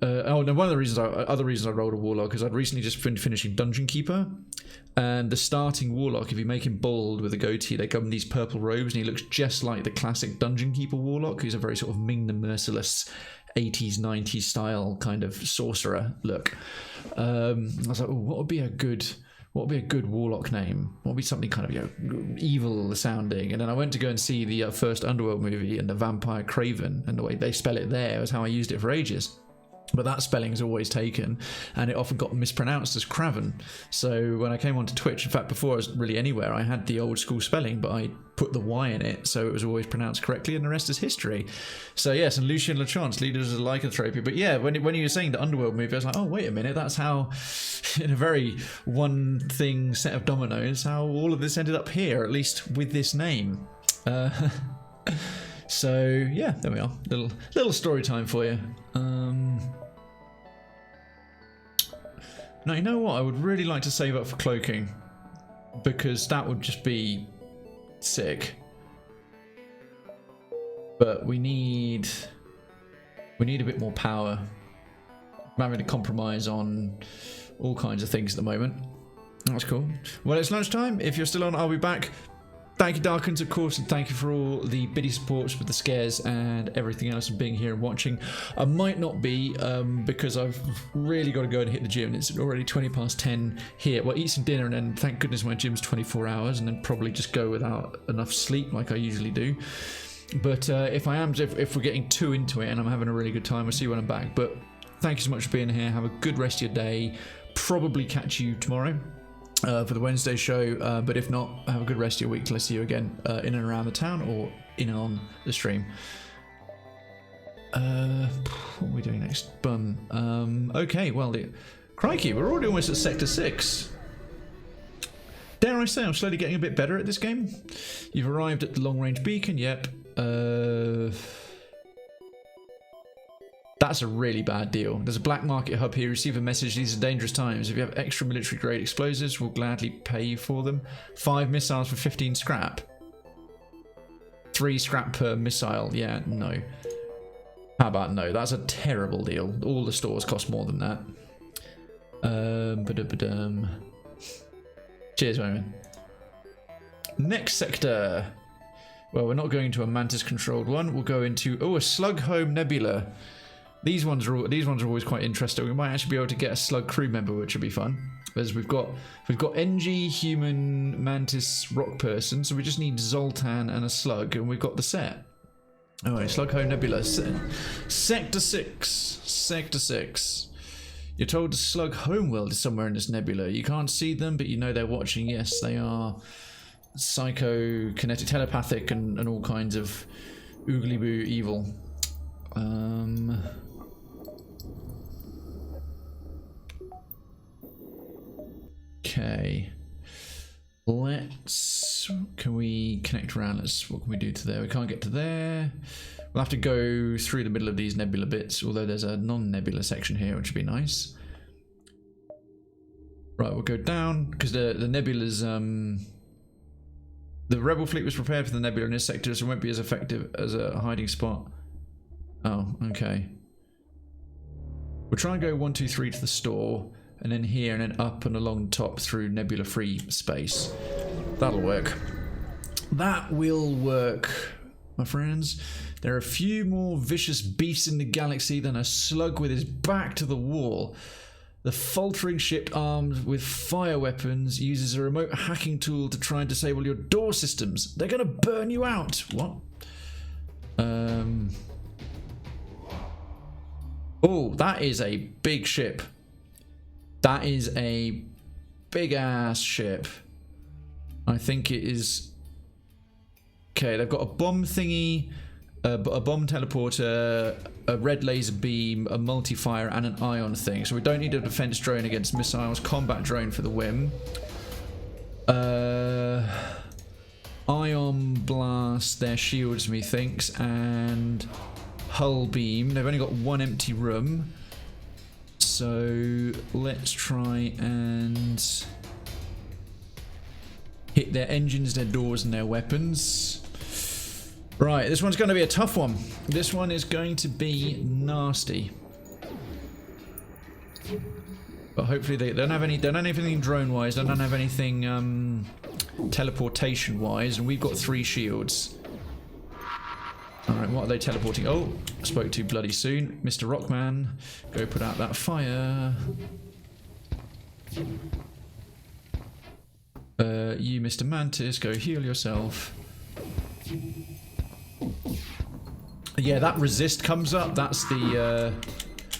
Speaker 1: Oh, no, one of the other reasons I rolled a Warlock is I'd recently just been finishing Dungeon Keeper, and the starting Warlock, if you make him bald with a goatee, they come in these purple robes, and he looks just like the classic Dungeon Keeper Warlock, who's a very sort of Ming the Merciless 80s, 90s style kind of sorcerer look. I was like, oh, what would be a good what would be a good warlock name? What would be something kind of, you know, evil sounding? And then I went to go and see the first Underworld movie and the vampire Krayven, and the way they spell it there was how I used it for ages. But that spelling is always taken, and it often got mispronounced as Krayven. So when I came onto Twitch, in fact, before I was really anywhere, I had the old school spelling, but I put the Y in it, so it was always pronounced correctly, and the rest is history. So yes, and Lucien Lachance, leaders of lycanthropy. But yeah, when you were saying the Underworld movie, I was like, oh, wait a minute, that's how, in a very one thing set of dominoes, how all of this ended up here, at least with this name. So yeah, there we are. Little story time for you. Now, you know what? I would really like to save up for cloaking, because that would just be sick. But we need a bit more power. I'm having to compromise on all kinds of things at the moment. That's cool. Well, it's lunchtime. If you're still on, I'll be back. Thank you, Darkins, of course, and thank you for all the biddy supports with the scares and everything else, and being here and watching. I might not be, because I've really got to go and hit the gym. It's already 10:20 here. Well, eat some dinner, and then thank goodness my gym's 24 hours, and then probably just go without enough sleep like I usually do. But if we're getting too into it and I'm having a really good time, I'll see you when I'm back. But thank you so much for being here. Have a good rest of your day. Probably catch you tomorrow. For the Wednesday show, but if not, have a good rest of your week till I see you again in and around the town or in and on the stream. What are we doing next? Okay, well, crikey, we're already almost at Sector 6. Dare I say I'm slowly getting a bit better at this game. You've arrived at the long-range beacon, yep. That's a really bad deal. There's a black market hub here. Receive a message. These are dangerous times. If you have extra military grade explosives, we'll gladly pay you for them. 5 missiles for 15 scrap. 3 scrap per missile. Yeah, no. How about no? That's a terrible deal. All the stores cost more than that. Cheers, Roman. Next sector. Well, we're not going to a Mantis controlled one. We'll go into a Slug home nebula. These ones are always quite interesting. We might actually be able to get a Slug crew member, which would be fun. Because we've got Engi, human, Mantis, rock person, so we just need Zoltan and a Slug, and we've got the set. Alright, Slug home nebula. Sector 6. Sector 6. You're told the Slug homeworld is somewhere in this nebula. You can't see them, but you know they're watching. Yes, they are psychokinetic, telepathic, and all kinds of oogly boo evil. Okay, can we connect around? What can we do to there? We can't get to there. We'll have to go through the middle of these nebula bits, although there's a non-nebula section here, which would be nice. Right, we'll go down, because the nebula's, the rebel fleet was prepared for the nebula in this sector, so it won't be as effective as a hiding spot. Oh, okay. We'll try and go 1, 2, 3 to the store, and then here, and then up and along top through nebula-free space. That'll work. That will work, my friends. There are a few more vicious beasts in the galaxy than a Slug with his back to the wall. The faltering ship, armed with fire weapons, uses a remote hacking tool to try and disable your door systems. They're gonna burn you out. What? Oh, that is a big ship. That is a big ass ship. I think it is. Okay, they've got a bomb thingy, a bomb teleporter, a red laser beam, a multi-fire, and an ion thing. So we don't need a defense drone against missiles. Combat drone for the whim. Ion blast their shields, methinks, and hull beam. They've only got one empty room, so let's try and hit their engines, their doors, and their weapons. Right, this one's going to be a tough one. This one is going to be nasty, but hopefully they don't have any. They don't have anything drone wise. They don't have anything teleportation wise, and we've got 3 shields. Alright, what are they teleporting? Oh, spoke too bloody soon. Mr. Rockman, go put out that fire. You, Mr. Mantis, go heal yourself. Yeah, that resist comes up. That's the...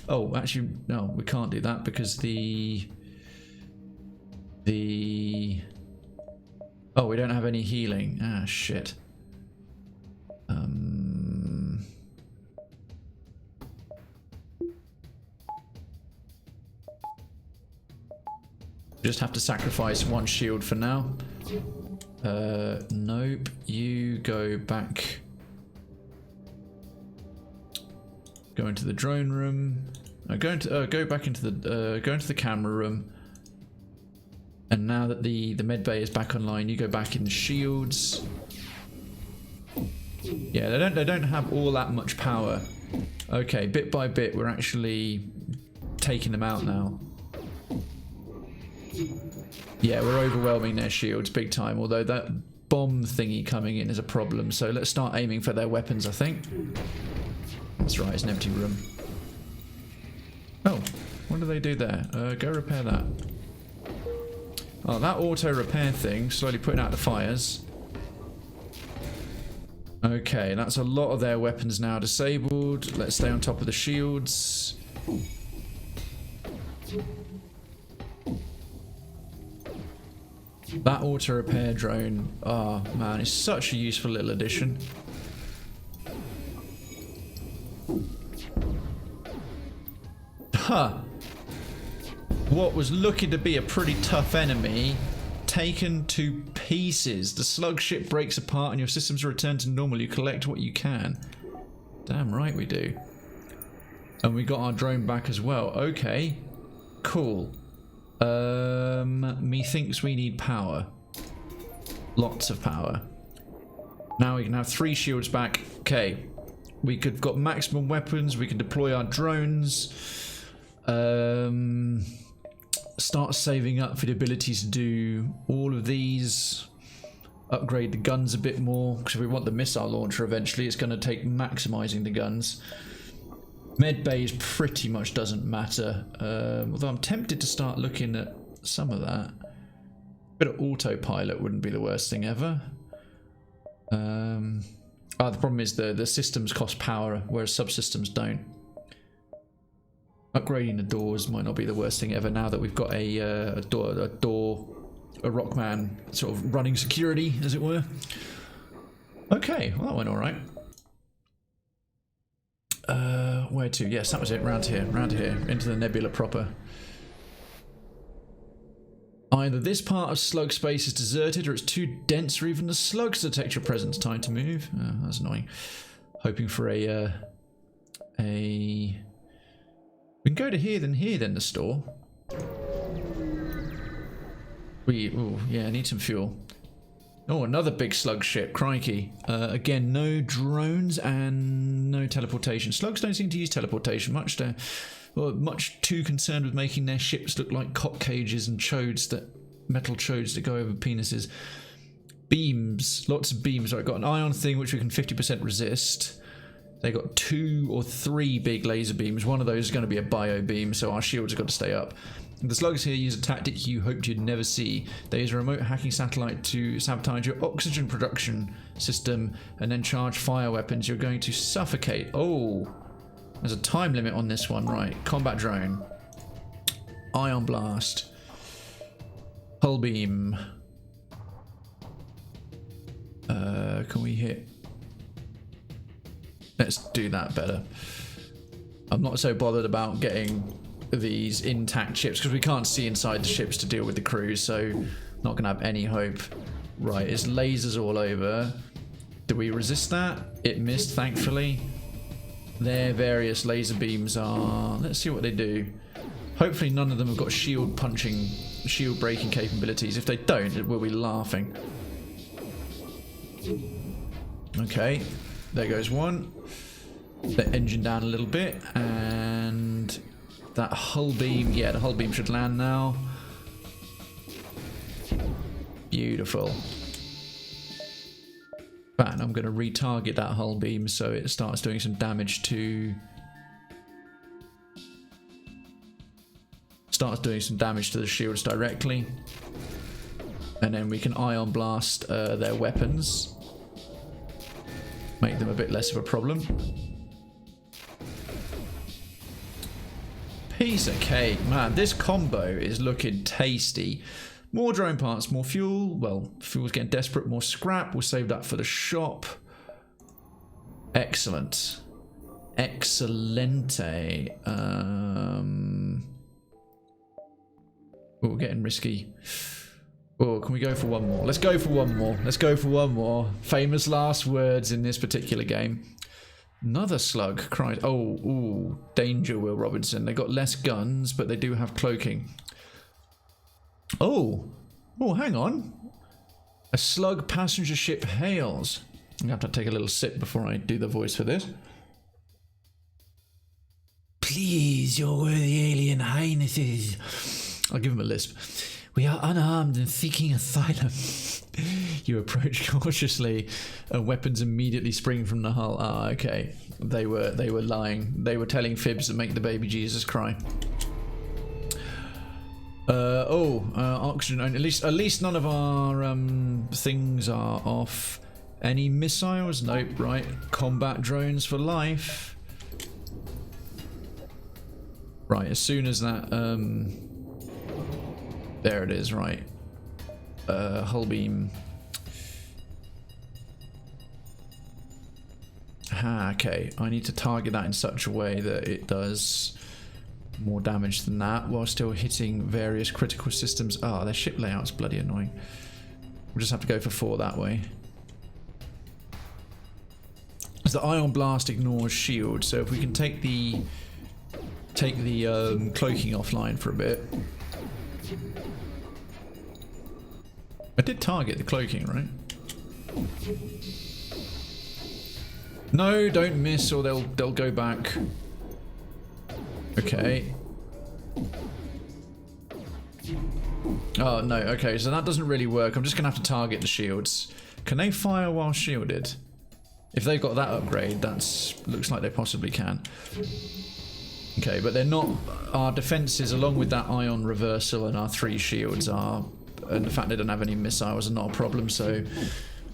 Speaker 1: Oh, actually, no, we can't do that because the... Oh, we don't have any healing. Ah, shit. Just have to sacrifice one shield for now. Nope. You go back. Go into the drone room. Go back into the camera room. And now that the med bay is back online, you go back in the shields. Yeah, they don't have all that much power. Okay, bit by bit, we're actually taking them out now. Yeah, we're overwhelming their shields big time, although that bomb thingy coming in is a problem. So let's start aiming for their weapons, I think. That's right, it's an empty room. Oh, what do they do there? Go repair that. Oh, that auto repair thing, slowly putting out the fires. Okay, that's a lot of their weapons now disabled. Let's stay on top of the shields. That auto repair drone, oh man, it's such a useful little addition. Huh. What was looking to be a pretty tough enemy, taken to pieces. The slug ship breaks apart and your systems return to normal. You collect what you can. Damn right we do. And we got our drone back as well. Okay. Cool. Methinks we need power. Lots of power. Now we can have 3 shields back. Okay. We could got maximum weapons. We can deploy our drones. Start saving up for the ability to do all of these. Upgrade the guns a bit more, because if we want the missile launcher eventually, it's going to take maximizing the guns. Med bays pretty much doesn't matter, although I'm tempted to start looking at some of that. A bit of autopilot wouldn't be the worst thing ever. The problem is the systems cost power, whereas subsystems don't. Upgrading the doors might not be the worst thing ever now that we've got a Rockman sort of running security, as it were. Okay, well that went alright. Where to? Yes, that was it. Round here, into the nebula proper. Either this part of slug space is deserted or it's too dense for even the slugs to detect your presence. Time to move. Oh, that's annoying. Hoping for a... We can go to here, then the store. Ooh, yeah, I need some fuel. Oh, another big slug ship, crikey. Again, no drones and no teleportation. Slugs don't seem to use teleportation much. They're much too concerned with making their ships look like cock cages and metal chodes that go over penises. Beams, lots of beams. I've got an ion thing which we can 50% resist. They got 2 or 3 big laser beams. One of those is going to be a bio beam, so our shields have got to stay up. The slugs here use a tactic you hoped you'd never see. They use a remote hacking satellite to sabotage your oxygen production system and then charge fire weapons. You're going to suffocate. Oh, there's a time limit on this one, right? Combat drone. Ion blast. Hull beam. Can we hit? Let's do that better. I'm not so bothered about getting these intact ships because we can't see inside the ships to deal with the crews, so not gonna have any hope. Right, it's lasers all over. Do we resist that? It missed, thankfully. Their various laser beams are... Let's see what they do. Hopefully none of them have got shield breaking capabilities. If they don't, we'll be laughing. Okay, there goes one. The engine down a little bit, and that hull beam, yeah, the hull beam should land now. Beautiful. And I'm going to retarget that hull beam so it starts doing some damage to... the shields directly. And then we can ion blast their weapons. Make them a bit less of a problem. Piece of cake. Man, this combo is looking tasty. More drone parts, more fuel. Well, fuel's getting desperate. More scrap. We'll save that for the shop. Excellent. Excelente. Oh, we're getting risky. Oh, can we go for one more? Let's go for one more. Let's go for one more. Famous last words in this particular game. Another slug. Cried. Oh, ooh. Danger, Will Robinson. They got less guns, but they do have cloaking. Oh. Oh, hang on. A slug passenger ship hails. I'm going to have to take a little sip before I do the voice for this. Please, your worthy alien highnesses. I'll give him a lisp. We are unarmed and seeking asylum. You approach cautiously, and weapons immediately spring from the hull. Ah, okay. They were lying. They were telling fibs that make the baby Jesus cry. Oxygen. At least none of our things are off. Any missiles? Nope. Right. Combat drones for life. Right. As soon as that there it is, right. Hull beam. Ah, okay. I need to target that in such a way that it does more damage than that while still hitting various critical systems. Ah, their ship layout's bloody annoying. We'll just have to go for 4 that way. As the ion blast ignores shield, so if we can take the cloaking offline for a bit. I did target the cloaking, right? No, don't miss or they'll go back. Okay. Oh no, okay, so that doesn't really work. I'm just gonna have to target the shields. Can they fire while shielded? If they've got that upgrade, looks like they possibly can. Okay, but they're not. Our defenses, along with that ion reversal and our 3 shields, and the fact they don't have any missiles are not a problem, so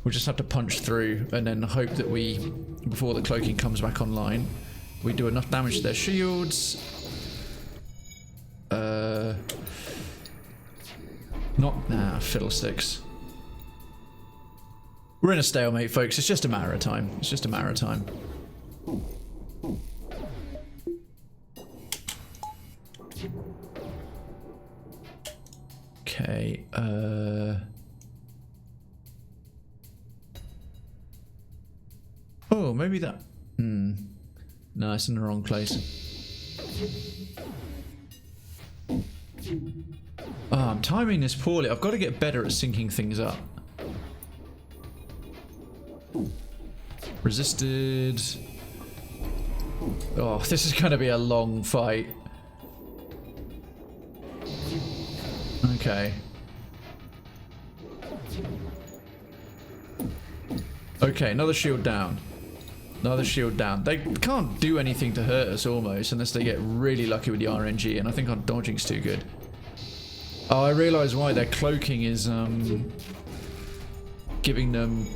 Speaker 1: we'll just have to punch through and then hope that before the cloaking comes back online, we do enough damage to their shields. Fiddlesticks. We're in a stalemate, folks. It's just a matter of time. It's just a matter of time. Okay, oh, maybe that... No, it's in the wrong place. Oh, I'm timing this poorly. I've got to get better at syncing things up. Resisted. Oh, this is going to be a long fight. Okay. Okay, another shield down. Another shield down. They can't do anything to hurt us almost unless they get really lucky with the RNG, and I think our dodging's too good. Oh, I realise why. Their cloaking is giving them...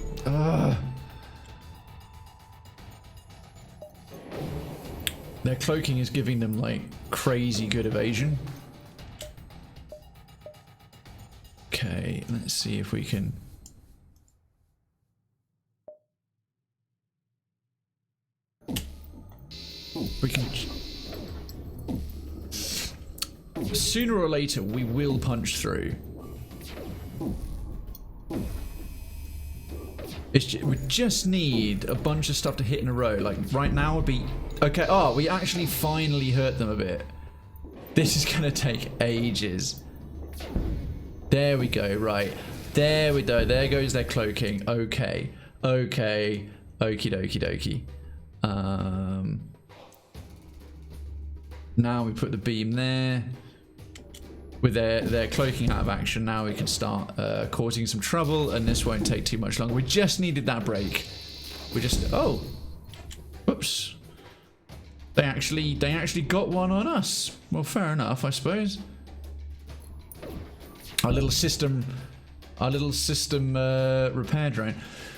Speaker 1: Their cloaking is giving them like crazy good evasion. Okay, let's see if we can... Sooner or later, we will punch through. We just need a bunch of stuff to hit in a row. Like, right now would be... Okay, oh, we actually finally hurt them a bit. This is going to take ages. There we go, right. There we go. There goes their cloaking. Okay. Okay. Okie dokie dokie. Now we put the beam there. With their cloaking out of action, now we can start causing some trouble, and this won't take too much longer. We just needed that break. We just... Oh. Whoops. They actually got one on us. Well, fair enough, I suppose. Our little system our little system repair drone.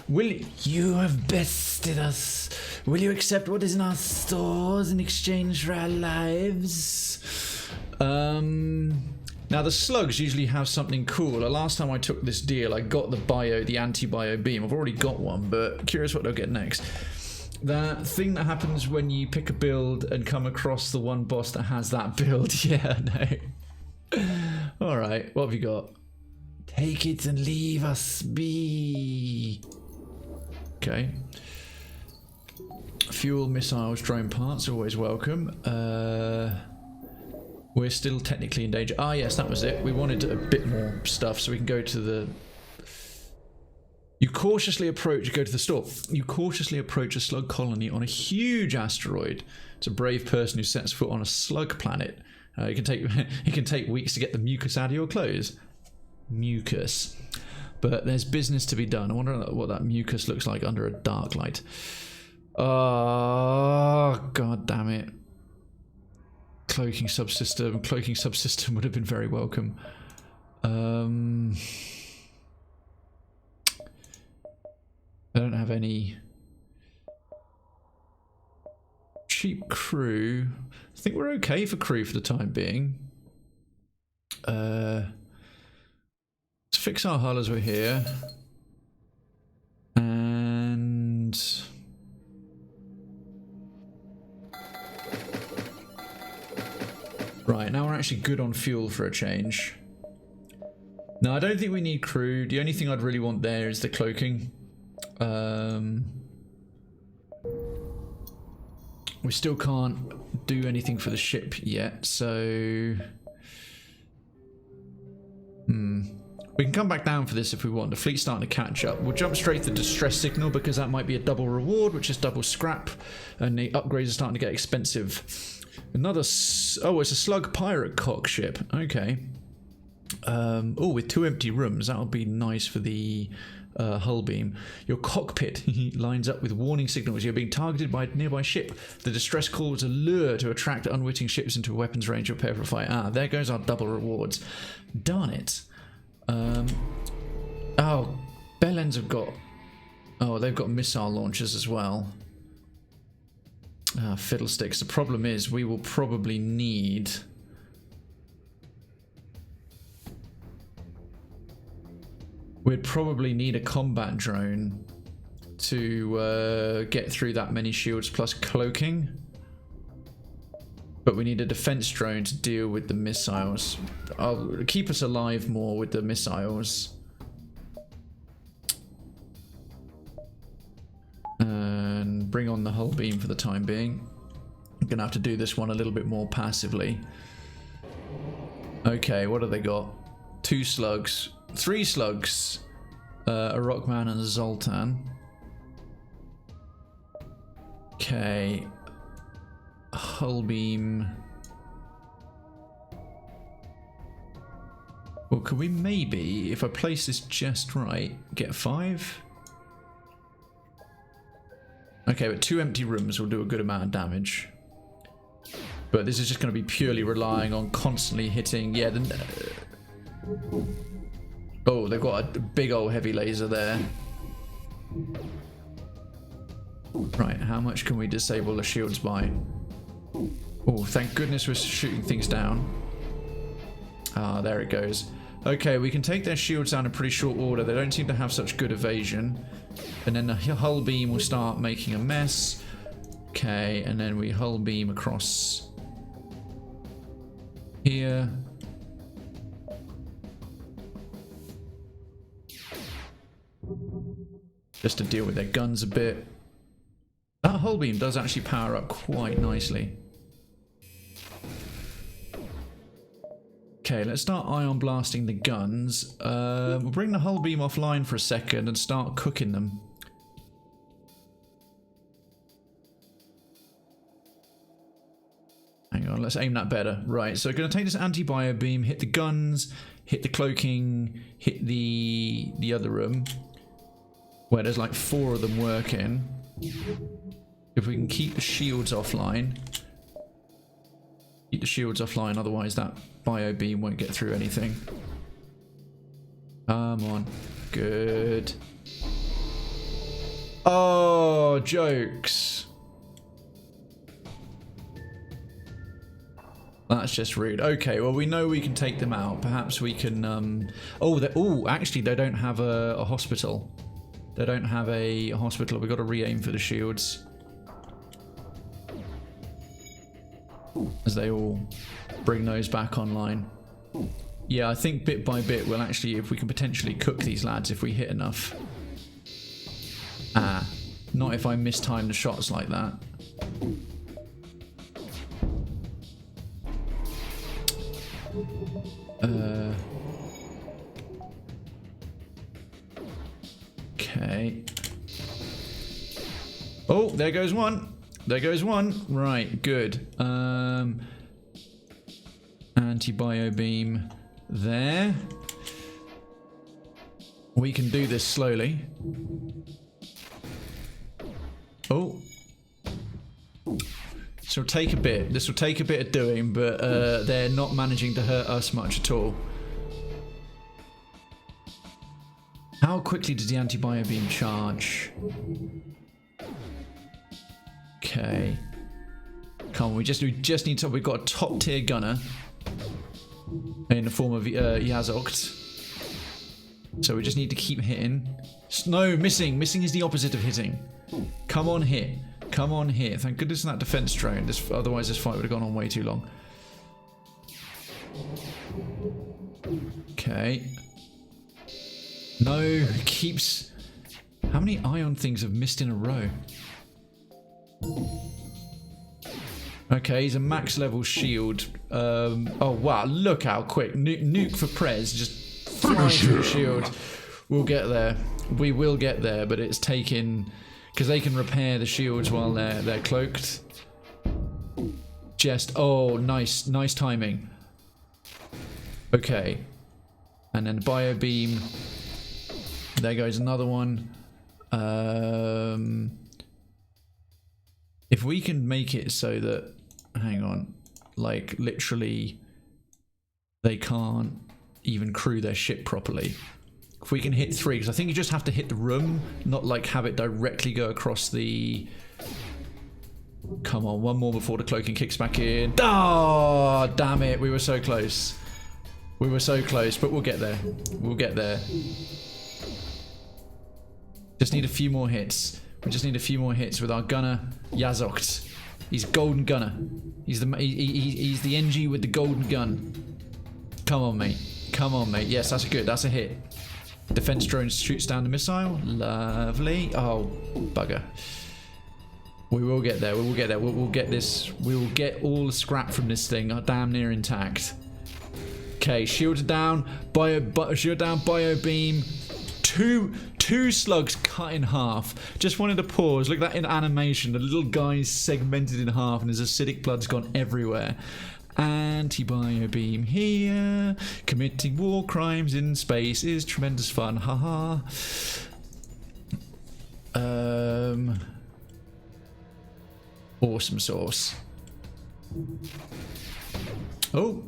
Speaker 1: You have bested us. Will you accept what is in our stores in exchange for our lives? Now the slugs usually have something cool. The last time I took this deal, I got the anti-bio beam. I've already got one, but curious what they'll get next. That thing that happens when you pick a build and come across the one boss that has that build. Yeah, no. Alright, what have you got? Take it and leave us be. Okay. Fuel, missiles, drone parts, always welcome. We're still technically in danger. Ah, yes, that was it. We wanted a bit more stuff so we can go to the... You cautiously approach, go to the store. You cautiously approach a slug colony on a huge asteroid. It's a brave person who sets foot on a slug planet. It can take weeks to get the mucus out of your clothes. Mucus. But there's business to be done. I wonder what that mucus looks like under a dark light. Oh, god damn it. Cloaking subsystem. Cloaking subsystem would have been very welcome. I don't have any cheap crew. I think we're okay for crew for the time being. Let's fix our hull as we're here. And right, now we're actually good on fuel for a change. No, I don't think we need crew. The only thing I'd really want there is the cloaking. We still can't do anything for the ship yet, so we can come back down for this if we want. The fleet's starting to catch up. We'll jump straight to the distress signal because that might be a double reward, which is double scrap, and the upgrades are starting to get expensive. Another oh, it's a slug pirate cock ship. Okay. Oh, with 2 empty rooms, that'll be nice for the hull beam. Your cockpit lines up with warning signals. You're being targeted by a nearby ship. The distress call was a lure to attract unwitting ships into a weapons range or prepare for a fight. Ah, there goes our double rewards. Darn it. Oh, Bellends have got... Oh, they've got missile launchers as well. Ah, fiddlesticks. The problem is we will probably need... We'd probably need a combat drone to get through that many shields plus cloaking. But we need a defense drone to deal with the missiles. I'll keep us alive more with the missiles. And bring on the hull beam for the time being. I'm gonna have to do this one a little bit more passively. Okay, what have they got? 2 slugs. 3 slugs, a Rockman and a Zoltan. Okay, hull beam. Well, could we maybe, if I place this just right, get 5? Okay, but 2 empty rooms will do a good amount of damage. But this is just going to be purely relying on constantly hitting, yeah, oh, they've got a big old heavy laser there. Right, how much can we disable the shields by? Oh, thank goodness we're shooting things down. Ah, there it goes. Okay, we can take their shields down in pretty short order. They don't seem to have such good evasion. And then the hull beam will start making a mess. Okay, and then we hull beam across here. Just to deal with their guns a bit. That hull beam does actually power up quite nicely. Okay, let's start ion blasting the guns. We'll bring the hull beam offline for a second and start cooking them. Hang on, let's aim that better. Right, so we're going to take this anti-bio beam, hit the guns, hit the cloaking, hit the other room, where there's like 4 of them working. If we can keep the shields offline. Keep the shields offline, otherwise that bio beam won't get through anything. Come on. Good. Oh, jokes. That's just rude. Okay, well, we know we can take them out. Perhaps we can... Oh, actually, they don't have a hospital. They don't have a hospital. We've got to re-aim for the shields. As they all bring those back online. Yeah, I think bit by bit we'll actually, if we can potentially cook these lads if we hit enough. Ah, not if I mistime the shots like that. Okay. Oh, there goes one. There goes one. Right, good. Anti-bio beam there. We can do this slowly. Oh. This will take a bit. This will take a bit of doing, but they're not managing to hurt us much at all. How quickly does the anti-bio beam charge? Okay. Come on, we just need to. We've got a top tier gunner in the form of Yazokt. So we just need to keep hitting. No, missing. Missing is the opposite of hitting. Come on, hit. Come on, hit. Thank goodness for that defense drone. Otherwise, this fight would have gone on way too long. Okay. No, it keeps... How many ion things have missed in a row? Okay, he's a max level shield. Oh, wow, look how quick. Nuke for Prez, just flying through the shield. We'll get there. We will get there, but it's taking... Because they can repair the shields while they're cloaked. Just... Oh, nice timing. Okay. And then bio beam... There goes another one. If we can make it so that... Hang on. Like, literally... They can't even crew their ship properly. If we can hit 3, because I think you just have to hit the room, not like have it directly go across the... Come on, one more before the cloaking kicks back in. Oh, damn it. We were so close. We were so close, but we'll get there. We'll get there. Just need a few more hits. We just need a few more hits with our gunner, Yazokt. He's golden gunner. He's the Engi with the golden gun. Come on, mate. Come on, mate. Yes, that's good. That's a hit. Defense drone shoots down the missile. Lovely. Oh, bugger. We will get there. We will get there. We'll get this. We will get all the scrap from this thing damn near intact. Okay, shields down. Shield down. Bio beam. Two slugs cut in half. Just wanted to pause. Look at that in animation. The little guy's segmented in half and his acidic blood's gone everywhere. Anti-bio beam here. Committing war crimes in space is tremendous fun. Haha. Awesome sauce. Oh.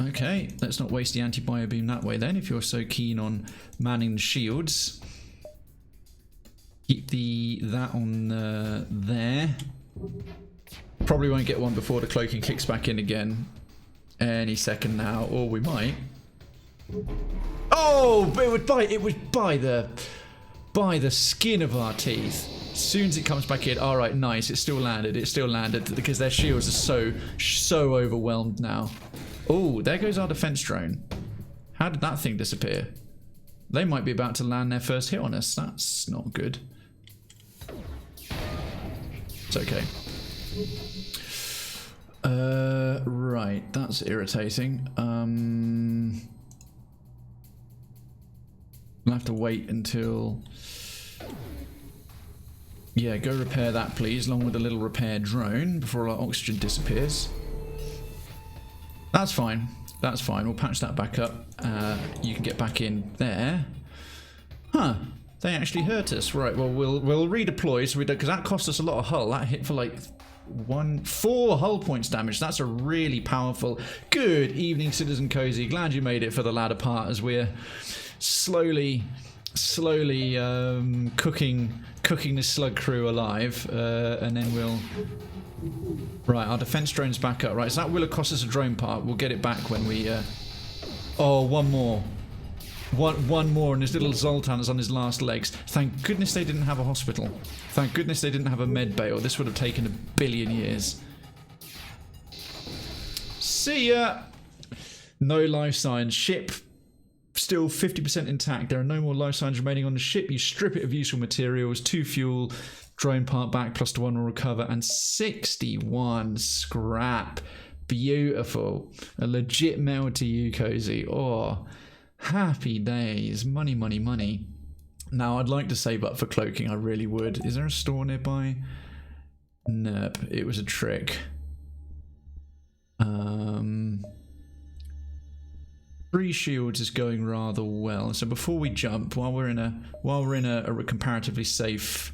Speaker 1: Okay, let's not waste the anti-bio beam that way then, if you're so keen on manning the shields. Keep that on there. Probably won't get one before the cloaking kicks back in again. Any second now, or we might. Oh, it was by the skin of our teeth. As soon as it comes back in, all right, nice. It still landed because their shields are so overwhelmed now. Oh, there goes our defense drone. How did that thing disappear? They might be about to land their first hit on us. That's not good. It's okay. Right, that's irritating. We'll have to wait until... Yeah, go repair that, please, along with a little repair drone before our oxygen disappears. That's fine. That's fine. We'll patch that back up. You can get back in there. Huh. They actually hurt us. Right, well, we'll redeploy, so we don't, because that cost us a lot of hull. That hit for like 4 hull points damage. That's a really powerful... Good evening, Citizen Cozy. Glad you made it for the latter part as we're slowly cooking the slug crew alive, and then we'll... Right, our defense drone's back up. Right, so that will cost us a drone part. We'll get it back when we... Oh, one more. One more, and this little Zoltan is on his last legs. Thank goodness they didn't have a hospital. Thank goodness they didn't have a med bay, or this would have taken 1 billion years. See ya! No life signs. Ship still 50% intact. There are no more life signs remaining on the ship. You strip it of useful materials, 2 fuel, drone part back, plus the 1 will recover, and 61 scrap. Beautiful. A legit mail to you, Cozy. Oh, happy days. Money, money, money. Now, I'd like to save up for cloaking. I really would. Is there a store nearby? Nope. It was a trick. 3 shields is going rather well. So before we jump, while we're in a comparatively safe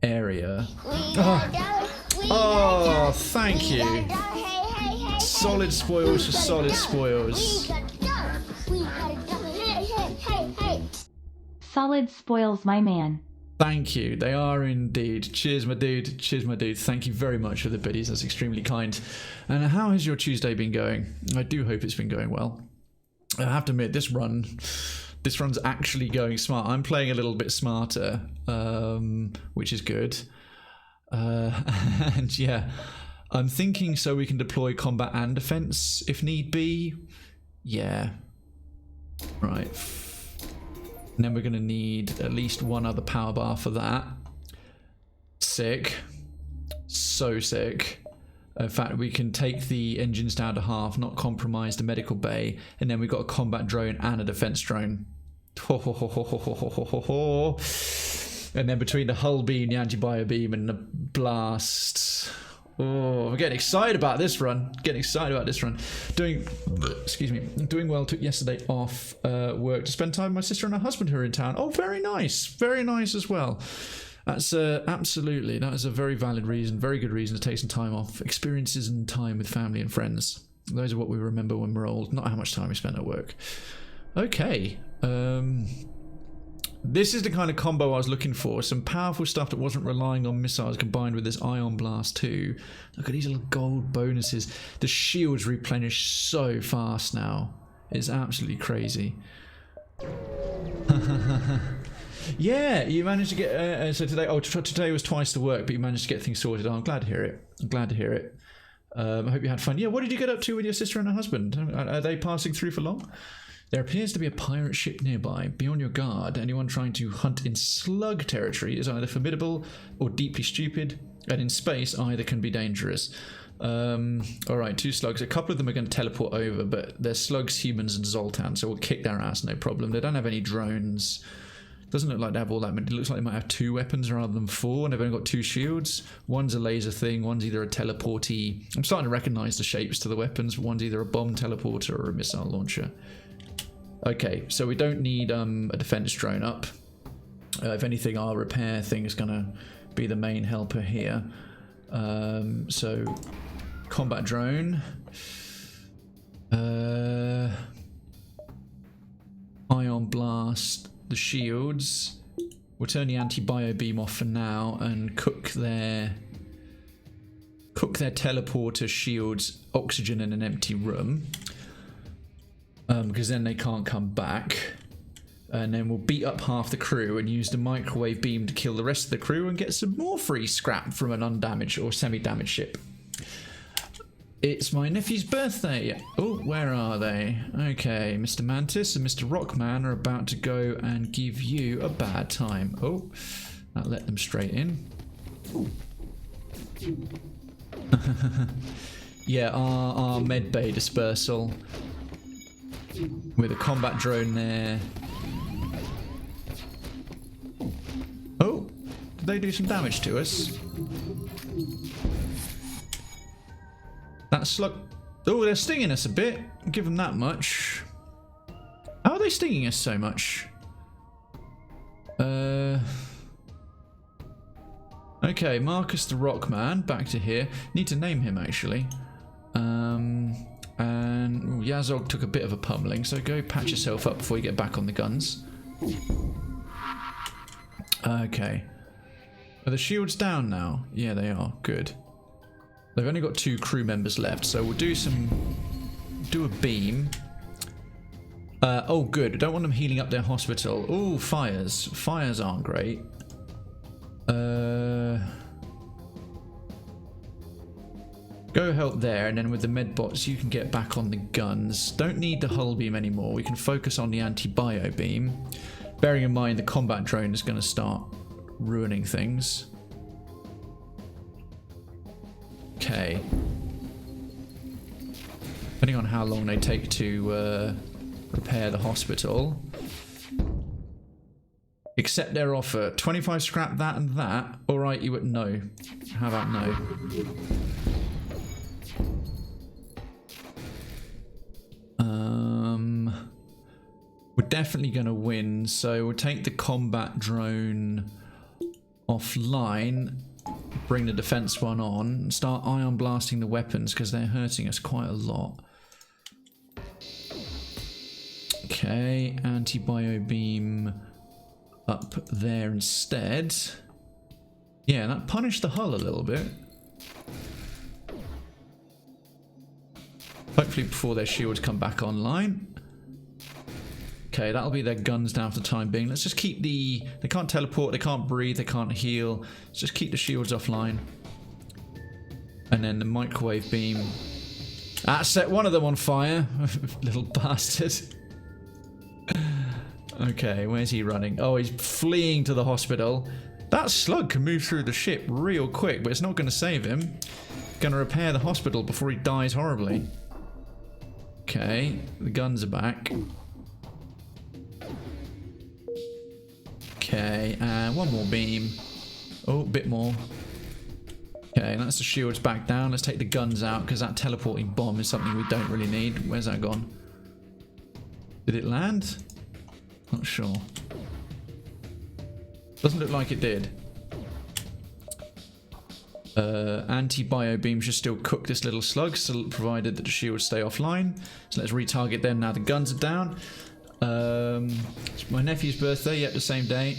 Speaker 1: area. Oh, thank you. Solid spoils for solid spoils.
Speaker 5: Solid spoils, my man.
Speaker 1: Thank you. They are indeed. Cheers, my dude. Cheers, my dude. Thank you very much for the biddies. That's extremely kind. And how has your Tuesday been going? I do hope it's been going well. I have to admit, this run's actually going smart. I'm playing a little bit smarter, which is good. And yeah, I'm thinking so we can deploy combat and defense if need be. Yeah. Right. And then we're going to need at least 1 other power bar for that. Sick. So sick. In fact, we can take the engines down to half, not compromise the medical bay, and then we've got a combat drone and a defense drone. And then between the hull beam, the anti-bio beam, and the blast... Oh, I'm getting excited about this run. Doing well. Took yesterday off work to spend time with my sister and her husband who are in town. Oh, very nice. Very nice as well. That's absolutely, that is a very valid reason, very good reason to take some time off. Experiences and time with family and friends. Those are what we remember when we're old, not how much time we spend at work. Okay. This is the kind of combo I was looking for. Some powerful stuff that wasn't relying on missiles combined with this ion blast too. Look at these little gold bonuses. The shields replenish so fast now. It's absolutely crazy. Yeah, you managed to get... so today... Oh, today was twice the work, but you managed to get things sorted. Oh, I'm glad to hear it. I hope you had fun. Yeah, what did you get up to with your sister and her husband? Are they passing through for long? There appears to be a pirate ship nearby. Be on your guard. Anyone trying to hunt in Slug territory is either formidable or deeply stupid, and in space either can be dangerous. Alright, 2 slugs. A couple of them are going to teleport over, but they're slugs, humans, and Zoltan, so we'll kick their ass, no problem. They don't have any drones. Doesn't look like they have all that many. It looks like they might have 2 weapons rather than 4, and they've only got 2 shields. One's a laser thing, one's either a teleporty. I'm starting to recognise the shapes to the weapons. One's either a bomb teleporter or a missile launcher. Okay, so we don't need a defense drone up. If anything, our repair thing is going to be the main helper here. So, combat drone. Ion blast. The shields. We'll turn the anti-bio beam off for now and cook their teleporter shields oxygen in an empty room. Because then they can't come back. And then we'll beat up half the crew and use the microwave beam to kill the rest of the crew and get some more free scrap from an undamaged or semi-damaged ship. It's my nephew's birthday. Oh, where are they? Okay, Mr. Mantis and Mr. Rockman are about to go and give you a bad time. Oh, that let them straight in. Yeah, our med bay dispersal. With a combat drone there. Oh, did they do some damage to us? That slug... Oh, they're stinging us a bit. I'll give them that much. How are they stinging us so much? Okay, Marcus the Rockman. Back to here. Need to name him, actually. And... Oh, Yazog took a bit of a pummeling, so go patch yourself up before you get back on the guns. Okay. Are the shields down now? Yeah, they are. Good. They've only got 2 crew members left, so we'll do a beam. Oh, good. Don't want them healing up their hospital. Oh, fires. Fires aren't great. Go help there, and then with the medbots you can get back on the guns. Don't need the hull beam anymore. We can focus on the anti-bio beam. Bearing in mind the combat drone is going to start ruining things. Okay. Depending on how long they take to repair the hospital. Accept their offer. 25 scrap that and that. Alright, you would no. How about no? We're definitely going to win, so we'll take the combat drone offline, bring the defense one on, and start ion blasting the weapons because they're hurting us quite a lot. Okay, anti-bio beam up there instead. Yeah, that punished the hull a little bit. Hopefully before their shields come back online. Okay, that'll be their guns down for the time being. Let's just keep the... They can't teleport, they can't breathe, they can't heal. Let's just keep the shields offline. And then the microwave beam. Ah, set one of them on fire. Little bastard. Okay, where's he running? Oh, he's fleeing to the hospital. That slug can move through the ship real quick, but it's not going to save him. Going to repair the hospital before he dies horribly. Okay, the guns are back. Okay, and one more beam. Oh, a bit more. Okay, that's the shields back down. Let's take the guns out because that teleporting bomb is something we don't really need. Where's that gone? Did it land? Not sure. Doesn't look like it did. Anti-bio beam should still cook this little slug, so provided that the shields stay offline. So let's retarget them now the guns are down. It's my nephew's birthday, yep, the same day.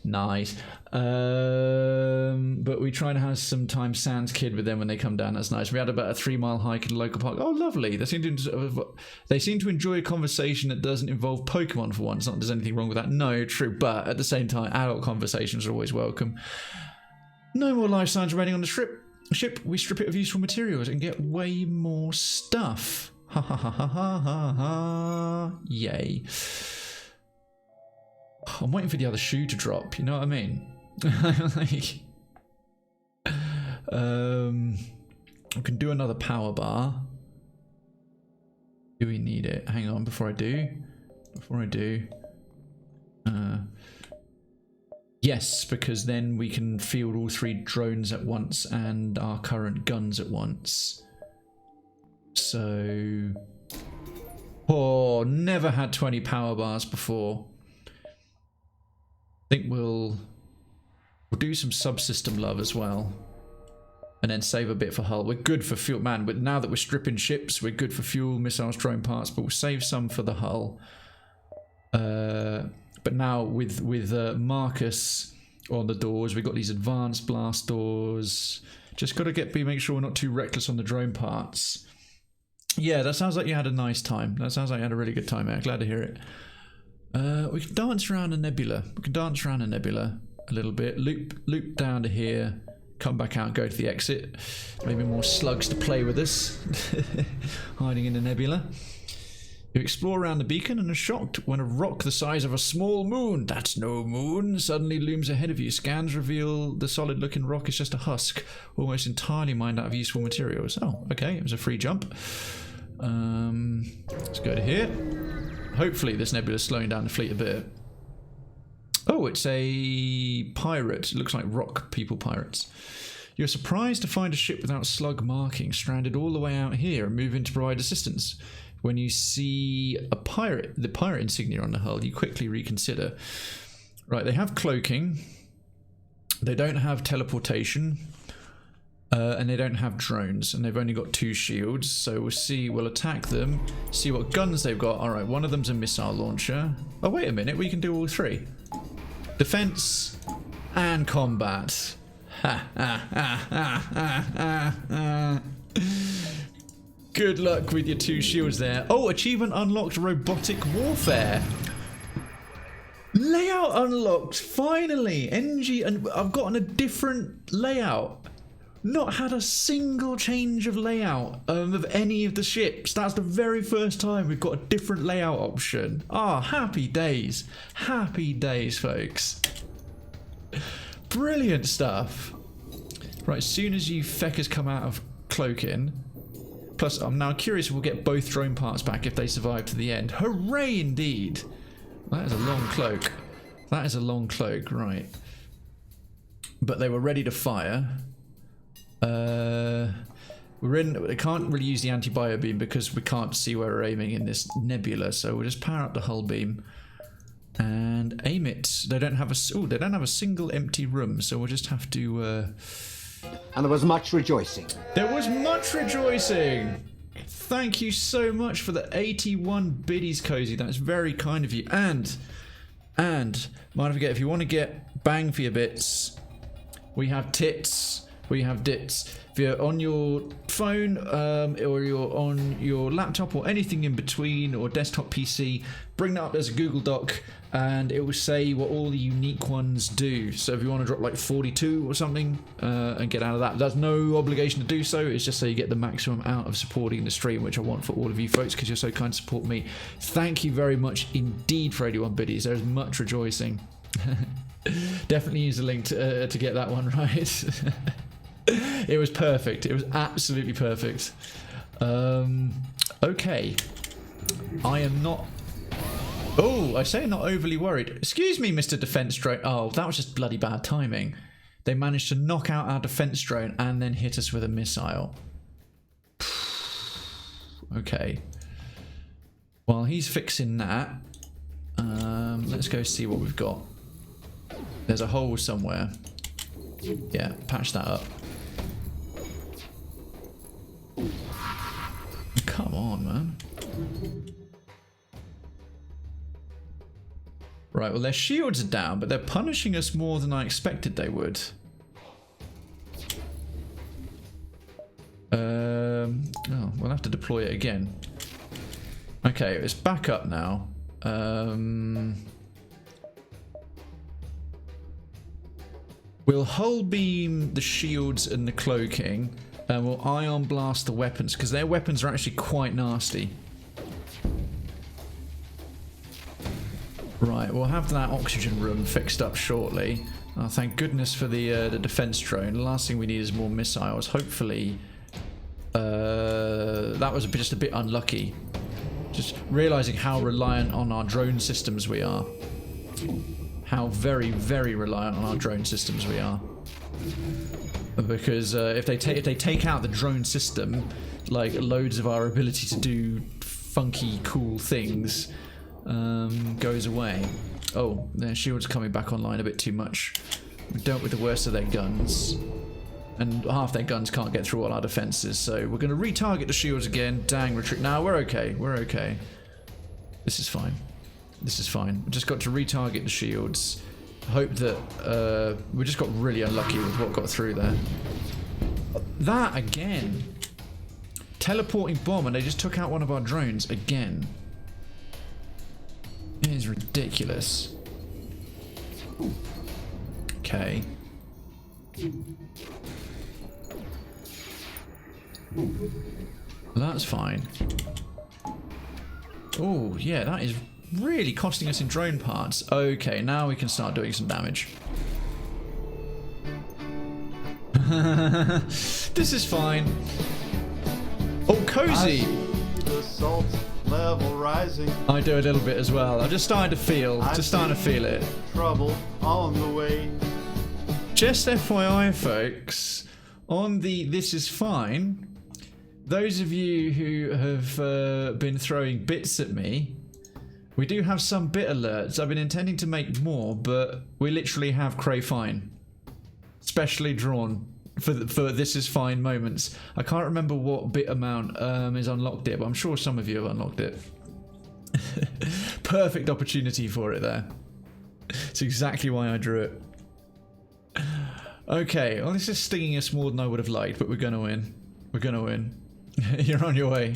Speaker 1: Nice. But we try to have some time sans kid with them when they come down. That's nice. We had about a 3-mile hike in the local park. Oh, lovely. They seem to enjoy a conversation that doesn't involve Pokemon for once. Not that there's anything wrong with that. No, true. But at the same time, adult conversations are always welcome. No more life signs remaining on the ship. We strip it of useful materials and get way more stuff. Ha ha ha ha ha ha ha. Yay. I'm waiting for the other shoe to drop, you know what I mean? Like, I can do another power bar. Do we need it? Hang on, before I do. Yes, because then we can field all 3 drones at once and our current guns at once. So... Oh, never had 20 power bars before. I think we'll do some subsystem love as well. And then save a bit for hull. We're good for fuel. Man, but now that we're stripping ships, we're good for fuel, missiles, drone parts, but we'll save some for the hull. But now with Marcus on the doors, we've got these advanced blast doors. Just got to make sure we're not too reckless on the drone parts. Yeah, that sounds like you had a nice time. That sounds like you had a really good time, mate. Glad to hear it. We can dance around a nebula. A little bit. Loop down to here. Come back out, go to the exit. Maybe more slugs to play with us. Hiding in the nebula. You explore around the beacon and are shocked when a rock the size of a small moon, that's no moon, suddenly looms ahead of you. Scans reveal the solid looking rock is just a husk, almost entirely mined out of useful materials. Oh, okay, it was a free jump. Let's go to here. Hopefully this nebula is slowing down the fleet a bit. Oh, it's a pirate. It looks like rock people pirates. You're surprised to find a ship without slug marking stranded all the way out here and move in to provide assistance. When you see the pirate insignia on the hull, you quickly reconsider. Right, they have cloaking. They don't have teleportation. And they don't have drones, and they've only got 2 shields. So we'll attack them, see what guns they've got. All right, one of them's a missile launcher. Oh, wait a minute, we can do all 3. Defense and combat. Ha ha ha ha ha ha. Good luck with your 2 shields there. Oh, achievement unlocked, robotic warfare. Layout unlocked, finally. Engi, and I've gotten a different layout. Not had a single change of layout of any of the ships. That's the very first time we've got a different layout option. Ah, happy days. Happy days, folks. Brilliant stuff. Right, as soon as you feckers come out of cloaking. Plus, I'm now curious if we'll get both drone parts back if they survive to the end. Hooray indeed. That is a long cloak. That is a long cloak, right. But they were ready to fire. We can't really use the anti-bio beam because we can't see where we're aiming in this nebula, so we'll just power up the hull beam and aim it. They don't have a single empty room, so we'll just have to
Speaker 6: And there was much rejoicing.
Speaker 1: There was much rejoicing. Thank you so much for the 81 biddies, Cozy. That's very kind of you. And might forget, if you want to get bang for your bits, we have tits. We have dits. If you're on your phone or you're on your laptop or anything in between or desktop PC, bring that up as a Google Doc and it will say what all the unique ones do. So if you want to drop like 42 or something and get out of that, there's no obligation to do so. It's just so you get the maximum out of supporting the stream, which I want for all of you folks because you're so kind to support me. Thank you very much indeed for 81 biddies. There's much rejoicing. Definitely use the link to get that one right. It was perfect. It was absolutely perfect. Okay. I am not... Oh, I say not overly worried. Excuse me, Mr. Defense Drone. Oh, that was just bloody bad timing. They managed to knock out our defense drone and then hit us with a missile. Okay. While he's fixing that, let's go see what we've got. There's a hole somewhere. Yeah, patch that up. Come on, man. Right, well, their shields are down, but they're punishing us more than I expected they would. Oh, we'll have to deploy it again. Okay, it's back up now. We'll hull beam the shields and the cloaking, and we'll ion blast the weapons, because their weapons are actually quite nasty. Right, we'll have that oxygen room fixed up shortly. Oh, thank goodness for the defense drone. The last thing we need is more missiles. Hopefully, that was just a bit unlucky. Just realizing how reliant on our drone systems we are. How very, very reliant on our drone systems we are. Because if they take out the drone system, like loads of our ability to do funky, cool things goes away. Oh, their shields coming back online a bit too much. We dealt with the worst of their guns. And half their guns can't get through all our defenses, so we're going to retarget the shields again. Dang, retreat. Now we're okay. We're okay. This is fine. This is fine. We just got to retarget the shields. Hope that we just got really unlucky with what got through there. That again. Teleporting bomb, and they just took out one of our drones again. It is ridiculous. Okay. That's fine. Oh, yeah, that is really costing us in drone parts. Okay, now we can start doing some damage. This is fine. Oh, cozy.
Speaker 7: The salt level rising.
Speaker 1: I do a little bit as well. I'm just starting to feel it.
Speaker 7: Trouble on the way.
Speaker 1: Just FYI, folks, on the This Is Fine, those of you who have been throwing bits at me, we do have some bit alerts. I've been intending to make more, but we literally have Krayven. Specially drawn for this is fine moments. I can't remember what bit amount is unlocked it, but I'm sure some of you have unlocked it. Perfect opportunity for it there. It's exactly why I drew it. Okay, well, this is stinging us more than I would have liked, but we're gonna win. We're gonna win. You're on your way.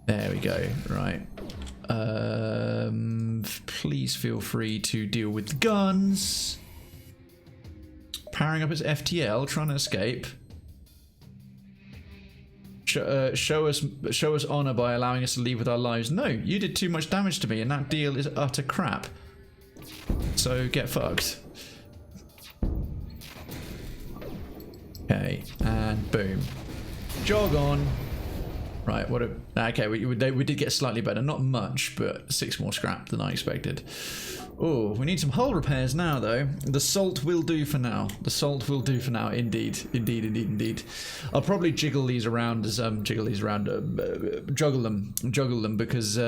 Speaker 1: There we go. Right. Please feel free to deal with the guns. Powering up its FTL, trying to escape. Show us honor by allowing us to leave with our lives. No, you did too much damage to me, and that deal is utter crap. So get fucked. Okay, and boom. Jog on. Right, what a... Okay, we did get slightly better. Not much, but 6 more scrap than I expected. Oh, we need some hull repairs now, though. The salt will do for now. The salt will do for now, indeed. Indeed, indeed, indeed. I'll probably jiggle these around as... juggle them, because...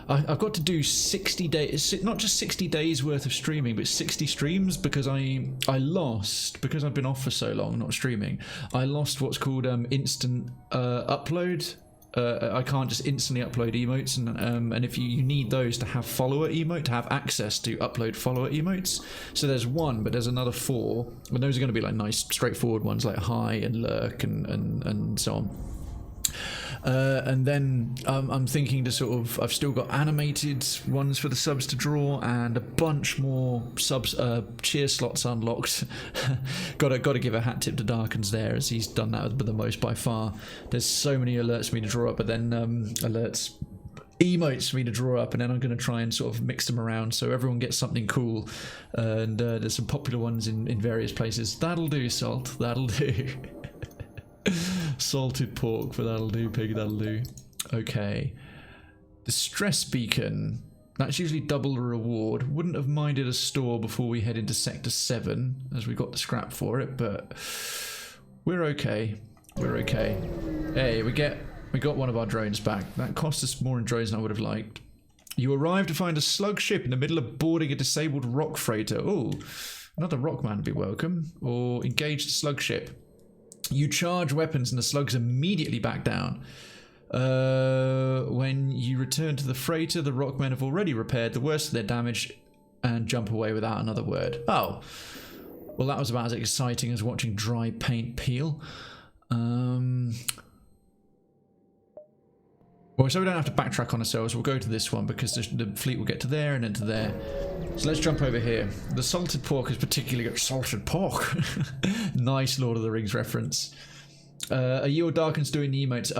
Speaker 1: I've got to do 60 days, not just 60 days worth of streaming, but 60 streams, because I lost, because I've been off for so long not streaming, I lost what's called instant upload. I can't just instantly upload emotes, and if you need those to have follower emote, to have access to upload follower emotes. So there's 1, but there's another 4, but those are going to be like nice straightforward ones like hi and lurk and so on. And then I'm thinking to sort of, I've still got animated ones for the subs to draw, and a bunch more subs cheer slots unlocked. gotta give a hat tip to Darkins there, as he's done that the most by far. There's so many alerts for me to draw up, but then emotes for me to draw up, and then I'm going to try and sort of mix them around so everyone gets something cool. And there's some popular ones in various places. That'll do, Salt. That'll do. Salted pork, but that'll do, pig, that'll do. Okay. The stress beacon. That's usually double the reward. Wouldn't have minded a store before we head into Sector 7, as we got the scrap for it, but we're okay. We're okay. Hey, we got one of our drones back. That cost us more in drones than I would have liked. You arrive to find a slug ship in the middle of boarding a disabled rock freighter. Oh, another Rockman would be welcome. Or engage the slug ship. You charge weapons and the slugs immediately back down. When you return to the freighter, the Rockmen have already repaired the worst of their damage and jump away without another word. Oh, well, that was about as exciting as watching dry paint peel. Well, so we don't have to backtrack on ourselves. We'll go to this one because the fleet will get to there and then to there. So let's jump over here. The salted pork is particularly good. Salted pork. Nice Lord of the Rings reference. Are you or Darkins doing the emotes?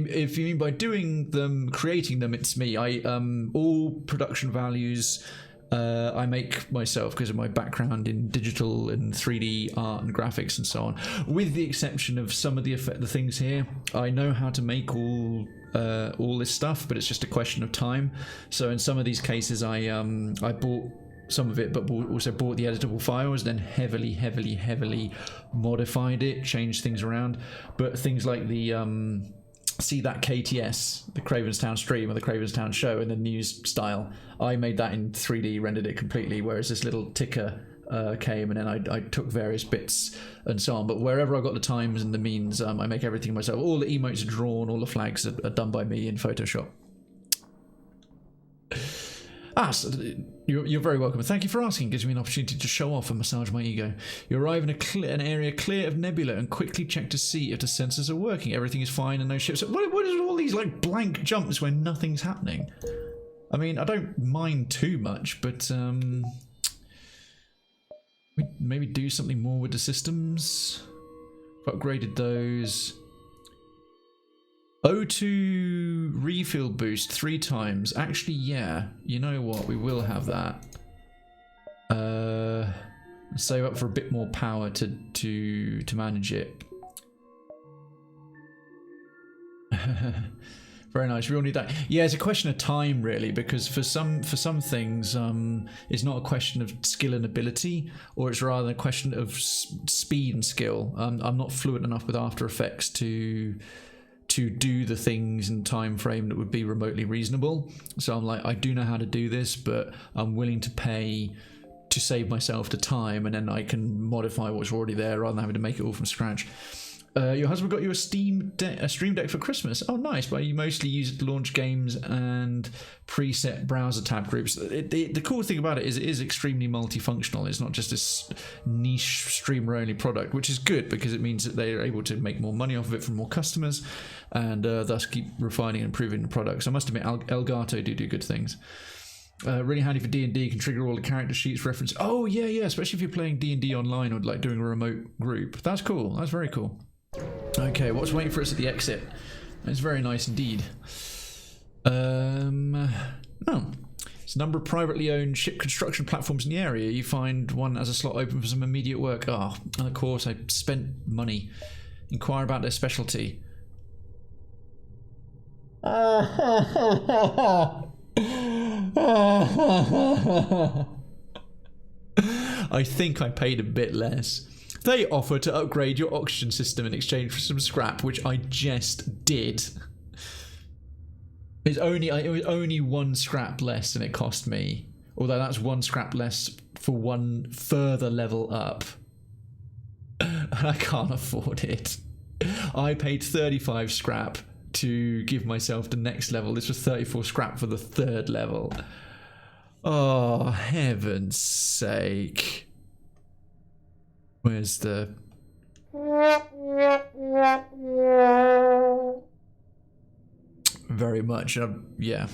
Speaker 1: If you mean by doing them, creating them, it's me. All production values I make myself because of my background in digital and 3D art and graphics and so on. With the exception of some of the things here, I know how to make all this stuff, but it's just a question of time. So in some of these cases, I bought some of it, but also bought the editable files, then heavily modified it, changed things around. But things like the see that KTS, the Cravenstown stream or the Cravenstown show in the news style, I made that in 3D, rendered it completely, whereas this little ticker came, and then I took various bits and so on. But wherever I got the times and the means, I make everything myself. All the emotes are drawn, all the flags are done by me in Photoshop. So you're very welcome. Thank you for asking. It gives me an opportunity to show off and massage my ego. You arrive in an area clear of nebula and quickly check to see if the sensors are working. Everything is fine and no ships. What is all these like blank jumps when nothing's happening? I mean, I don't mind too much, but we maybe do something more with the systems. I've upgraded those. O2 refill boost 3 times. Actually, yeah. You know what? We will have that. Save up for a bit more power to manage it. Very nice. We all need that. Yeah, it's a question of time, really, because for some things, it's not a question of skill and ability, or it's rather a question of speed and skill. I'm not fluent enough with After Effects to do the things in time frame that would be remotely reasonable. So I'm like, I do know how to do this, but I'm willing to pay to save myself the time, and then I can modify what's already there rather than having to make it all from scratch. Your husband got you a Stream Deck for Christmas. Oh, nice. But you mostly use it to launch games and preset browser tab groups. The cool thing about it is extremely multifunctional. It's not just this niche streamer-only product, which is good because it means that they're able to make more money off of it from more customers and thus keep refining and improving the product. So I must admit, Elgato do good things. Really handy for D&D, can trigger all the character sheets, reference. Oh, yeah, especially if you're playing D&D online or like doing a remote group. That's cool. That's very cool. Okay, what's waiting for us at the exit? That's very nice indeed. Oh, it's a number of privately owned ship construction platforms in the area. You find one as a slot open for some immediate work. Oh, and of course, I spent money. Inquire about their specialty. I think I paid a bit less. They offer to upgrade your oxygen system in exchange for some scrap, which I just did. It was only 1 scrap less than it cost me. Although that's 1 scrap less for 1 further level up. And I can't afford it. I paid 35 scrap to give myself the next level. This was 34 scrap for the 3rd level. Oh, heaven's sake. Where's the... Very much. Yeah,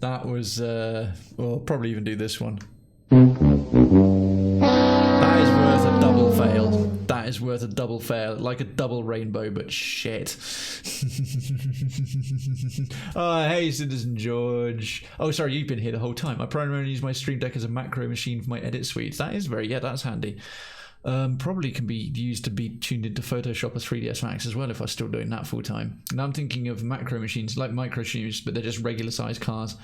Speaker 1: that was... Well, probably even do this one. That is worth a double fail. That is worth a double fail. Like a double rainbow, but shit. Oh, hey, Citizen George. Oh, sorry, you've been here the whole time. I primarily use my Stream Deck as a macro machine for my edit suites. That is yeah, that's handy. Probably can be used to be tuned into Photoshop or 3ds Max as well if I was still doing that full time. And I'm thinking of macro machines like micro machines, but they're just regular sized cars.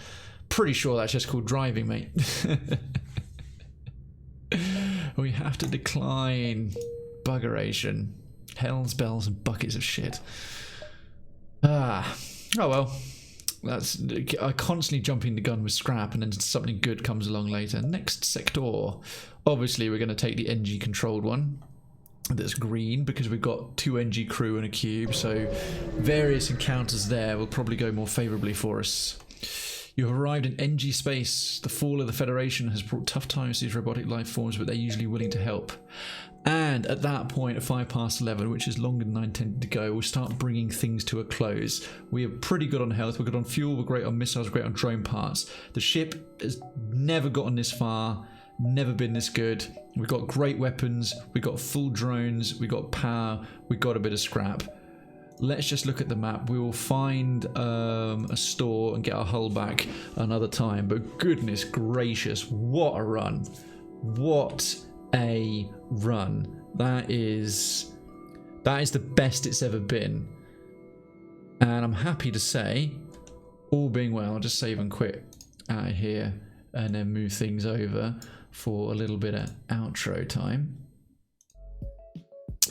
Speaker 1: Pretty sure that's just called driving, mate. We have to decline. Buggeration. Hell's bells and buckets of shit. Oh well. That's... I constantly jumping the gun with scrap and then something good comes along later. Next sector. Obviously we're going to take the Engi controlled one. That's green because we've got 2 Engi crew and a cube. So various encounters there will probably go more favourably for us. You have arrived in Engi space. The fall of the Federation has brought tough times to these robotic life forms, but they're usually willing to help. And at that point, at 11:05, which is longer than I intended to go, we'll start bringing things to a close. We are pretty good on health, we're good on fuel, we're great on missiles, we're great on drone parts. The ship has never gotten this far, never been this good. We've got great weapons, we've got full drones, we've got power, we've got a bit of scrap. Let's just look at the map. We will find a store and get our hull back another time. But goodness gracious, what a run. What a run. That is the best it's ever been. And I'm happy to say, all being well, I'll just save and quit out of here and then move things over for a little bit of outro time.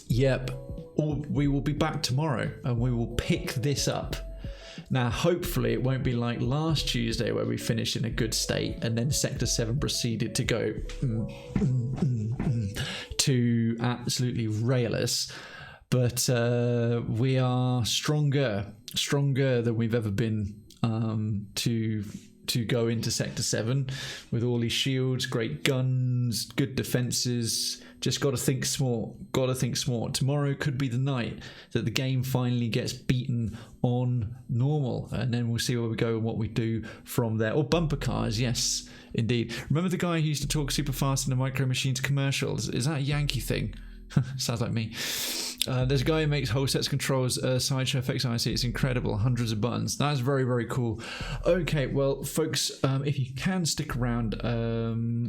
Speaker 1: Yep. We will be back tomorrow and we will pick this up. Now, hopefully it won't be like last Tuesday where we finished in a good state and then Sector 7 proceeded to go to absolutely rail us. But we are stronger than we've ever been to go into Sector 7 with all these shields, great guns, good defenses. Just got to think smart. Tomorrow could be the night that the game finally gets beaten on normal, and then we'll see where we go and what we do from there. Or bumper cars, yes, indeed. Remember the guy who used to talk super fast in the Micro Machines commercials? Is that a Yankee thing? Sounds like me. There's a guy who makes whole sets of controls, Sideshow FX IC. It's incredible. Hundreds of buttons. That's very, very cool. Okay, well, folks, if you can stick around,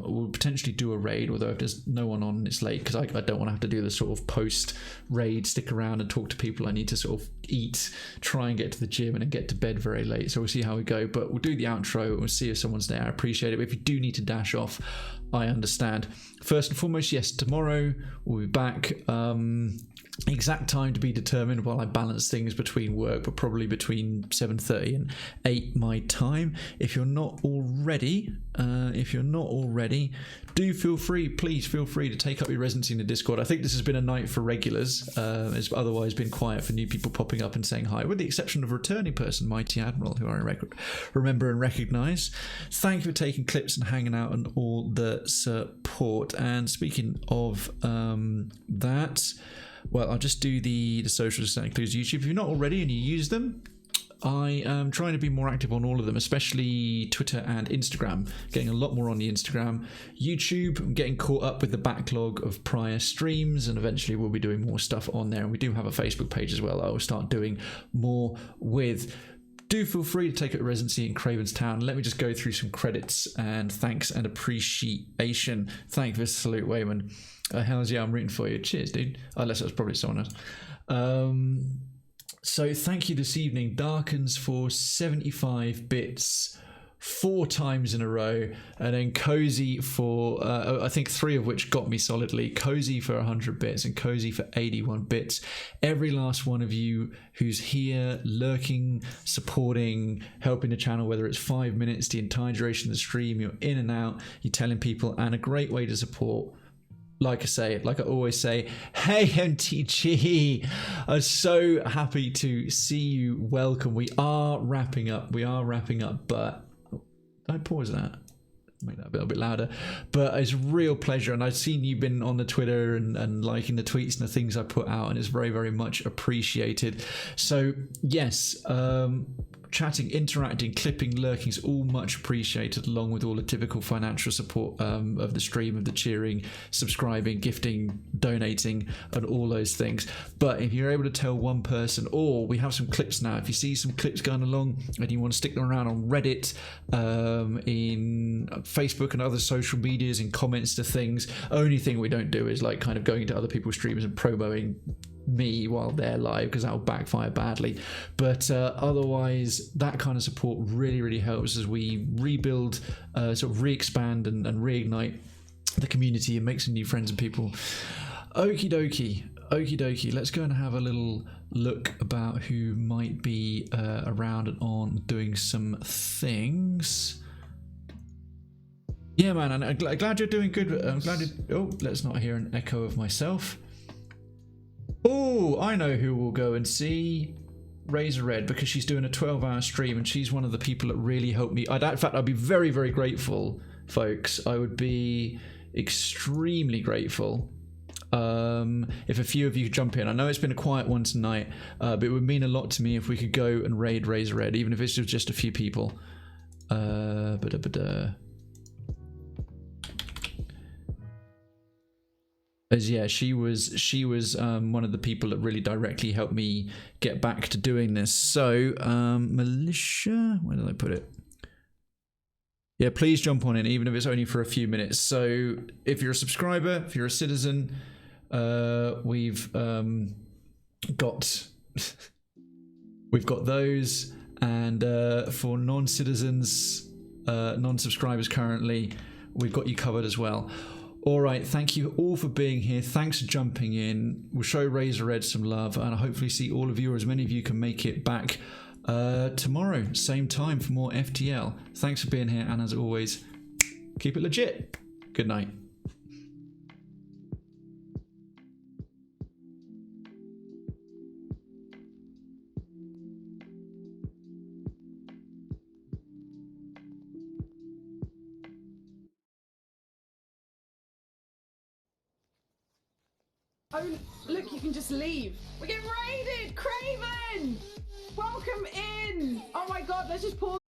Speaker 1: we'll potentially do a raid, although if there's no one on, it's late, because I don't want to have to do the sort of post-raid, stick around and talk to people. I need to sort of eat, try and get to the gym, and then get to bed very late. So we'll see how we go, but we'll do the outro, and we'll see if someone's there. I appreciate it, but if you do need to dash off, I understand. First and foremost, yes, tomorrow we'll be back. Exact time to be determined while I balance things between work, but probably between 7:30 and 8 my time. If you're not already, please feel free to take up your residency in the Discord. I think this has been a night for regulars. It's otherwise been quiet for new people popping up and saying hi, with the exception of a returning person, Mighty Admiral, who I remember and recognise. Thank you for taking clips and hanging out and all the support. And speaking of that, well, I'll just do the socials. That includes YouTube. If you're not already and you use them, I am trying to be more active on all of them, especially Twitter and Instagram. Getting a lot more on the Instagram. YouTube, I'm getting caught up with the backlog of prior streams, and eventually we'll be doing more stuff on there. And we do have a Facebook page as well I will start doing more with. Do feel free to take up residency in Krayven's Town. Let me just go through some credits and thanks and appreciation. Thank you for the salute, Wayman. Hells yeah, I'm rooting for you. Cheers, dude. Unless it was probably someone else. So thank you this evening, Darkens, for 75 bits 4 times in a row, and then Cozy for I think 3 of which got me solidly. Cozy for 100 bits and Cozy for 81 bits. Every last one of you who's here, lurking, supporting, helping the channel, whether it's 5 minutes, the entire duration of the stream, you're in and out, you're telling people, and a great way to support. Like I always say, hey MTG, I'm so happy to see you. Welcome. We are wrapping up, but I pause that, make that a little bit louder. But it's a real pleasure, and I've seen you've been on the Twitter and liking the tweets and the things I put out, and it's very, very much appreciated. So yes, chatting, interacting, clipping, lurking is all much appreciated, along with all the typical financial support of the stream, of the cheering, subscribing, gifting, donating, and all those things. But if you're able to tell one person, or we have some clips now, if you see some clips going along and you want to stick them around on Reddit, in Facebook and other social medias, in comments to things, only thing we don't do is like kind of going into other people's streams and promoting me while they're live, because that'll backfire badly. But otherwise, that kind of support really, really helps as we rebuild, sort of re-expand and reignite the community and make some new friends and people. Okie dokie, let's go and have a little look about who might be around and on doing some things. Yeah, man, and I'm glad you're doing good. I'm glad let's not hear an echo of myself. Oh, I know who will go and see. Razor Red, because she's doing a 12-hour stream, and she's one of the people that really helped me. In fact, I'd be very, very grateful, folks. I would be extremely grateful if a few of you could jump in. I know it's been a quiet one tonight, but it would mean a lot to me if we could go and raid Razor Red, even if it's just a few people. As yeah, she was one of the people that really directly helped me get back to doing this. So militia, where did I put it? Yeah, please jump on in, even if it's only for a few minutes. So if you're a subscriber, if you're a citizen, we've got those, and for non-citizens, non-subscribers currently, we've got you covered as well. All right, thank you all for being here. Thanks for jumping in. We'll show Razor Red some love, and I hopefully see all of you, or as many of you can make it back tomorrow, same time, for more FTL. Thanks for being here, and as always, keep it legit. Good night.
Speaker 8: Oh, look, you can just leave. We're getting raided! Krayven! Welcome in! Oh my god, let's just pause.